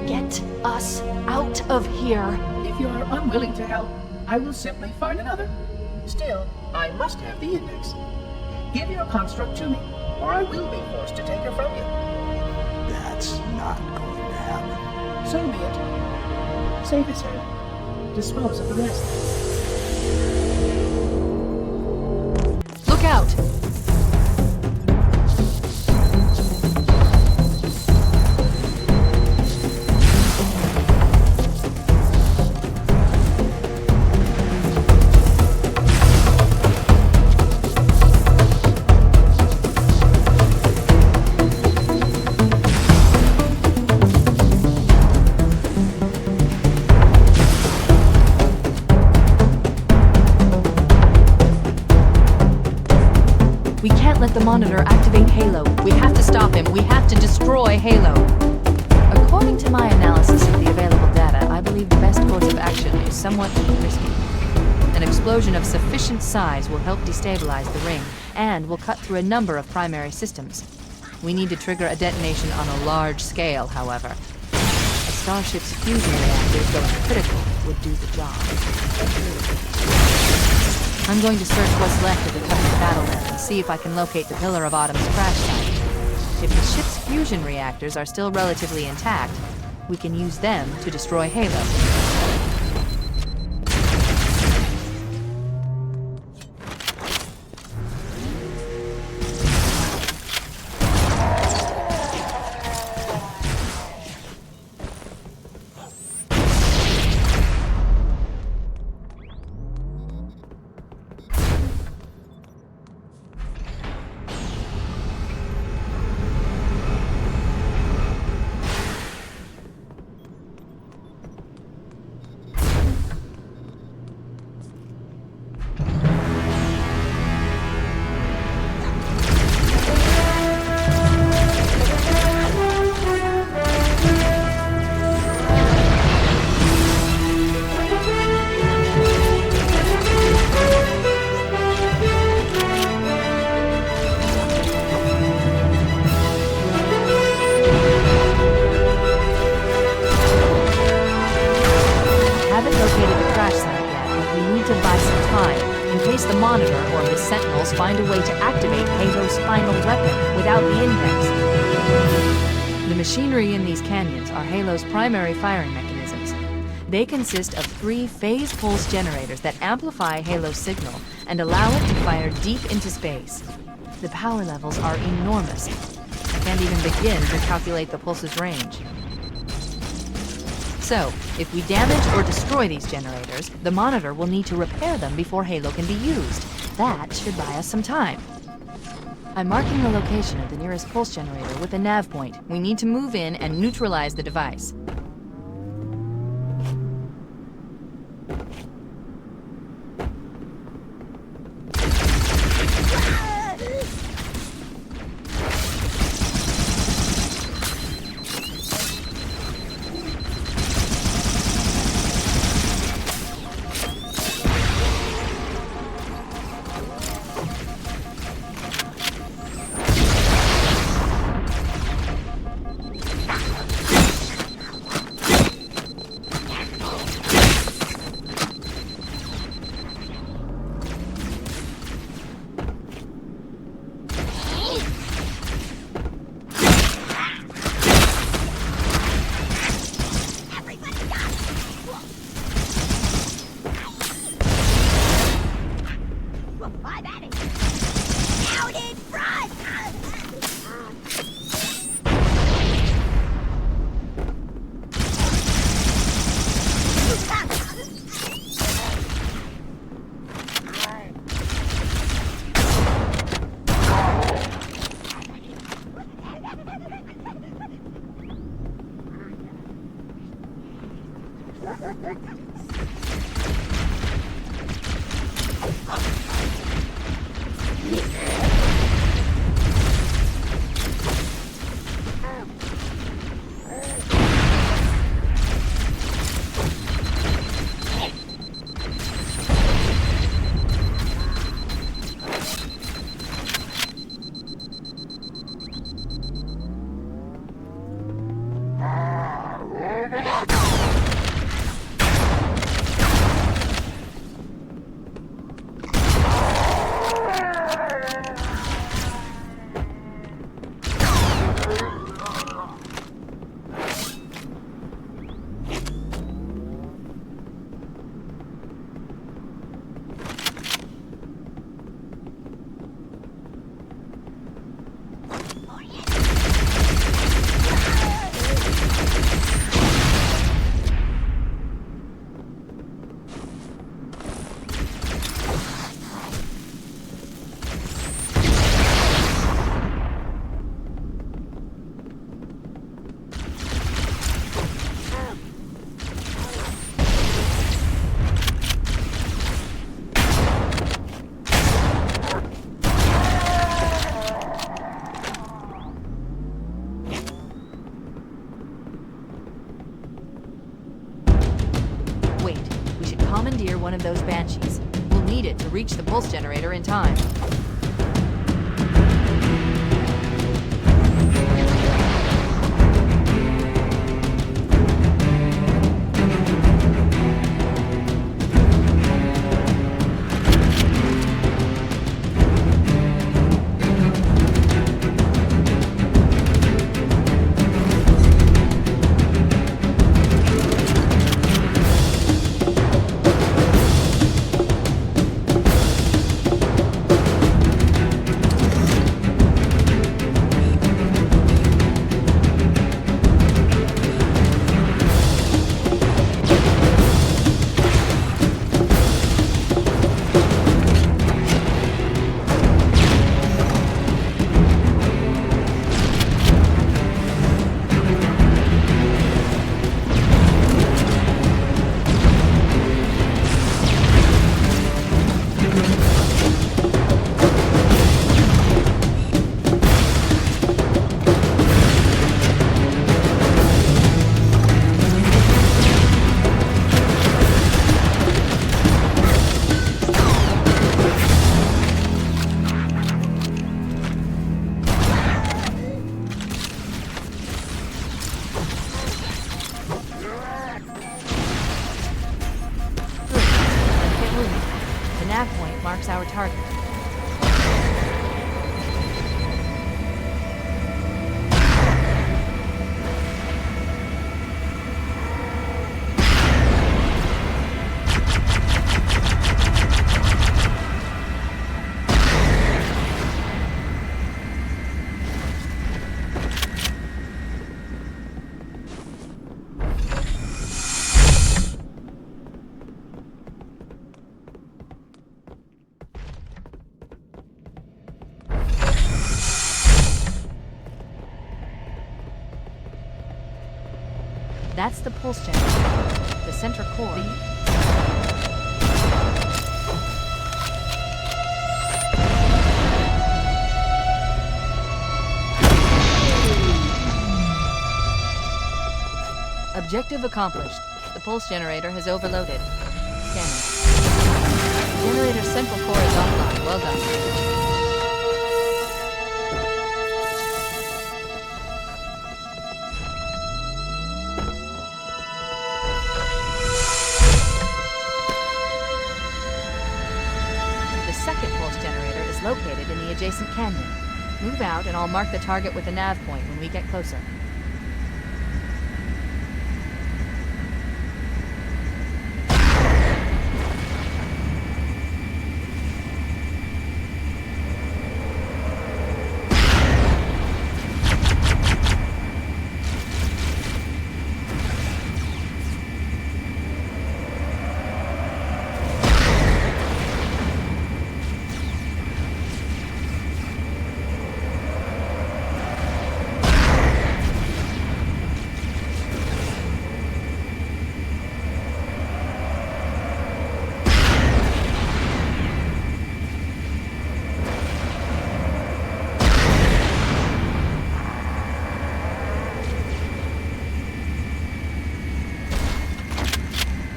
Get us out of here. If you are unwilling to help, I will simply find another. Still, I must have the Index. Give your construct to me, or I will be forced to take her from you. That's not going to happen. So be it. Save his head. Dispose of the rest. Look out! We can't let the monitor activate Halo. We have to stop him. We have to destroy Halo. According to my analysis of the available data, I believe the best course of action is somewhat risky. An explosion of sufficient size will help destabilize the ring, and will cut through a number of primary systems. We need to trigger a detonation on a large scale, however. A starship's fusion reactors going critical would do the job. I'm going to search what's left of the Covenant battlenet and see if I can locate the Pillar of Autumn's crash site. If the ship's fusion reactors are still relatively intact, we can use them to destroy Halo. The monitor or his sentinels find a way to activate Halo's final weapon without the Index. The machinery in these canyons are Halo's primary firing mechanisms. They consist of 3 phase pulse generators that amplify Halo's signal and allow it to fire deep into space. The power levels are enormous. I can't even begin to calculate the pulse's range. So, if we damage or destroy these generators, the monitor will need to repair them before Halo can be used. That should buy us some time. I'm marking the location of the nearest pulse generator with a nav point. We need to move in and neutralize the device. Commandeer one of those Banshees. We'll need it to reach the pulse generator in time. That's the pulse generator. The center core. Objective accomplished. The pulse generator has overloaded. Scanning. The generator's central core is offline. Well done. Located in the adjacent canyon. Move out and I'll mark the target with a nav point when we get closer.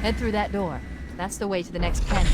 Head through that door. That's the way to the next canyon.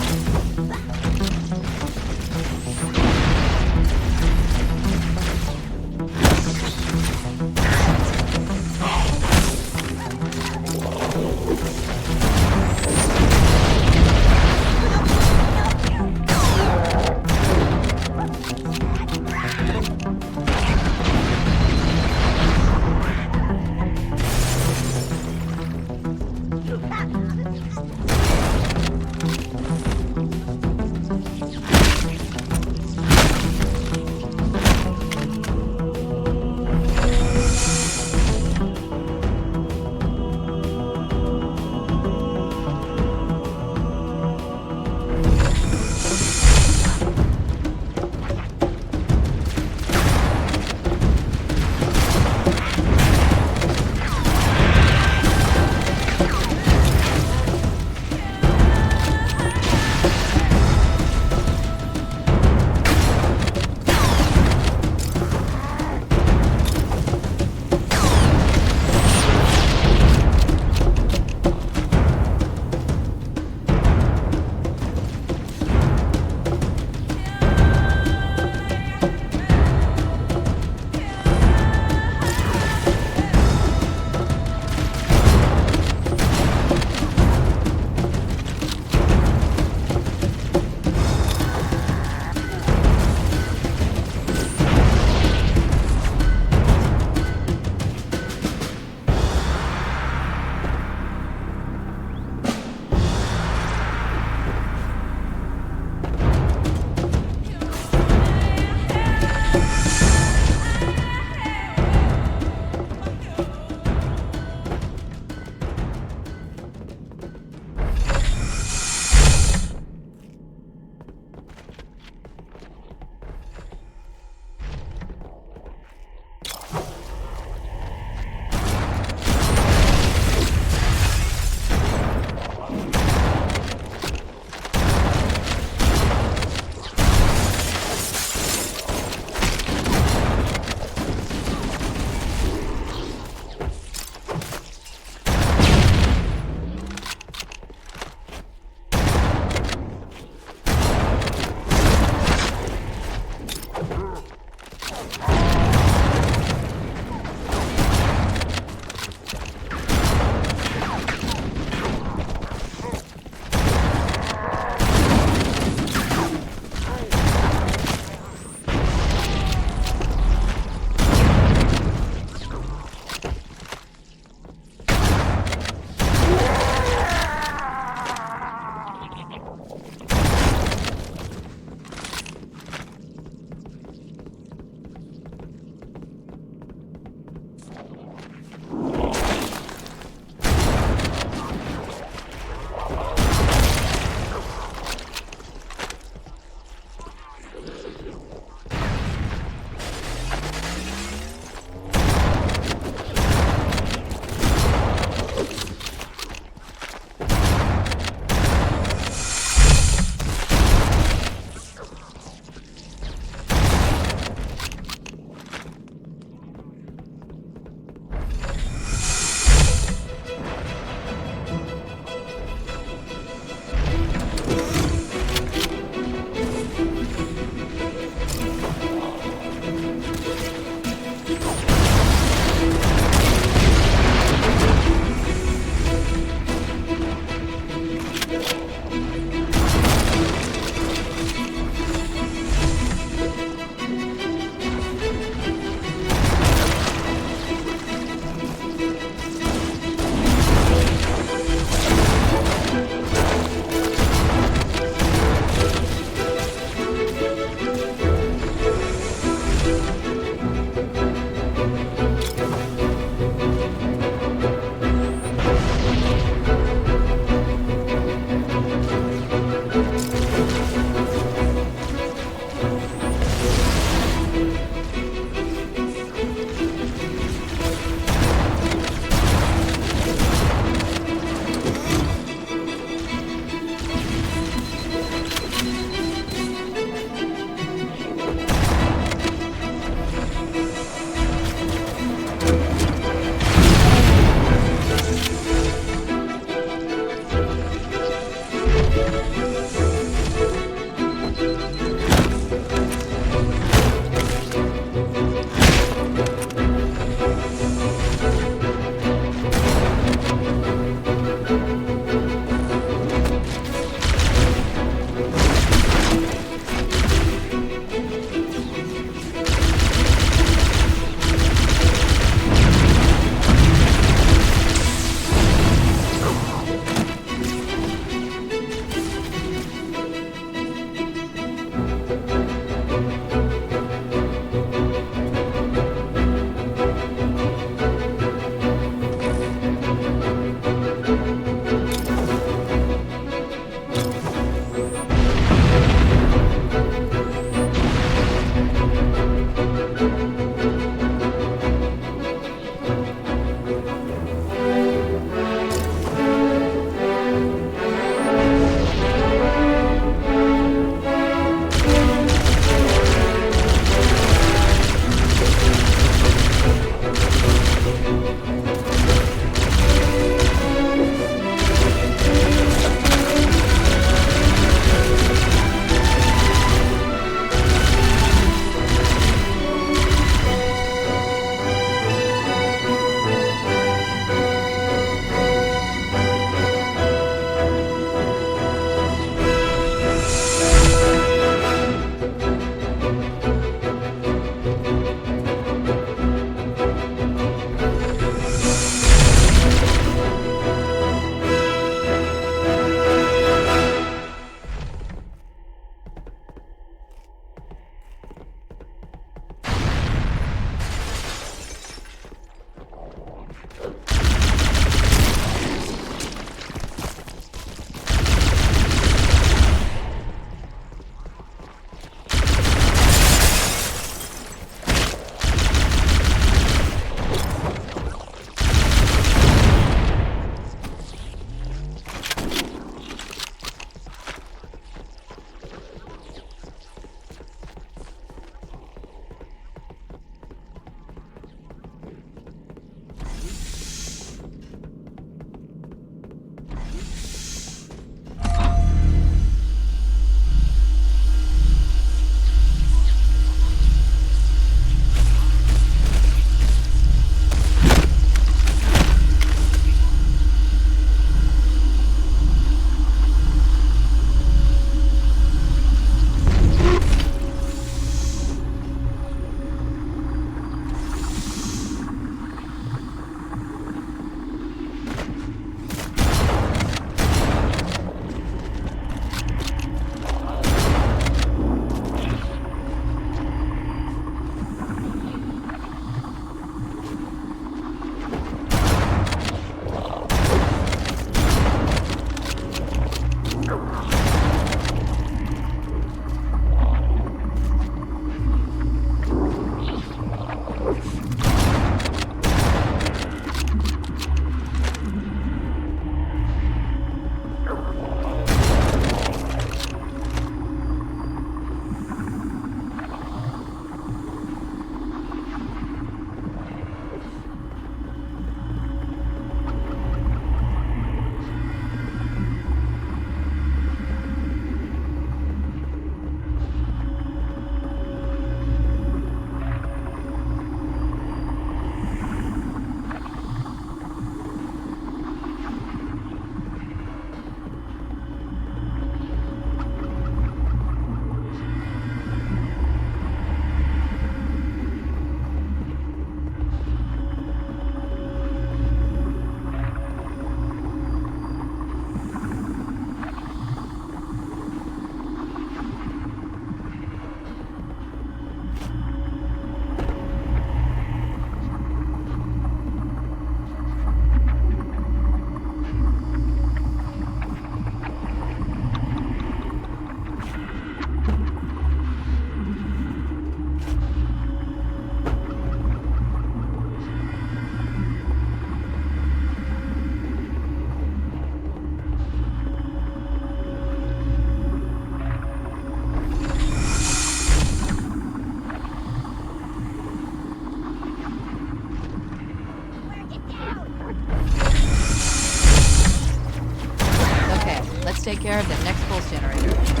take care of the next pulse generator.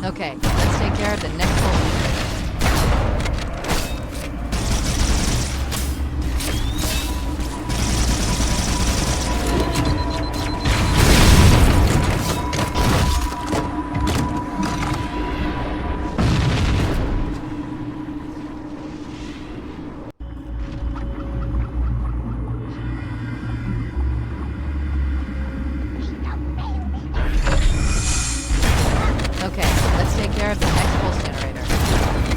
Okay, let's take care of the next pulse. Okay, let's take care of the next pulse generator.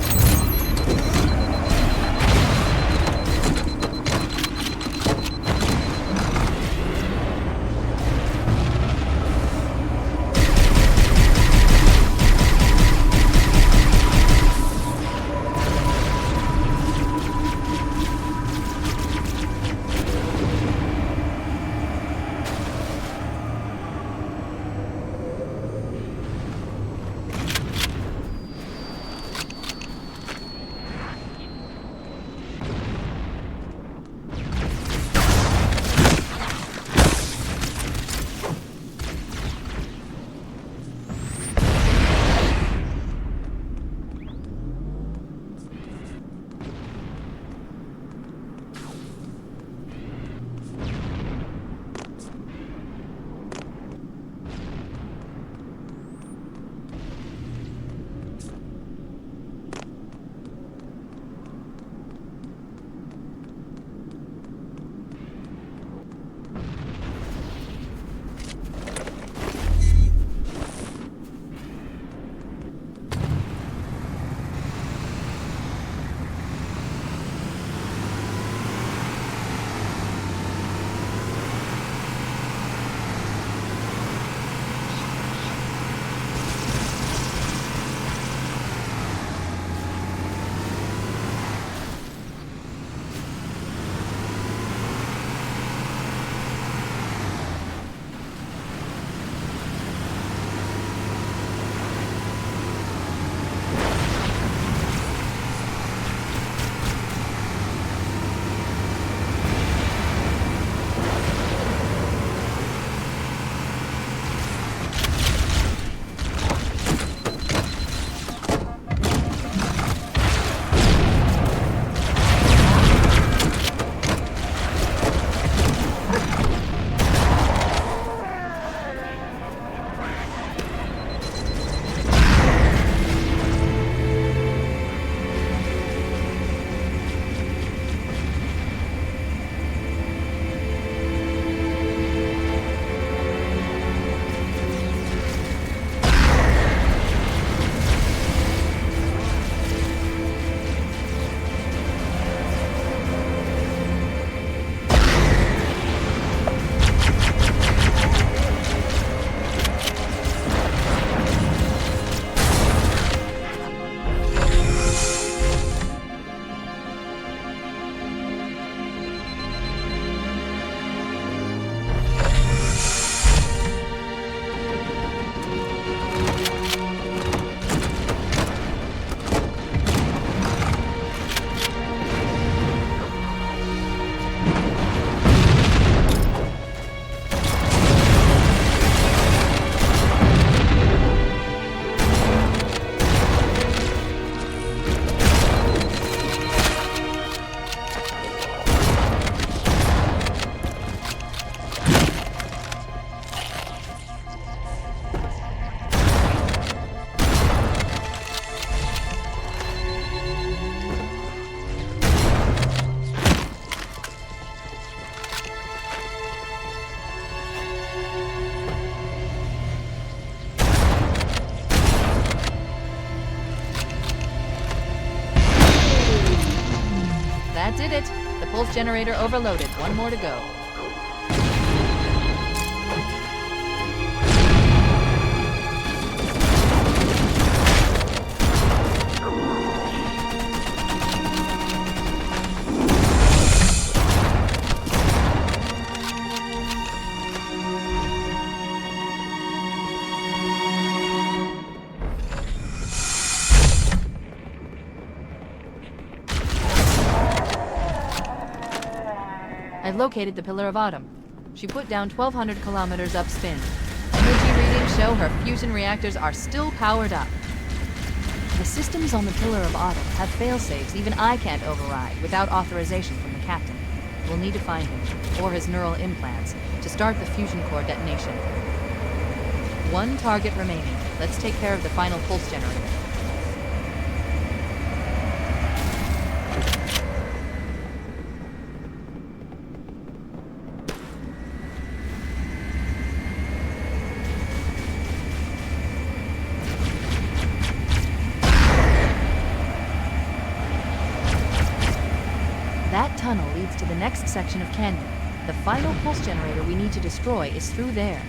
Pulse generator overloaded. One more to go. I've located the Pillar of Autumn. She put down 1,200 kilometers upspin. Energy readings show her fusion reactors are still powered up. The systems on the Pillar of Autumn have failsafes even I can't override without authorization from the captain. We'll need to find him, or his neural implants, to start the fusion core detonation. One target remaining. Let's take care of the final pulse generator. That tunnel leads to the next section of canyon. The final pulse generator we need to destroy is through there.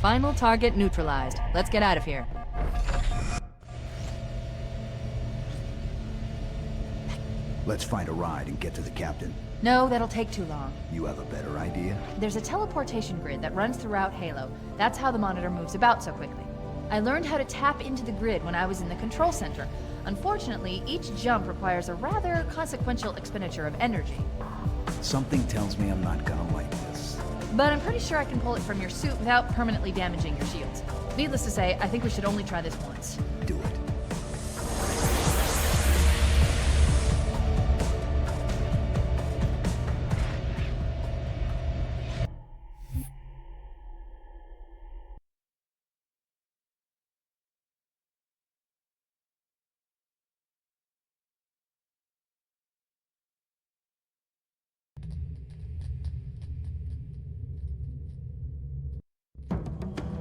Final target neutralized. Let's get out of here. Let's find a ride and get to the captain. No, that'll take too long. You have a better idea? There's a teleportation grid that runs throughout Halo. That's how the monitor moves about so quickly. I learned how to tap into the grid when I was in the control center. Unfortunately, each jump requires a rather consequential expenditure of energy. Something tells me I'm not gonna like this. But I'm pretty sure I can pull it from your suit without permanently damaging your shields. Needless to say, I think we should only try this once. Do it.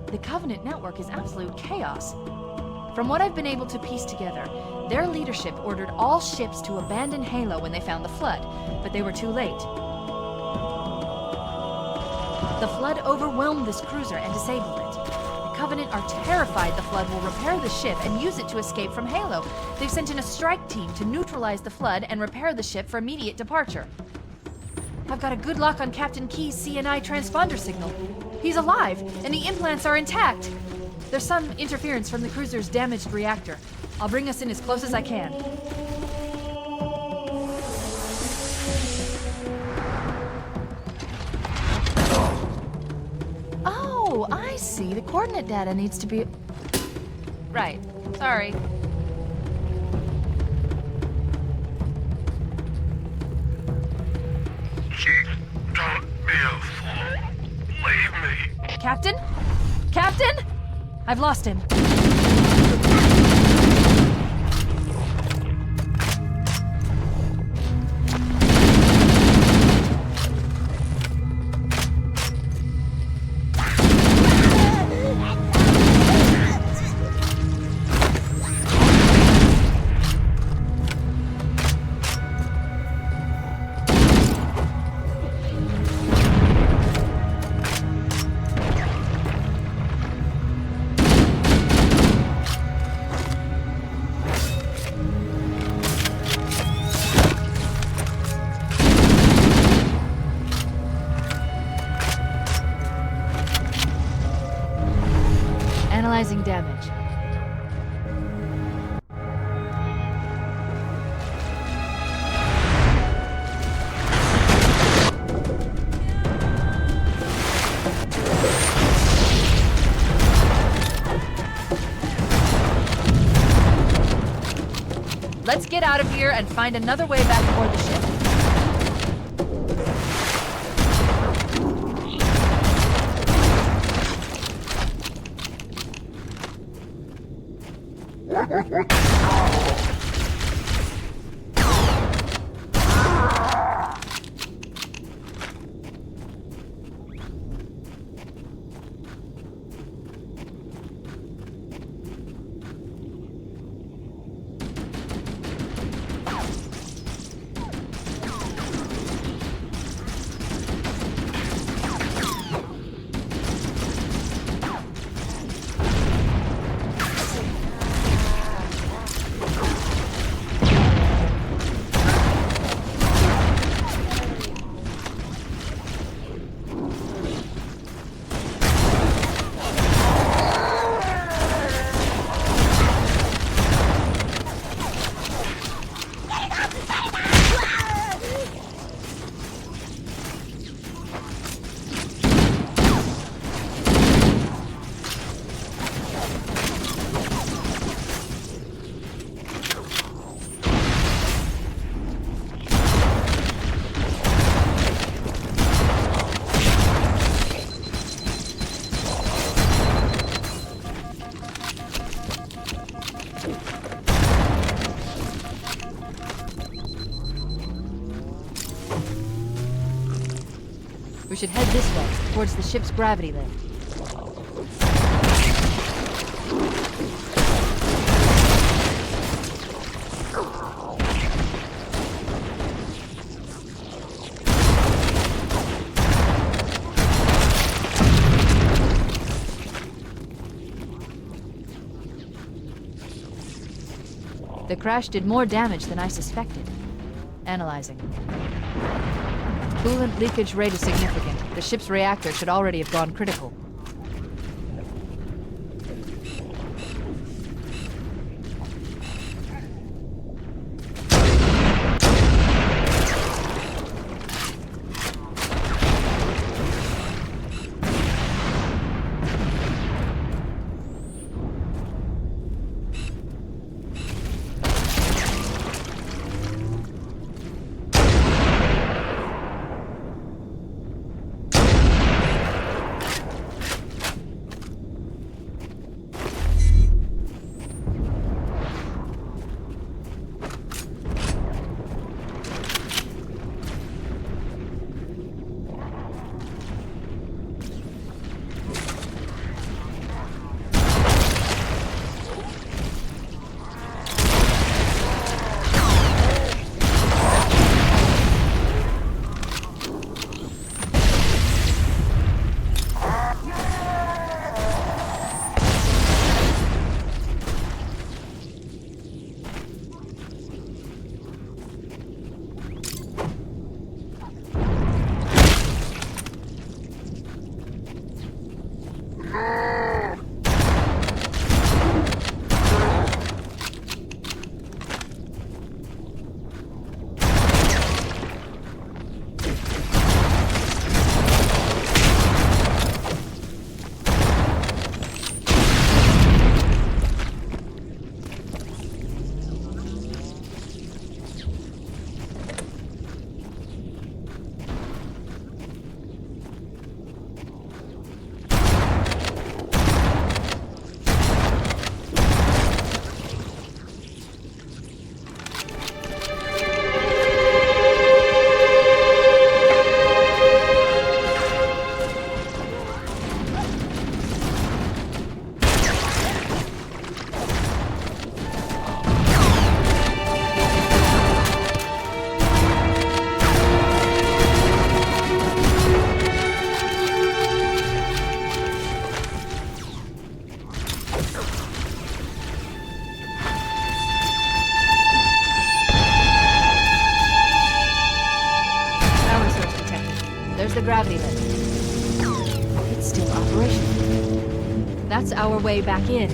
The Covenant network is absolute chaos. From what I've been able to piece together, their leadership ordered all ships to abandon Halo when they found the Flood, but they were too late. The Flood overwhelmed this cruiser and disabled it. The Covenant are terrified the Flood will repair the ship and use it to escape from Halo. They've sent in a strike team to neutralize the Flood and repair the ship for immediate departure. I've got a good lock on Captain Key's CNI transponder signal. He's alive, and the implants are intact. There's some interference from the cruiser's damaged reactor. I'll bring us in as close as I can. Oh, I see. The coordinate data needs to be... Right. Sorry. Don't be a fool. Leave me. Captain? Captain? I've lost him. Analyzing damage. Let's get out of here and find another way back aboard the ship. should head this way, towards the ship's gravity lift. The crash did more damage than I suspected. Analyzing. Coolant leakage rate is significant. The ship's reactor should already have gone critical. Gravity lift. It's still operational. That's our way back in.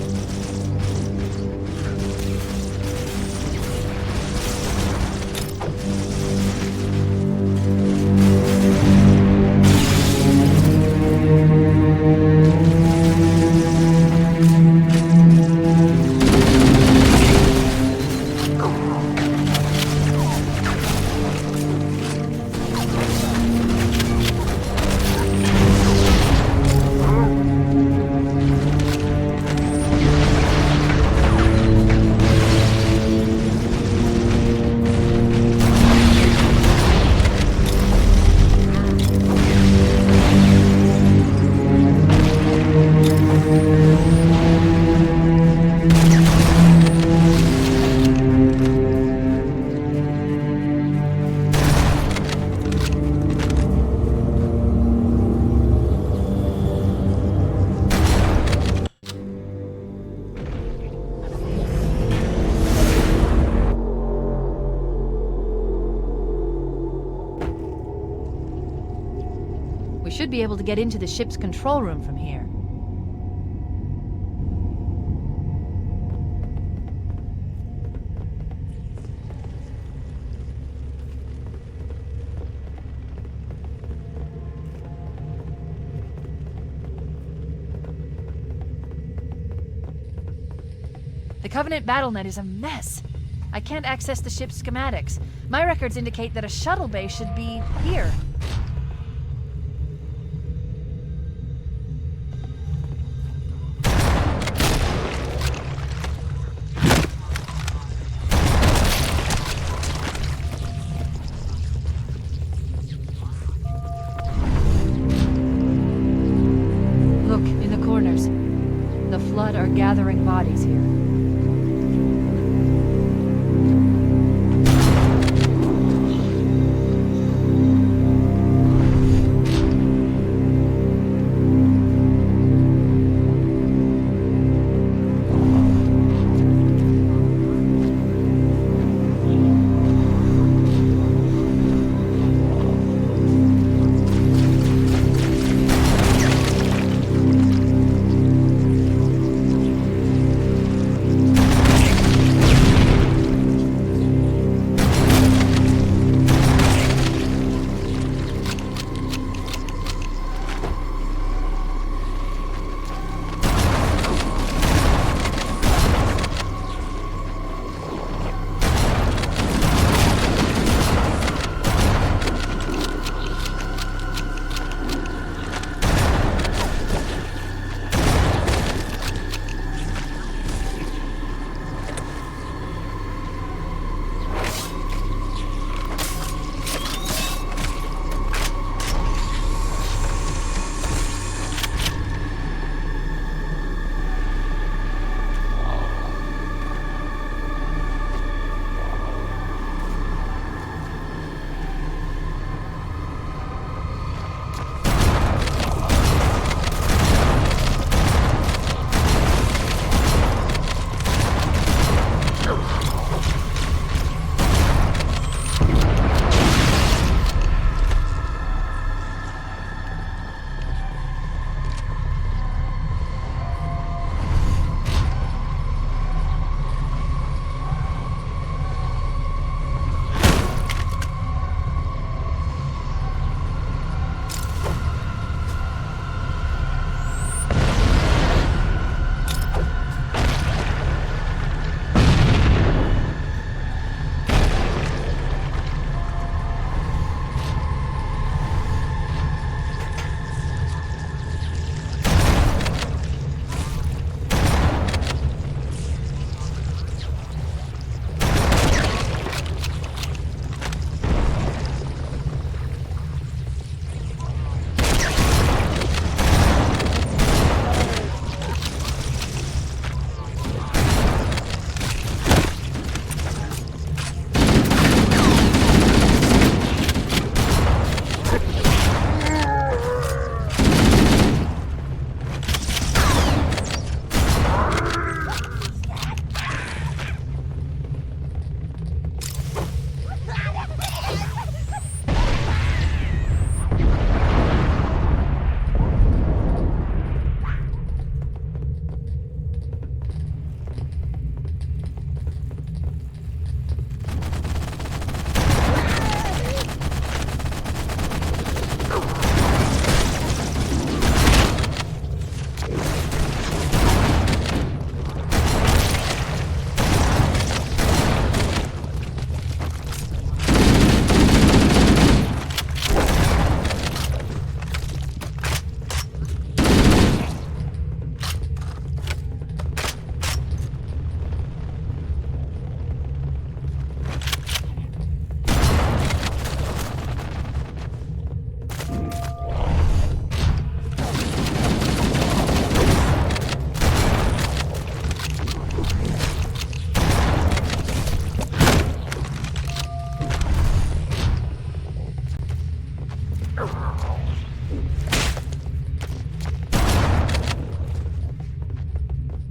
We should be able to get into the ship's control room from here. The Covenant BattleNet is a mess. I can't access the ship's schematics. My records indicate that a shuttle bay should be here. Flood are gathering bodies here.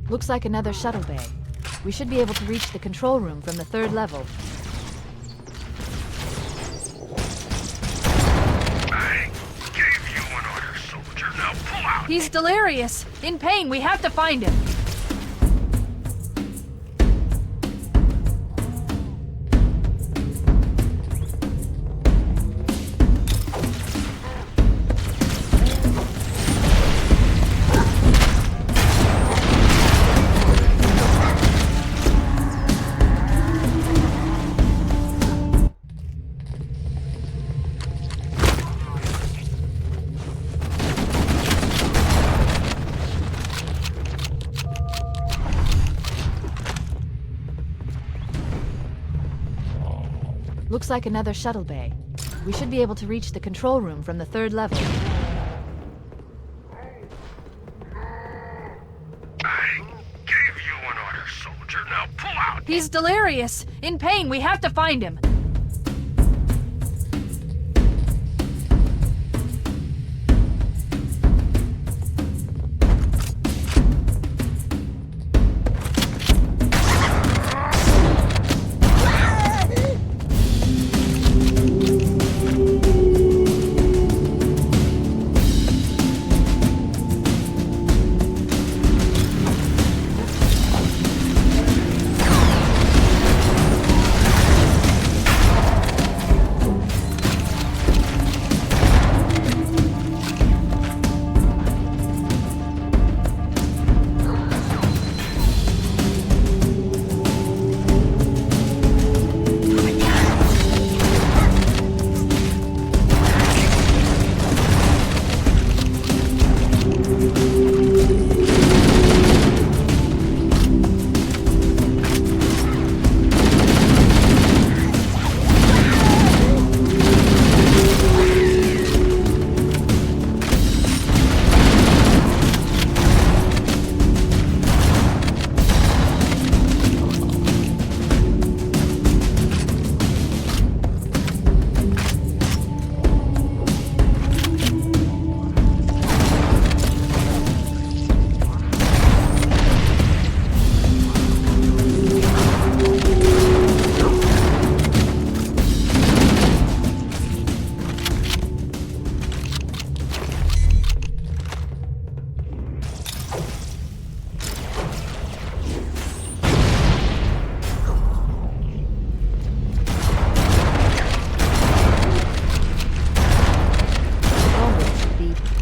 Looks like another shuttle bay. We should be able to reach the control room from the 3rd level. I gave you an order, soldier. Now pull out! He's delirious! In pain, we have to find him! Looks like another shuttle bay. We should be able to reach the control room from the 3rd level. I He's delirious. In pain. We have to find him.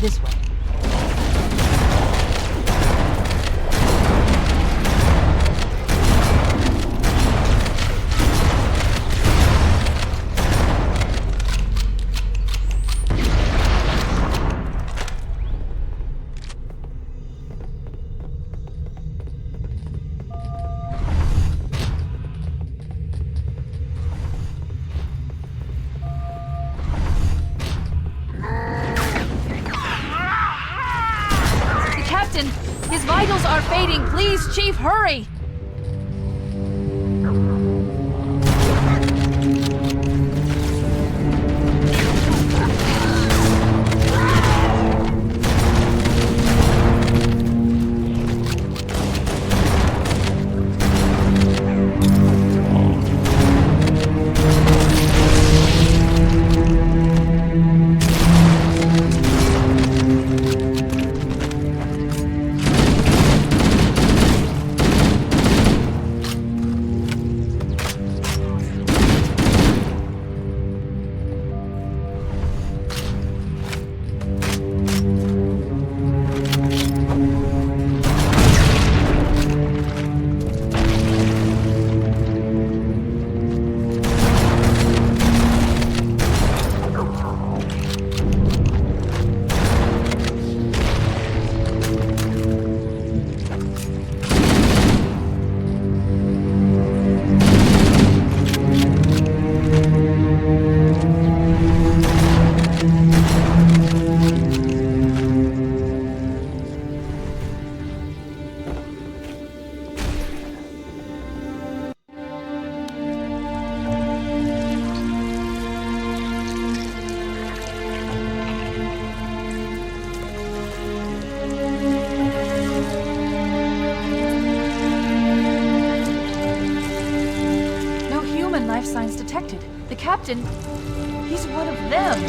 This way. His vitals are fading. Please, Chief, hurry! Signs detected. The captain, he's one of them.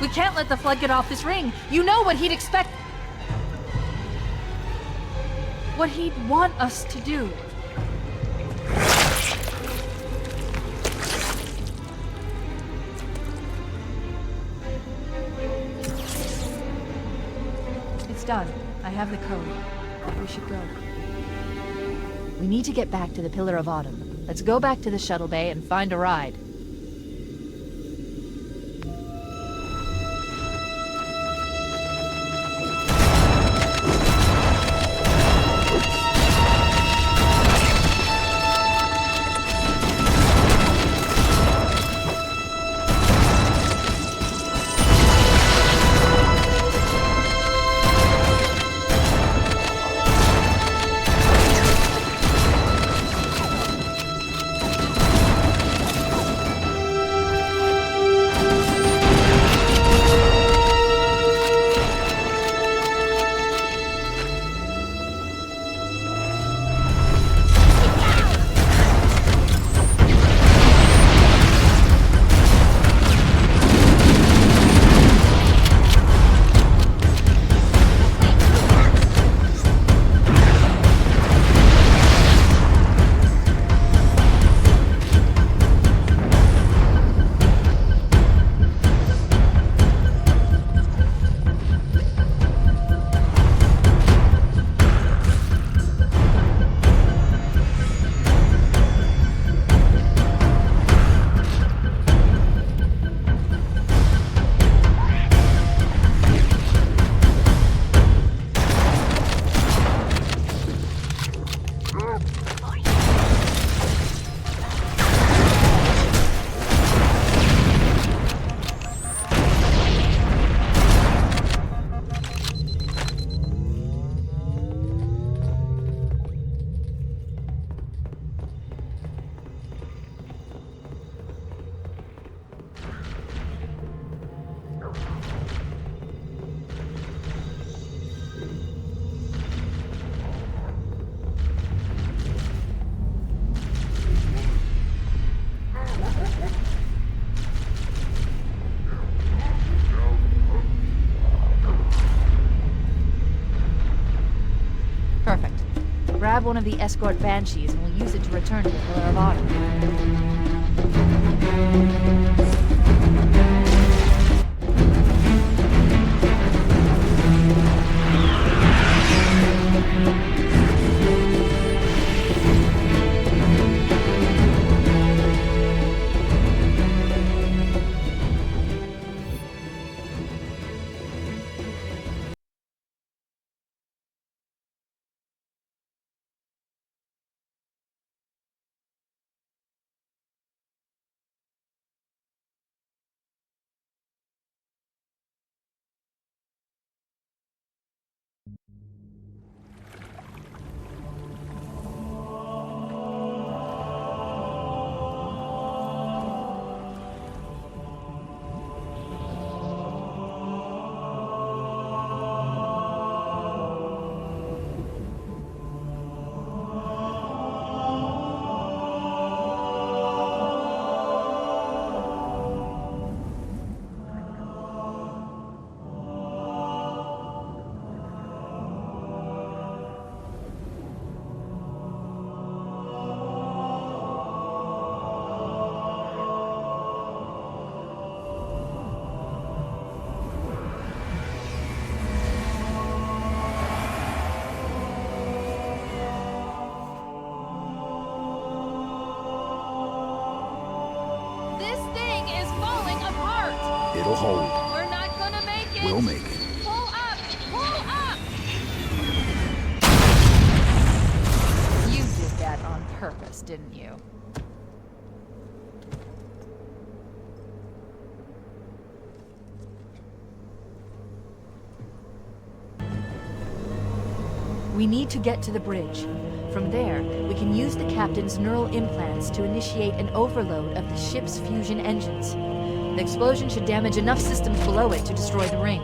We can't let the flood get off this ring. You know what he'd expect. What he'd want us to do. It's done. I have the code. We should go. We need to get back to the Pillar of Autumn. Let's go back to the shuttle bay and find a ride. grab one of the escort banshees and we'll use it to return to the Pillar of Autumn. It'll hold. We're not gonna make it! We'll make it. Pull up! Pull up! You did that on purpose, didn't you? We need to get to the bridge. From there, we can use the captain's neural implants to initiate an overload of the ship's fusion engines. The explosion should damage enough systems below it to destroy the ring.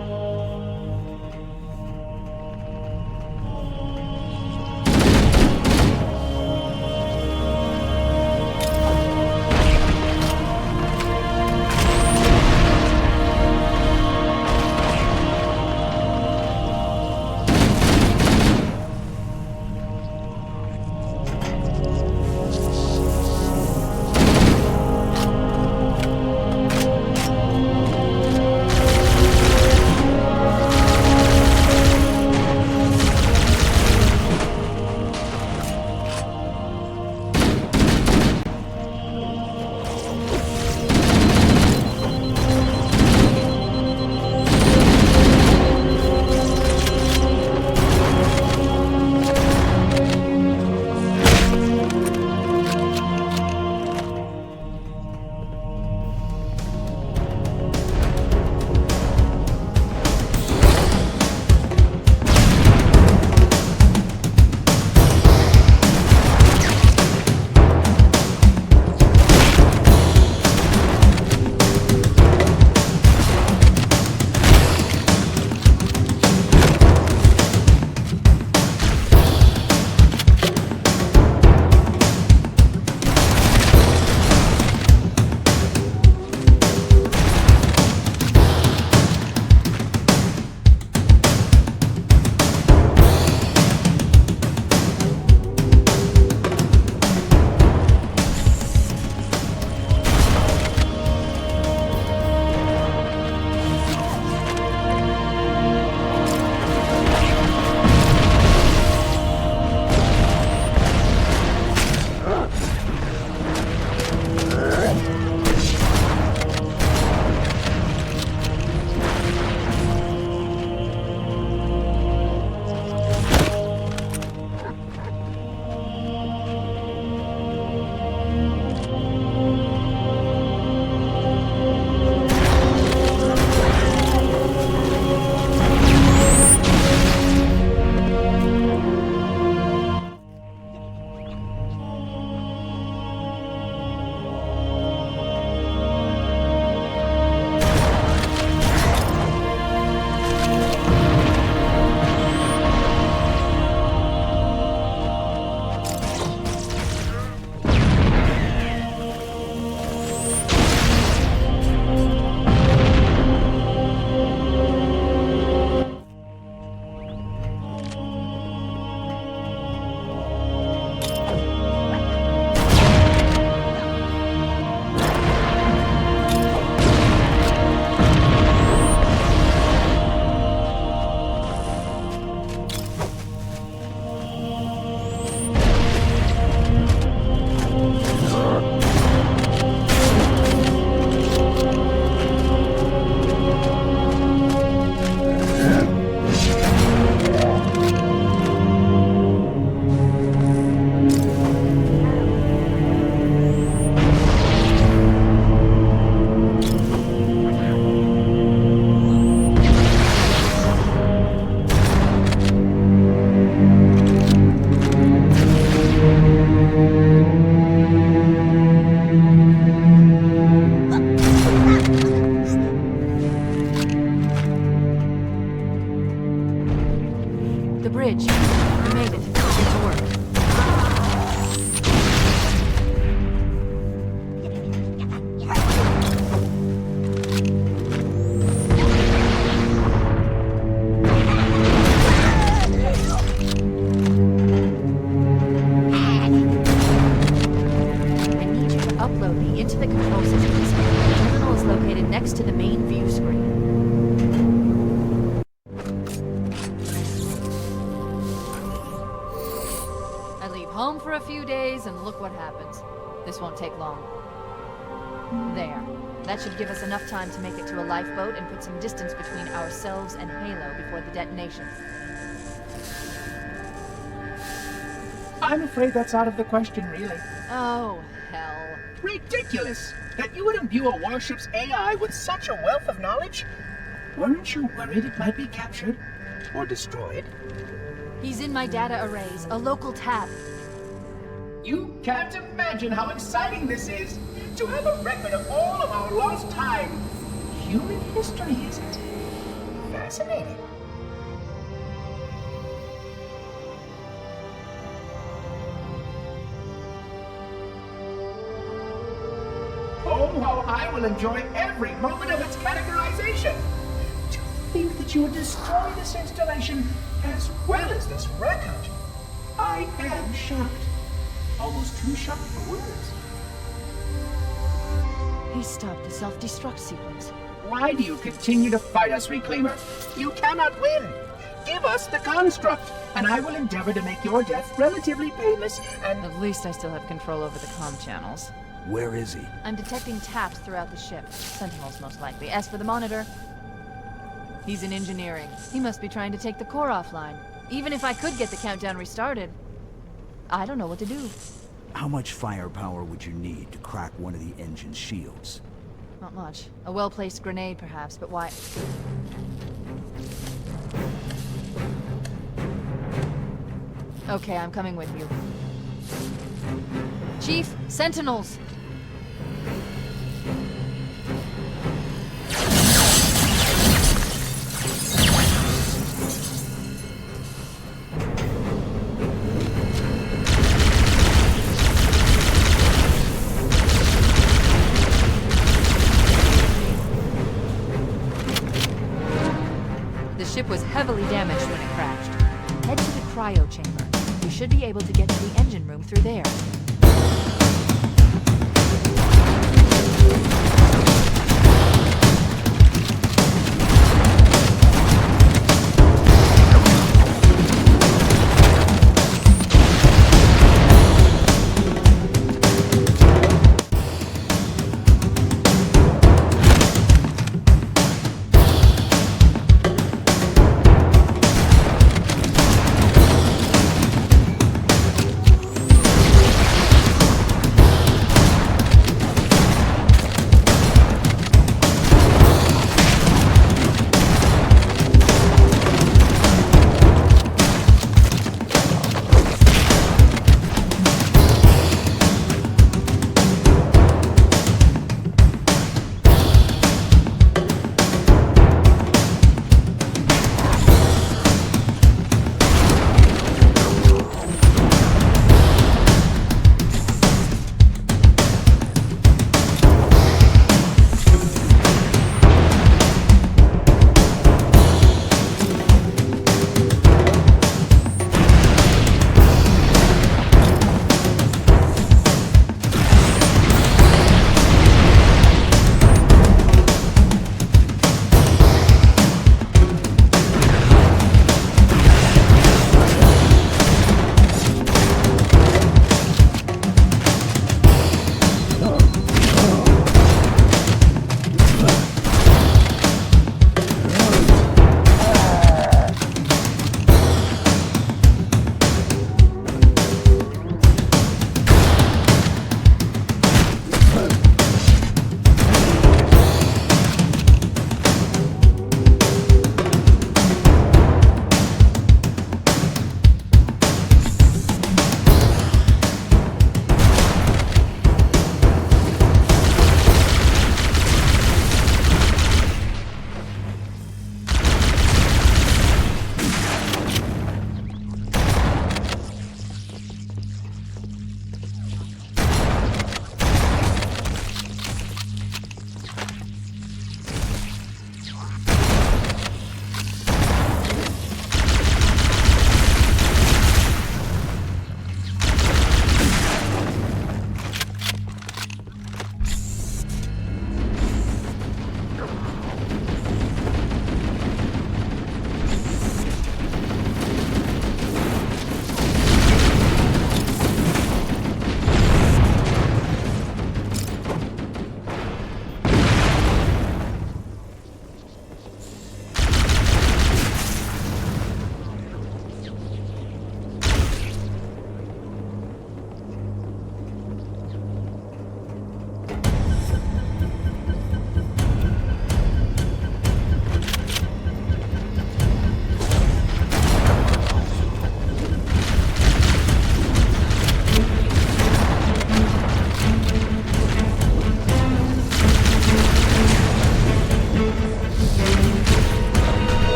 We made it. Get to work. Next to the main view screen. I leave home for a few days and look what happens. This won't take long. There. That should give us enough time to make it to a lifeboat and put some distance between ourselves and Halo before the detonation. I'm afraid that's out of the question, really. Oh, hell. Ridiculous! That you would imbue a warship's AI with such a wealth of knowledge? Weren't you worried it might be captured? Or destroyed? He's in my data arrays, a local tab. You can't imagine how exciting this is! To have a record of all of our lost time! Human history, isn't it? Fascinating. Oh, how I will enjoy every moment of its categorization! To think that you would destroy this installation as well as this record! I am shocked. Almost too shocked for words. He stopped the self-destruct sequence. Why do you continue to fight us, Reclaimer? You cannot win! Give us the construct, and I will endeavor to make your death relatively painless and... At least I still have control over the comm channels. Where is he? I'm detecting taps throughout the ship. Sentinels, most likely. As for the monitor, he's in engineering. He must be trying to take the core offline. Even if I could get the countdown restarted, I don't know what to do. How much firepower would you need to crack one of the engine's shields? Not much. A well-placed grenade, perhaps, but why? Okay, I'm coming with you. Chief, Sentinels! The ship was heavily damaged when it crashed. Head to the cryo chamber. We should be able to get to the engine room through there.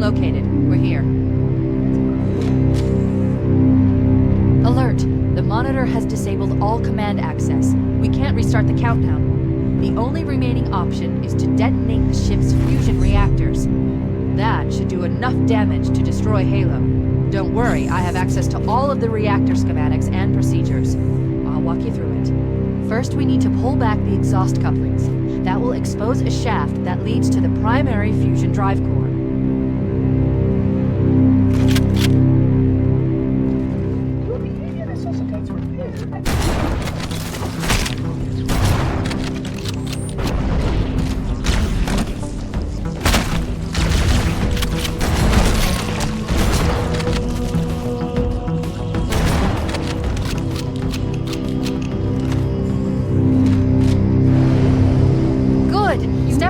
located. We're here. Alert! The monitor has disabled all command access. We can't restart the countdown. The only remaining option is to detonate the ship's fusion reactors. That should do enough damage to destroy Halo. Don't worry, I have access to all of the reactor schematics and procedures. I'll walk you through it. First, we need to pull back the exhaust couplings. That will expose a shaft that leads to the primary fusion drive core.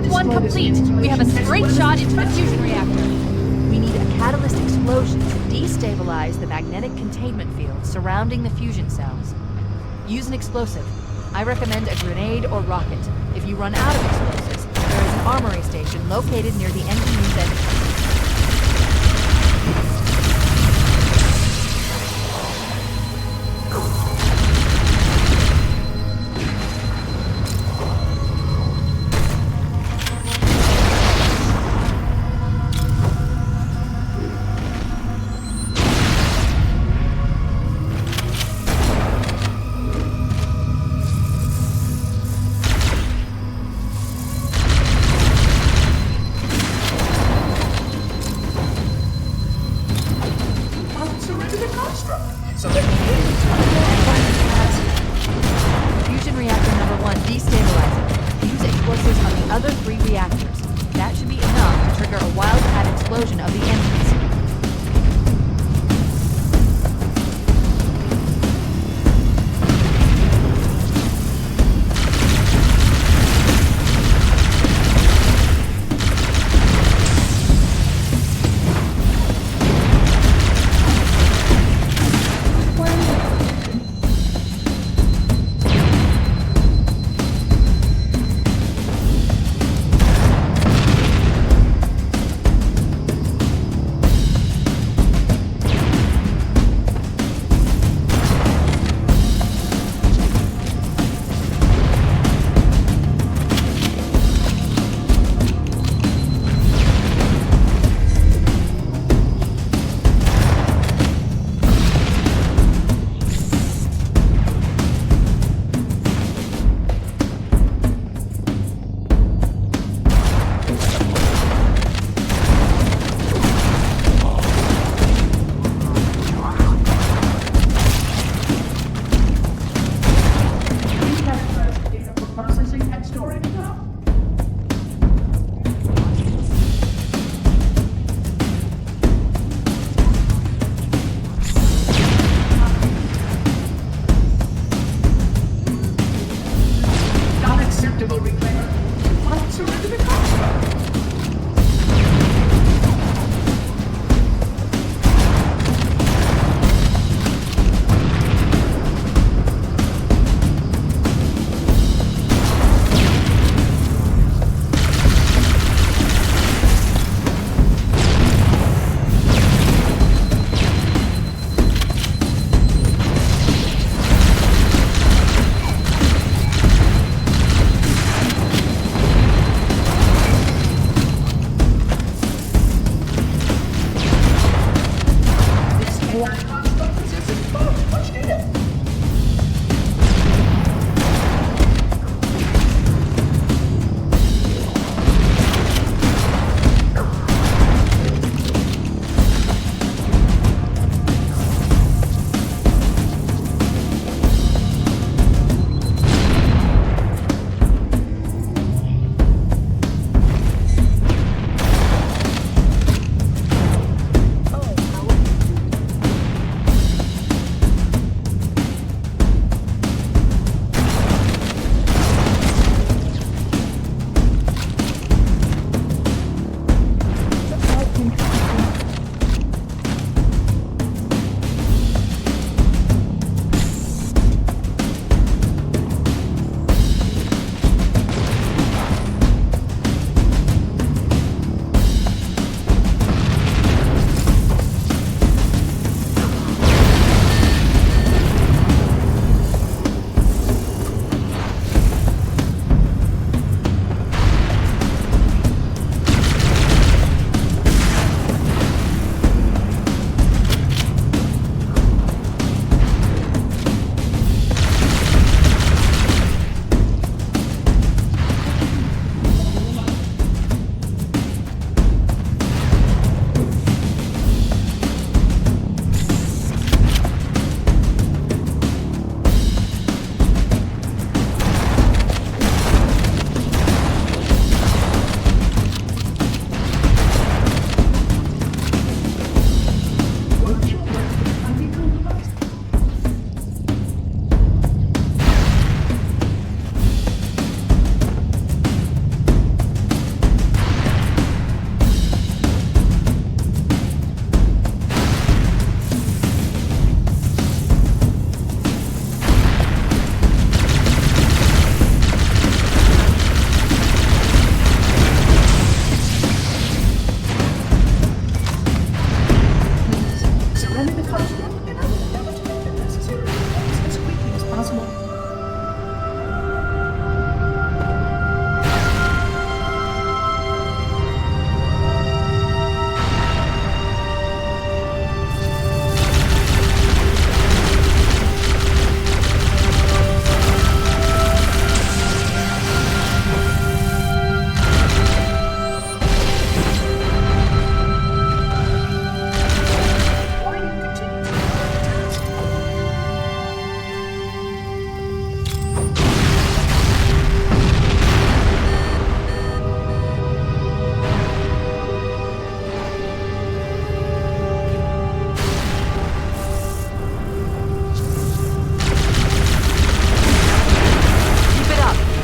Step 1 complete. We have a straight shot into the fusion reactor. We need a catalyst explosion to destabilize the magnetic containment field surrounding the fusion cells. Use an explosive. I recommend a grenade or rocket. If you run out of explosives, there is an armory station located near the NEU's entrance. Fusion reactor number 1 destabilizing. Use explosives on the other 3 reactors. That should be enough to trigger a wildcat explosion of the engines.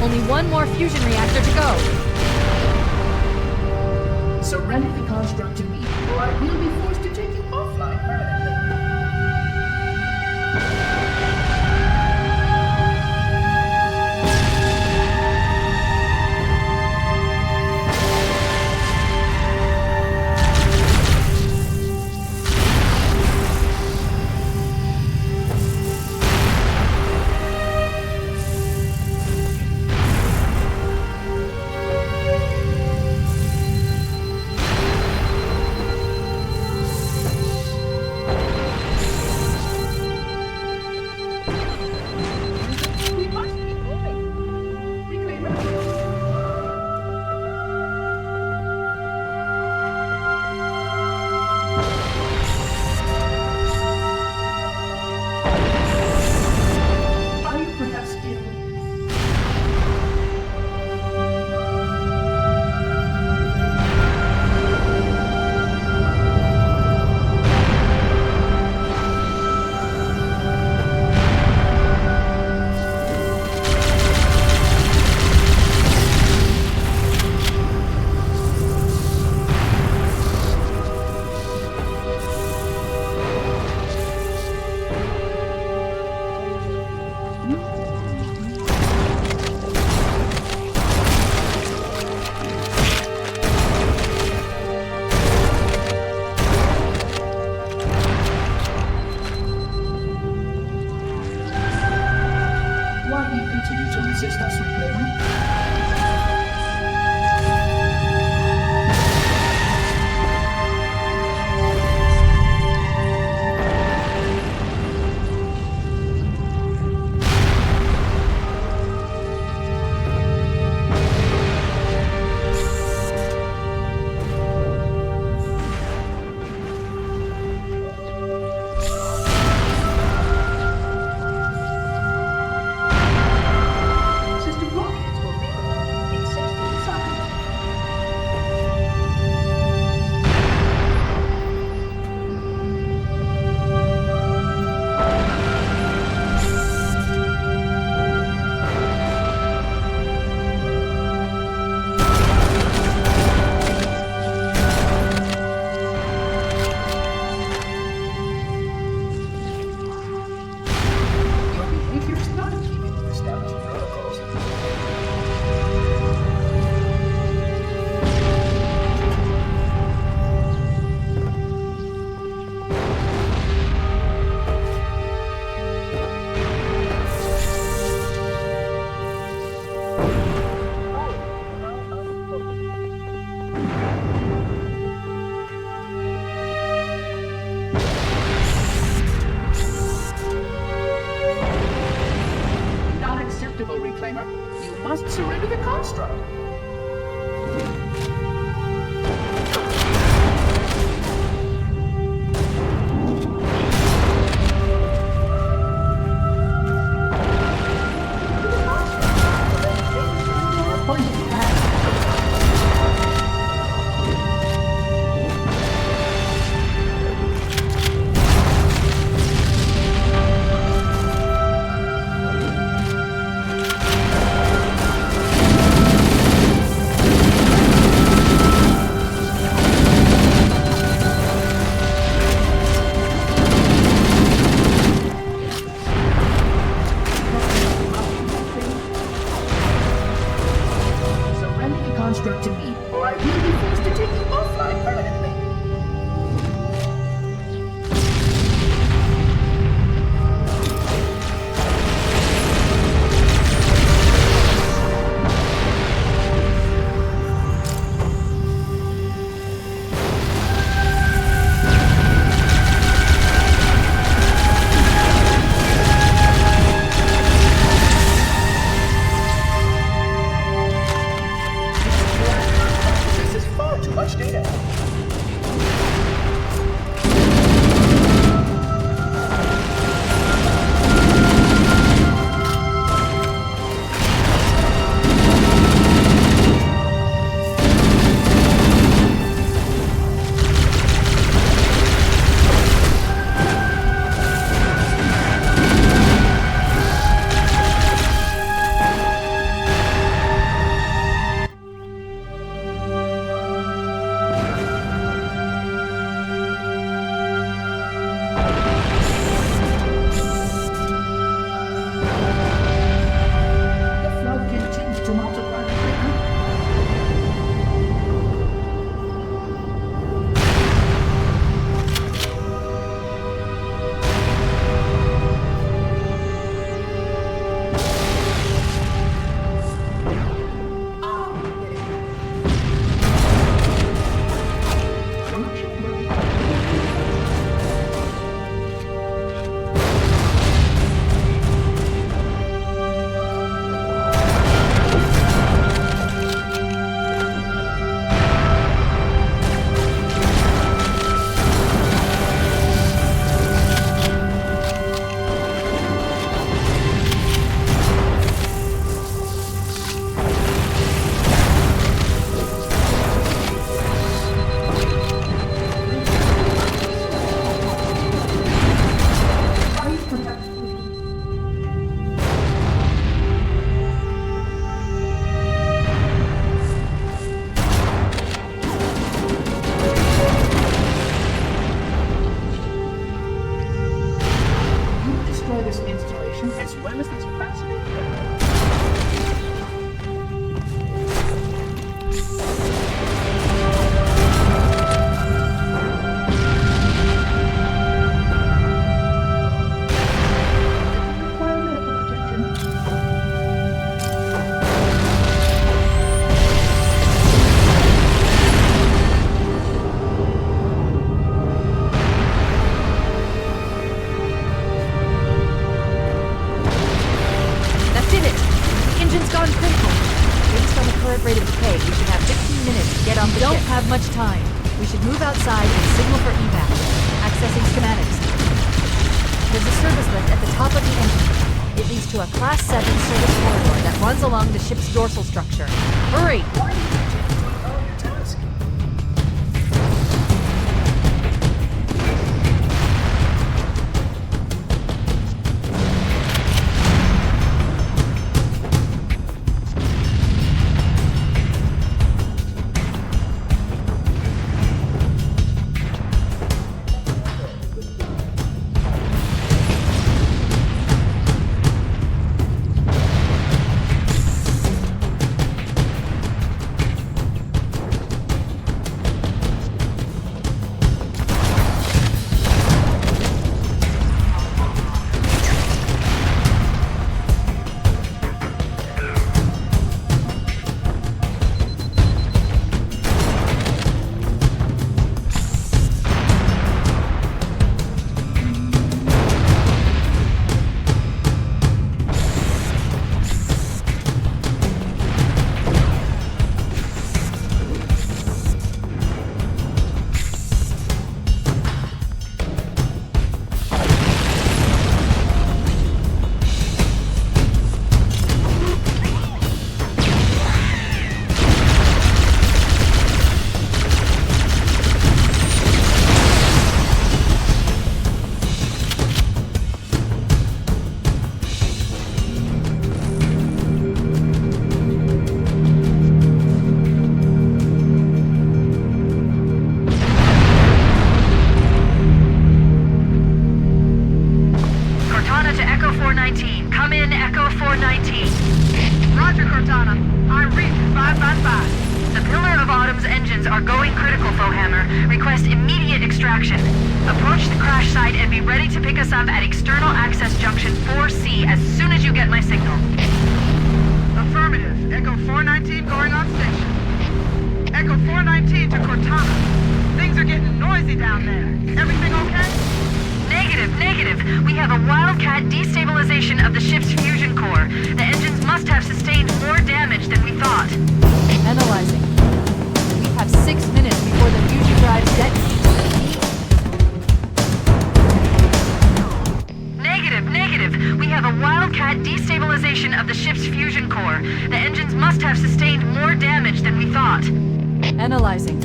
Only one more fusion reactor to go. Surrender the construct to me, or I will be forced to take you offline permanently. You must surrender the construct. Construct to me, or I will be forced to take you offline permanently. This is far too much data. engine's gone critical. Based on the current rate of decay, we should have 15 minutes to get off the ship. We don't have much time. We should move outside and signal for evac. Accessing schematics. There's a service lift at the top of the engine. It leads to a Class 7 service corridor that runs along the ship's dorsal structure. Hurry! Echo 419 to Cortana. Things are getting noisy down there. Everything okay? Negative. We have a wildcat destabilization of the ship's fusion core. The engines must have sustained more damage than we thought. Analyzing. We have 6 minutes before the fusion drives detonate. Negative. We have a wildcat destabilization of the ship's fusion core. The engines must have sustained more damage than we thought. Analyzing.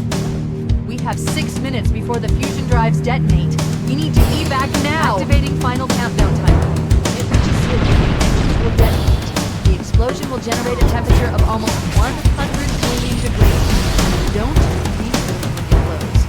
We have 6 minutes before the fusion drives detonate. We need to evac now! Activating final countdown timer. It reaches zero, the engines will detonate. The explosion will generate a temperature of almost 100 million degrees. Don't be when it blows.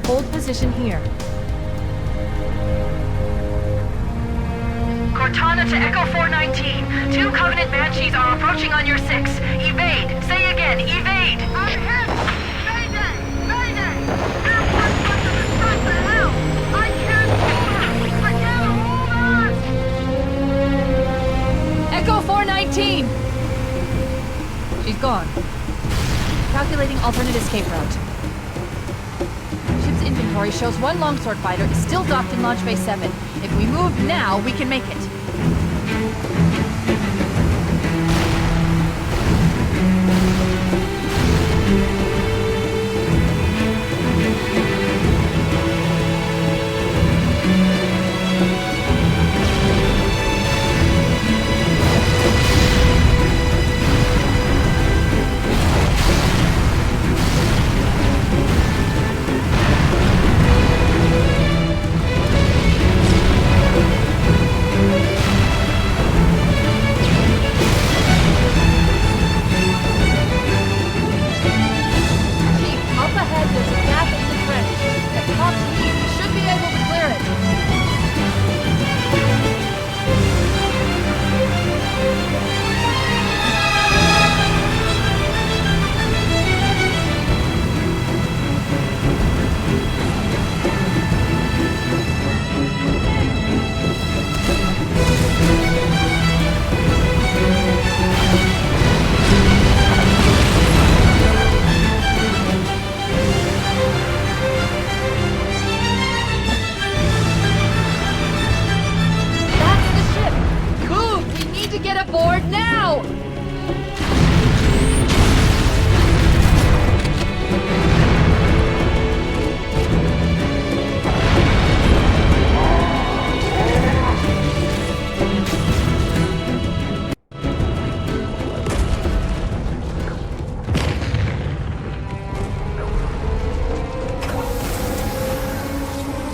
Hold position here. Cortana to Echo 419. 2 Covenant Banshees are approaching on your 6. Evade. Say again, evade. I'm hit! Mayday! Mayday! Airport bunches are shot to hell! I can't hold her! I can't hold her! Echo 419! She's gone. Calculating alternate escape route. Ship's inventory shows 1 longsword fighter is still docked in Launch Bay 7. If we move now, we can make it.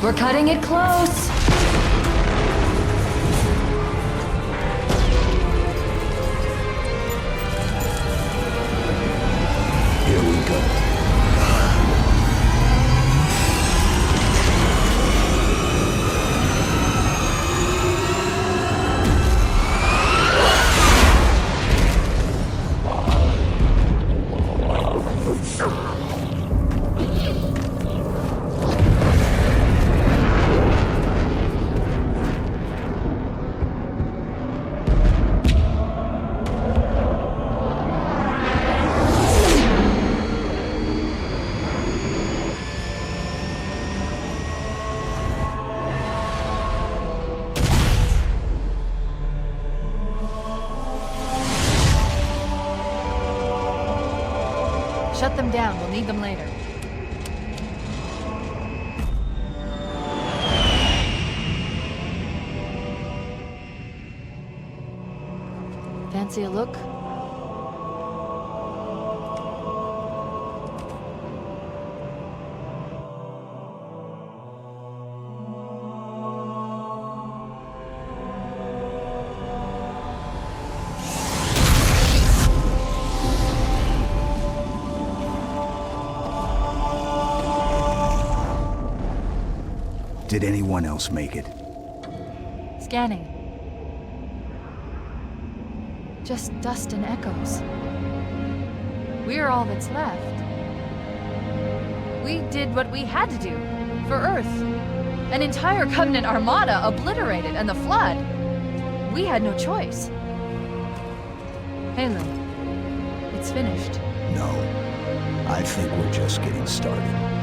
We're cutting it close. Here we go. Shut them down. We'll need them later. Fancy a look? Did anyone else make it? Scanning. Just dust and echoes. We're all that's left. We did what we had to do. For Earth. An entire Covenant armada obliterated, and the Flood. We had no choice. Halo, it's finished. No. I think we're just getting started.